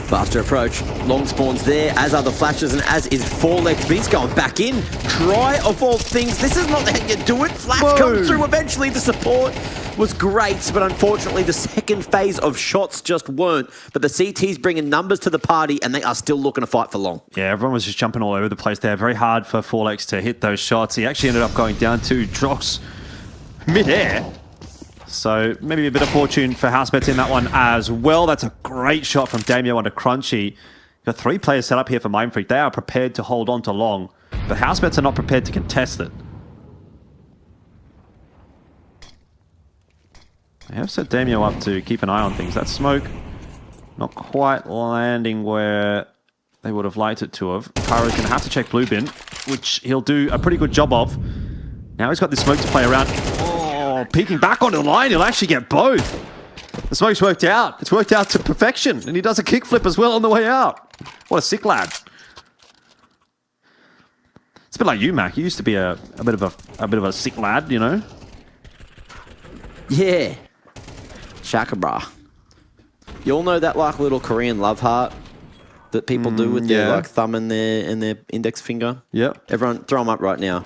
Faster approach, long spawns there, as are the flashes, and as is 4lex. But he's going back in. Try of all things. This is not how you do it. Flash comes through eventually. The support was great, but unfortunately the second phase of shots just weren't. But the CT's bringing numbers to the party, and they are still looking to fight for long. Yeah, everyone was just jumping all over the place there. Very hard for 4lex to hit those shots. He actually ended up going down to Drox mid-air. So maybe a bit of fortune for Housebets in that one as well. That's a great shot from Damio onto Crunchy. Got 3 players set up here for Mindfreak. They are prepared to hold on to long, but Housebets are not prepared to contest it. They have set Damio up to keep an eye on things. That smoke not quite landing where they would have liked it to have. Kairo's going to have to check blue bin, which he'll do a pretty good job of. Now he's got this smoke to play around. Peeking back onto the line, he'll actually get both. The smoke's worked out. It's worked out to perfection, and he does a kickflip as well on the way out. What a sick lad. It's a bit like you, Mac. You used to be a bit of a sick lad, you know. Yeah, Shaka bra. You all know that like little Korean love heart that people do with their like thumb and their index finger. Yep. Everyone, throw them up right now.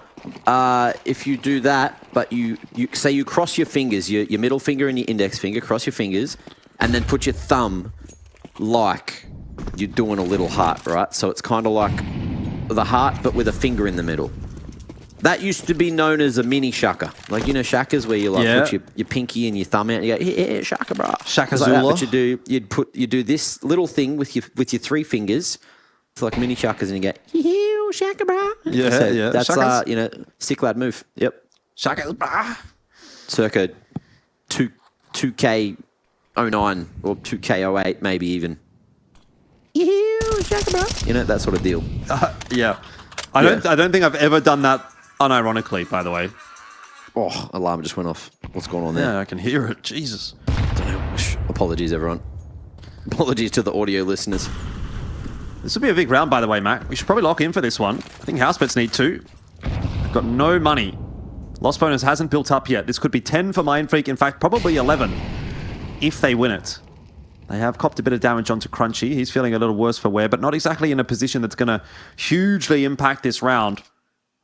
If you do that, but you say you cross your fingers, your middle finger and your index finger, cross your fingers, and then put your thumb like you're doing a little heart, right? So it's kind of like the heart, but with a finger in the middle. That used to be known as a mini shaka. Like, you know, shakas where you like put your pinky and your thumb out and you go, yeah, shaka bra. Shaka Zula. like But you do this little thing with your 3 fingers. It's like mini shakas, and you go, shaka bra. Yeah, so yeah. That's, you know, sick lad move. Yep. Shaka bra. Circa 2K09 or 2K08 maybe even. Shaka bra. You know, that sort of deal. Yeah. I don't think I've ever done that unironically, by the way. Oh, alarm just went off. What's going on there? Yeah, I can hear it. Jesus. Apologies, everyone. Apologies to the audio listeners. This will be a big round, by the way, Mac. We should probably lock in for this one. I think Housebets need 2. They've got no money. Loss bonus hasn't built up yet. This could be 10 for Mindfreak. In fact, probably 11 if they win it. They have copped a bit of damage onto Crunchy. He's feeling a little worse for wear, but not exactly in a position that's going to hugely impact this round.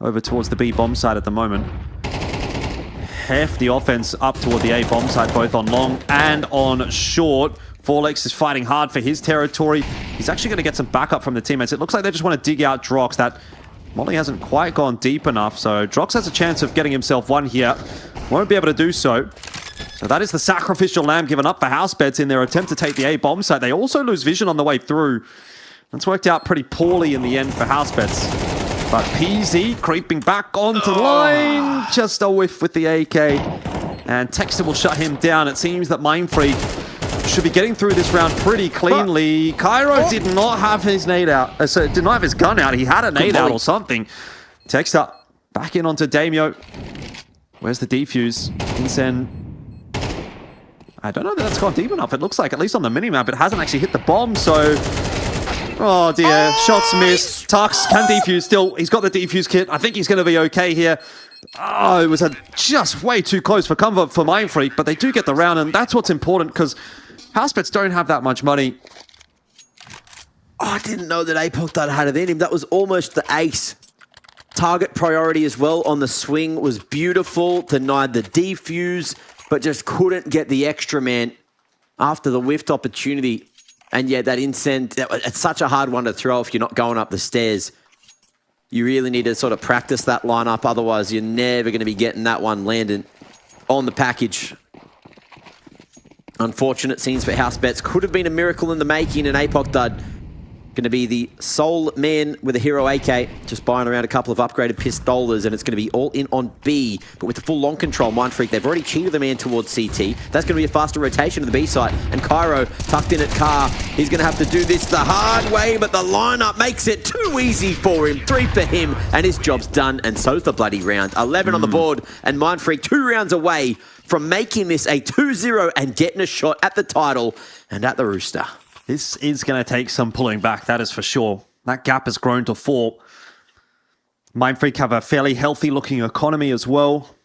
Over towards the B bomb side at the moment. Hefty offense up toward the A bomb side, both on long and on short. 4lex is fighting hard for his territory. He's actually going to get some backup from the teammates. It looks like they just want to dig out Drox. That Molly hasn't quite gone deep enough, so Drox has a chance of getting himself one here. Won't be able to do so. So that is the sacrificial lamb given up for Housebets in their attempt to take the A bomb site. They also lose vision on the way through. That's worked out pretty poorly in the end for Housebets. But PZ creeping back onto the line. Just a whiff with the AK. And Texter will shut him down. It seems that Mindfreak should be getting through this round pretty cleanly. Cairo did not have his nade out. Did not have his gun out. He had a nade out or something. Texter back in onto Damio. Where's the defuse? Incen. I don't know that that's gone deep enough. It looks like, at least on the minimap, it hasn't actually hit the bomb, so... Oh dear, shots missed. Tux can defuse still. He's got the defuse kit. I think he's going to be okay here. Oh, it was just way too close for comfort for Mindfreak, but they do get the round, and that's what's important, because Housebets don't have that much money. Oh, I didn't know that Apoc had it in him. That was almost the ace. Target priority as well on the swing was beautiful. Denied the defuse, but just couldn't get the extra man after the whiffed opportunity. And yeah, that incend, it's such a hard one to throw if you're not going up the stairs. You really need to sort of practice that lineup. Otherwise, you're never going to be getting that one landing on the package. Unfortunate scenes for Housebets. Could have been a miracle in the making, and APOC Dud going to be the sole man with a hero AK, just buying around a couple of upgraded pistolas, and it's going to be all in on B. But with the full long control, Mindfreak, they've already cheated the man towards CT. That's going to be a faster rotation to the B site. And Cairo, tucked in at Car, he's going to have to do this the hard way, but the lineup makes it too easy for him. 3 for him, and his job's done, and so's the bloody round. 11 on the board, and Mindfreak 2 rounds away from making this a 2-0 and getting a shot at the title and at the Rooster. This is going to take some pulling back, that is for sure. That gap has grown to 4. Mindfreak have a fairly healthy-looking economy as well.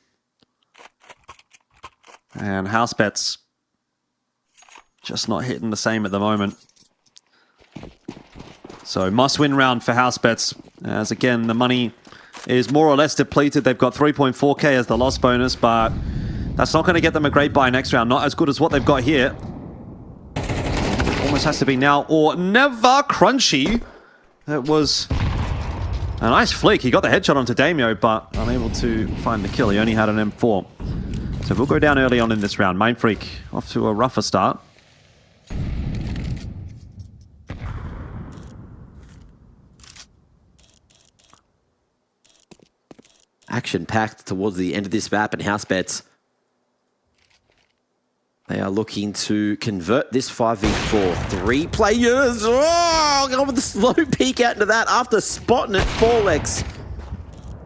And Housebets just not hitting the same at the moment. So must-win round for Housebets, as again, the money is more or less depleted. They've got 3.4k as the loss bonus, but that's not going to get them a great buy next round. Not as good as what they've got here. Almost has to be now or never. Crunchy. It was a nice flick. He got the headshot onto Damio, but unable to find the kill. He only had an M4. So we'll go down early on in this round. Mindfreak off to a rougher start. Action-packed towards the end of this map, and Housebets, they are looking to convert this 5v4. 3 players. Oh, going with the slow peek out into that after spotting it. Forlex.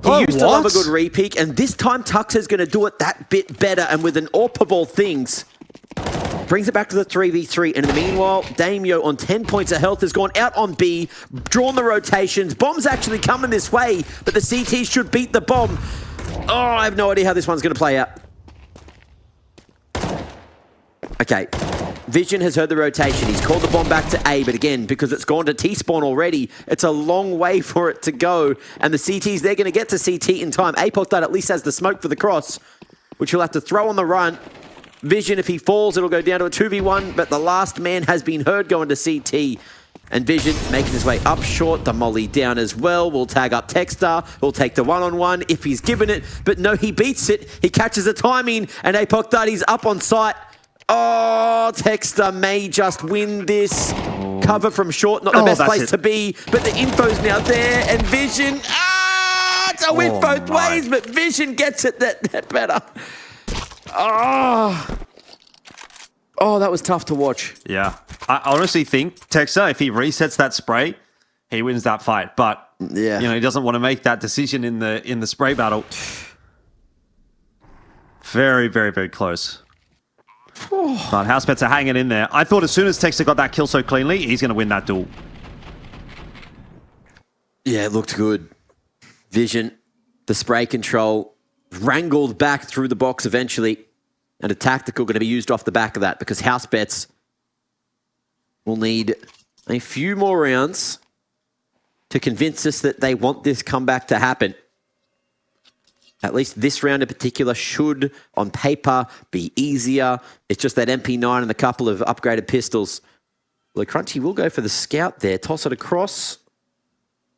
He used to love a good re-peek, and this time Tux is going to do it that bit better, and with an AWP of all things. Brings it back to the 3v3, and in the meanwhile, Damio on 10 points of health has gone out on B, drawn the rotations. Bomb's actually coming this way, but the CT should beat the bomb. Oh, I have no idea how this one's going to play out. Okay, Vision has heard the rotation. He's called the bomb back to A, but again, because it's gone to T-spawn already, it's a long way for it to go. And the CTs, they're going to get to CT in time. APOC Dud at least has the smoke for the cross, which he'll have to throw on the run. Vision, if he falls, it'll go down to a 2v1, but the last man has been heard going to CT. And Vision making his way up short, the molly down as well. We'll tag up Techstar, we'll take the one-on-one if he's given it, but no, he beats it. He catches the timing, and APOC Dud, he's up on site. Oh, Techstar may just win this. Cover from short, not the best place to be, but the info's now there, and Vision, it's a win both ways, but Vision gets it that better. Oh, that was tough to watch. Yeah, I honestly think Techstar, if he resets that spray, he wins that fight. But yeah, he doesn't want to make that decision in the spray battle. Very, very, very close. But Housebets are hanging in there. I thought as soon as Techstar got that kill so cleanly, he's going to win that duel. Yeah, it looked good. Vision, the spray control, wrangled back through the box eventually. And a tactical going to be used off the back of that, because Housebets will need a few more rounds to convince us that they want this comeback to happen. At least this round in particular should, on paper, be easier. It's just that MP9 and a couple of upgraded pistols. Well, Crunchy will go for the scout there. Toss it across.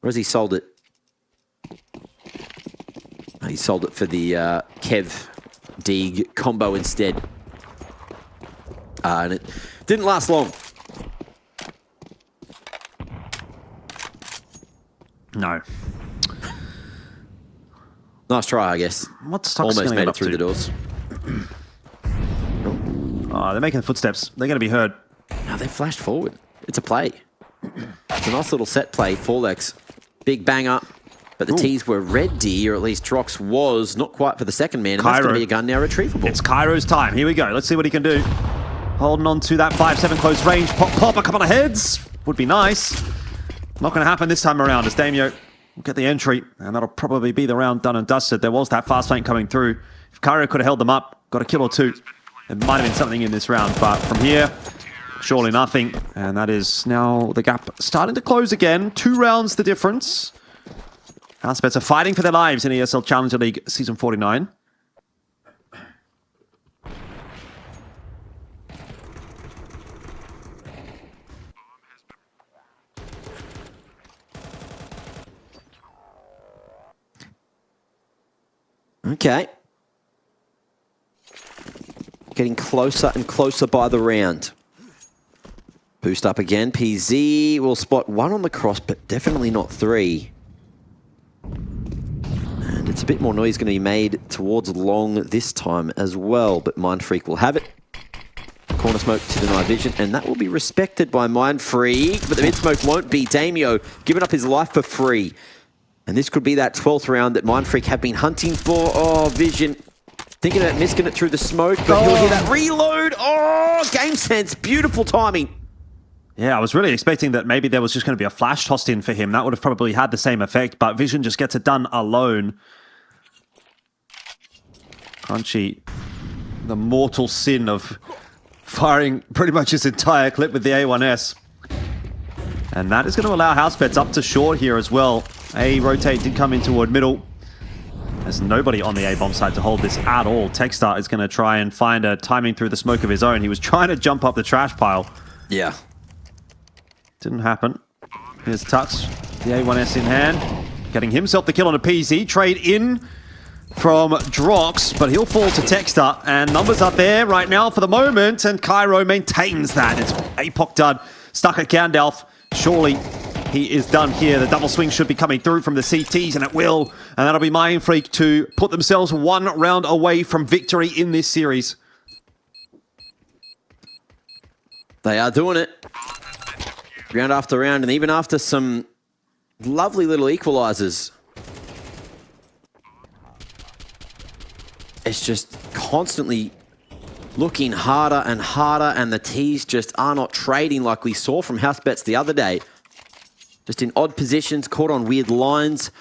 Or has he sold it? Oh, he sold it for the Kev Deeg combo instead. And it didn't last long. No. Nice try, I guess. What's Tux almost made it through to? the doors. Oh, they're making footsteps. They're going to be heard. No, they flashed forward. It's a play. It's a nice little set play. Forlex. Big banger. But the T's were ready, or at least Trox was. Not quite for the second man. And that's going to be a gun now retrievable. It's Cairo's time. Here we go. Let's see what he can do. Holding on to that 5-7 close range. Pop a couple of heads. Would be nice. Not going to happen this time around as Damio will get the entry, and that'll probably be the round done and dusted. There was that fast flank coming through. If Cairo could have held them up, got a kill or two, it might have been something in this round. But from here, surely nothing. And that is now the gap starting to close again. 2 rounds the difference. Housebets are fighting for their lives in ESL Challenger League Season 49. Okay. Getting closer and closer by the round. Boost up again. PZ will spot 1 on the cross, but definitely not 3. And it's a bit more noise going to be made towards long this time as well, but Mindfreak will have it. Corner smoke to deny vision, and that will be respected by Mindfreak, but the mid smoke won't be. Damio giving up his life for free. And this could be that 12th round that Mindfreak have been hunting for. Oh, vision. Thinking about missing it through the smoke, but he'll hear that reload. Oh, game sense. Beautiful timing. Yeah, I was really expecting that maybe there was just going to be a flash tossed in for him. That would have probably had the same effect, but Vision just gets it done alone. Crunchy, the mortal sin of firing pretty much his entire clip with the A1S. And that is going to allow Housebets up to short here as well. A rotate did come in toward middle. There's nobody on the A-bomb side to hold this at all. Techstar is going to try and find a timing through the smoke of his own. He was trying to jump up the trash pile. Yeah. Didn't happen. Here's Tux, the A1S in hand. Getting himself the kill on a PZ. Trade in from Drox, but he'll fall to Techstar. And numbers are there right now for the moment. And Cairo maintains that. It's APOC done. Stuck at Gandalf. Surely he is done here. The double swing should be coming through from the CTs, and it will. And that'll be Mindfreak to put themselves 1 round away from victory in this series. They are doing it. Round after round, and even after some lovely little equalizers. It's just constantly looking harder and harder, and the T's just are not trading like we saw from Housebets the other day. Just in odd positions, caught on weird lines.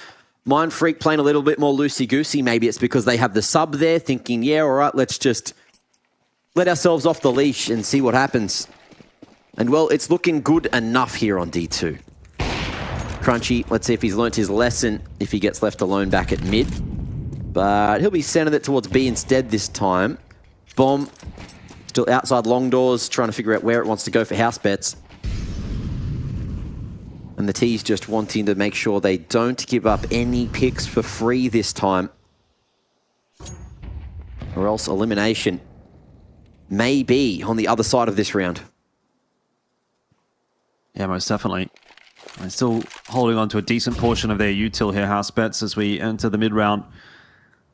Mindfreak playing a little bit more loosey-goosey. Maybe it's because they have the sub there, thinking, yeah, all right, let's just let ourselves off the leash and see what happens. And, well, it's looking good enough here on D2. Crunchy, let's see if he's learnt his lesson, if he gets left alone back at mid. But he'll be sending it towards B instead this time. Bomb, still outside long doors, trying to figure out where it wants to go for Housebets. And the T's just wanting to make sure they don't give up any picks for free this time. Or else elimination may be on the other side of this round. Yeah, most definitely. They're still holding on to a decent portion of their util here, Housebets, as we enter the mid-round.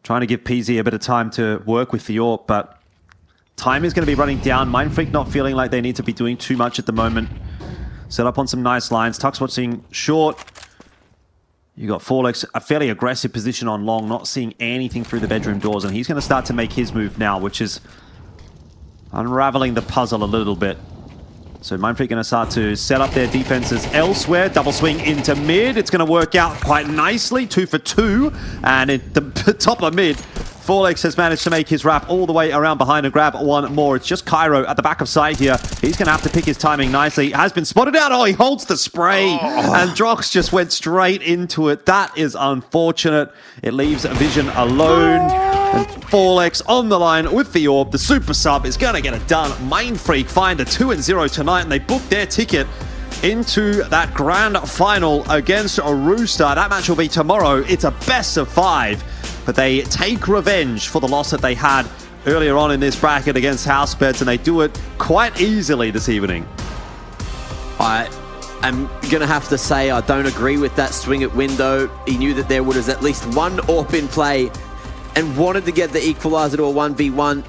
Trying to give PZ a bit of time to work with the AWP, but time is going to be running down. Mindfreak not feeling like they need to be doing too much at the moment. Set up on some nice lines. Tux watching short. You got Forlex, a fairly aggressive position on long, not seeing anything through the bedroom doors, and he's going to start to make his move now, which is unraveling the puzzle a little bit. So Mindfreak going to start to set up their defenses elsewhere. Double swing into mid. It's going to work out quite nicely. 2 for 2. And at the top of mid, Forlex has managed to make his wrap all the way around behind and grab 1 more. It's just Cairo at the back of sight here. He's going to have to pick his timing nicely. Has been spotted out. Oh, he holds the spray. And Drox just went straight into it. That is unfortunate. It leaves Vision alone. And Forlex on the line with the AWP. The super sub is going to get it done. Mindfreak find a 2-0 tonight, and they book their ticket into that grand final against Rooster. That match will be tomorrow. It's a best of 5, but they take revenge for the loss that they had earlier on in this bracket against Housebets, and they do it quite easily this evening. I'm going to have to say I don't agree with that swing at window. He knew that there was at least 1 AWP in play and wanted to get the equalizer to a 1v1.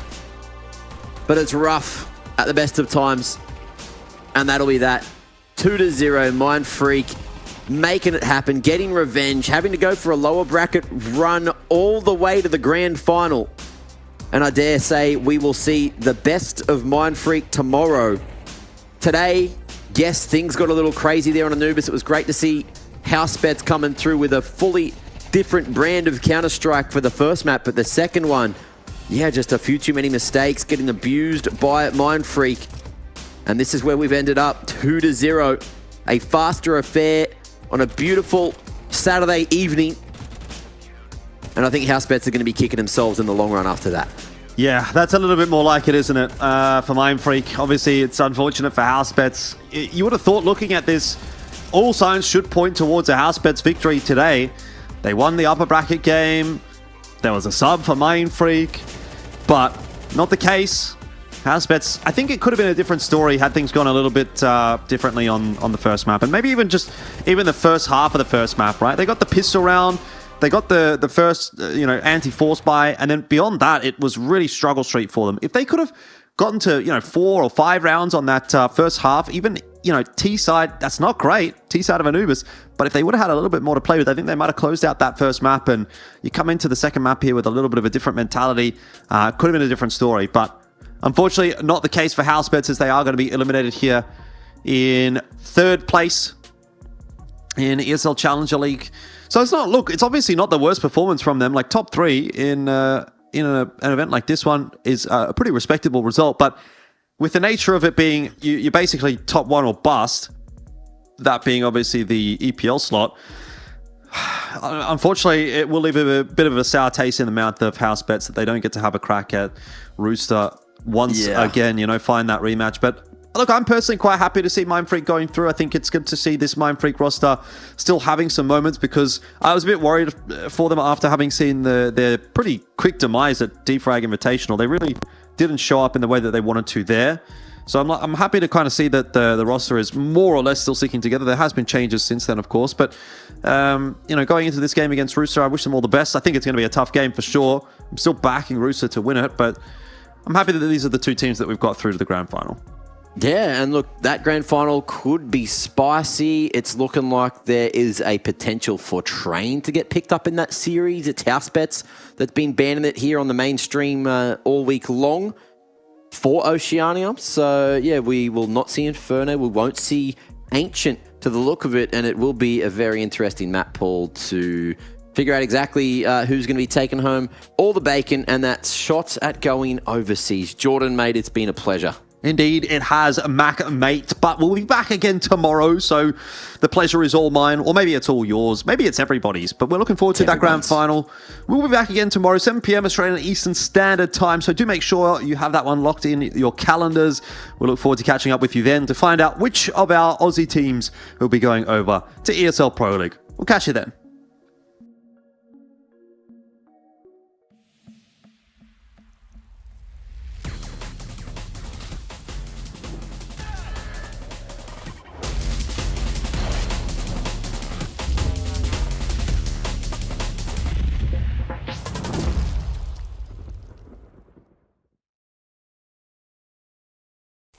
But it's rough at the best of times. And that'll be that. 2-0, Mindfreak making it happen, getting revenge, having to go for a lower bracket run all the way to the grand final. And I dare say we will see the best of Mindfreak tomorrow. Today, yes, things got a little crazy there on Anubis. It was great to see Housebets coming through with a fully different brand of Counter-Strike for the first map, but the second one, yeah, just a few too many mistakes, getting abused by Mindfreak. And this is where we've ended up, 2-0. A faster affair on a beautiful Saturday evening And I think Housebets are going to be kicking themselves in the long run after that. Yeah, that's a little bit more like it, isn't it? For Mindfreak. Obviously, it's unfortunate for Housebets. You would have thought, looking at this, all signs should point towards a Housebets victory today. They won the upper bracket game. There was a sub for Mindfreak, but not the case. Housebets, I think it could have been a different story had things gone a little bit differently on the first map, and maybe even the first half of the first map, right? They got the pistol round, they got the first anti-force buy, and then beyond that, it was really struggle street for them. If they could have gotten to 4 or 5 rounds on that first half, even T side, that's not great, T side of Anubis, but if they would have had a little bit more to play with, I think they might have closed out that first map, and you come into the second map here with a little bit of a different mentality. Could have been a different story, but unfortunately, not the case for Housebets, as they are going to be eliminated here in 3rd place in ESL Challenger League. So it's obviously not the worst performance from them. Like, top 3 in an event like this one is a pretty respectable result. But with the nature of it being, you're basically top 1 or bust, that being obviously the EPL slot, unfortunately, it will leave a bit of a sour taste in the mouth of Housebets that they don't get to have a crack at Rooster once again, find that rematch. But look, I'm personally quite happy to see Mindfreak going through. I think it's good to see this Mindfreak roster still having some moments, because I was a bit worried for them after having seen their pretty quick demise at Defrag Invitational. They really didn't show up in the way that they wanted to there. So I'm happy to kind of see that the roster is more or less still sticking together. There has been changes since then, of course, but going into this game against Rooster, I wish them all the best. I think it's going to be a tough game for sure. I'm still backing Rooster to win it, but I'm happy that these are the 2 teams that we've got through to the grand final. Yeah, and look, that grand final could be spicy. It's looking like there is a potential for Train to get picked up in that series. It's Housebets that's been banning it here on the mainstream all week long for Oceania. So, yeah, we will not see Inferno. We won't see Ancient to the look of it, and it will be a very interesting map pool to figure out exactly who's going to be taking home all the bacon, and that's shots at going overseas. Jordan, mate, it's been a pleasure. Indeed, it has, Mac, mate. But we'll be back again tomorrow, so the pleasure is all mine. Or maybe it's all yours. Maybe it's everybody's. But we're looking forward to that grand final. We'll be back again tomorrow, 7 p.m. Australian Eastern Standard Time. So do make sure you have that one locked in your calendars. We'll look forward to catching up with you then to find out which of our Aussie teams will be going over to ESL Pro League. We'll catch you then.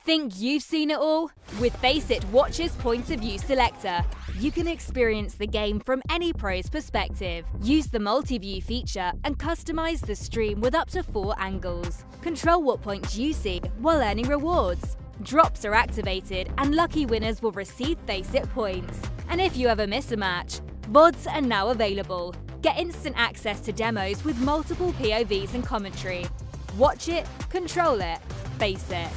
Think you've seen it all? With Faceit Watch's Point of View Selector, you can experience the game from any pro's perspective. Use the multi-view feature and customize the stream with up to 4 angles. Control what points you see while earning rewards. Drops are activated and lucky winners will receive Faceit points. And if you ever miss a match, VODs are now available. Get instant access to demos with multiple POVs and commentary. Watch it, control it, Faceit.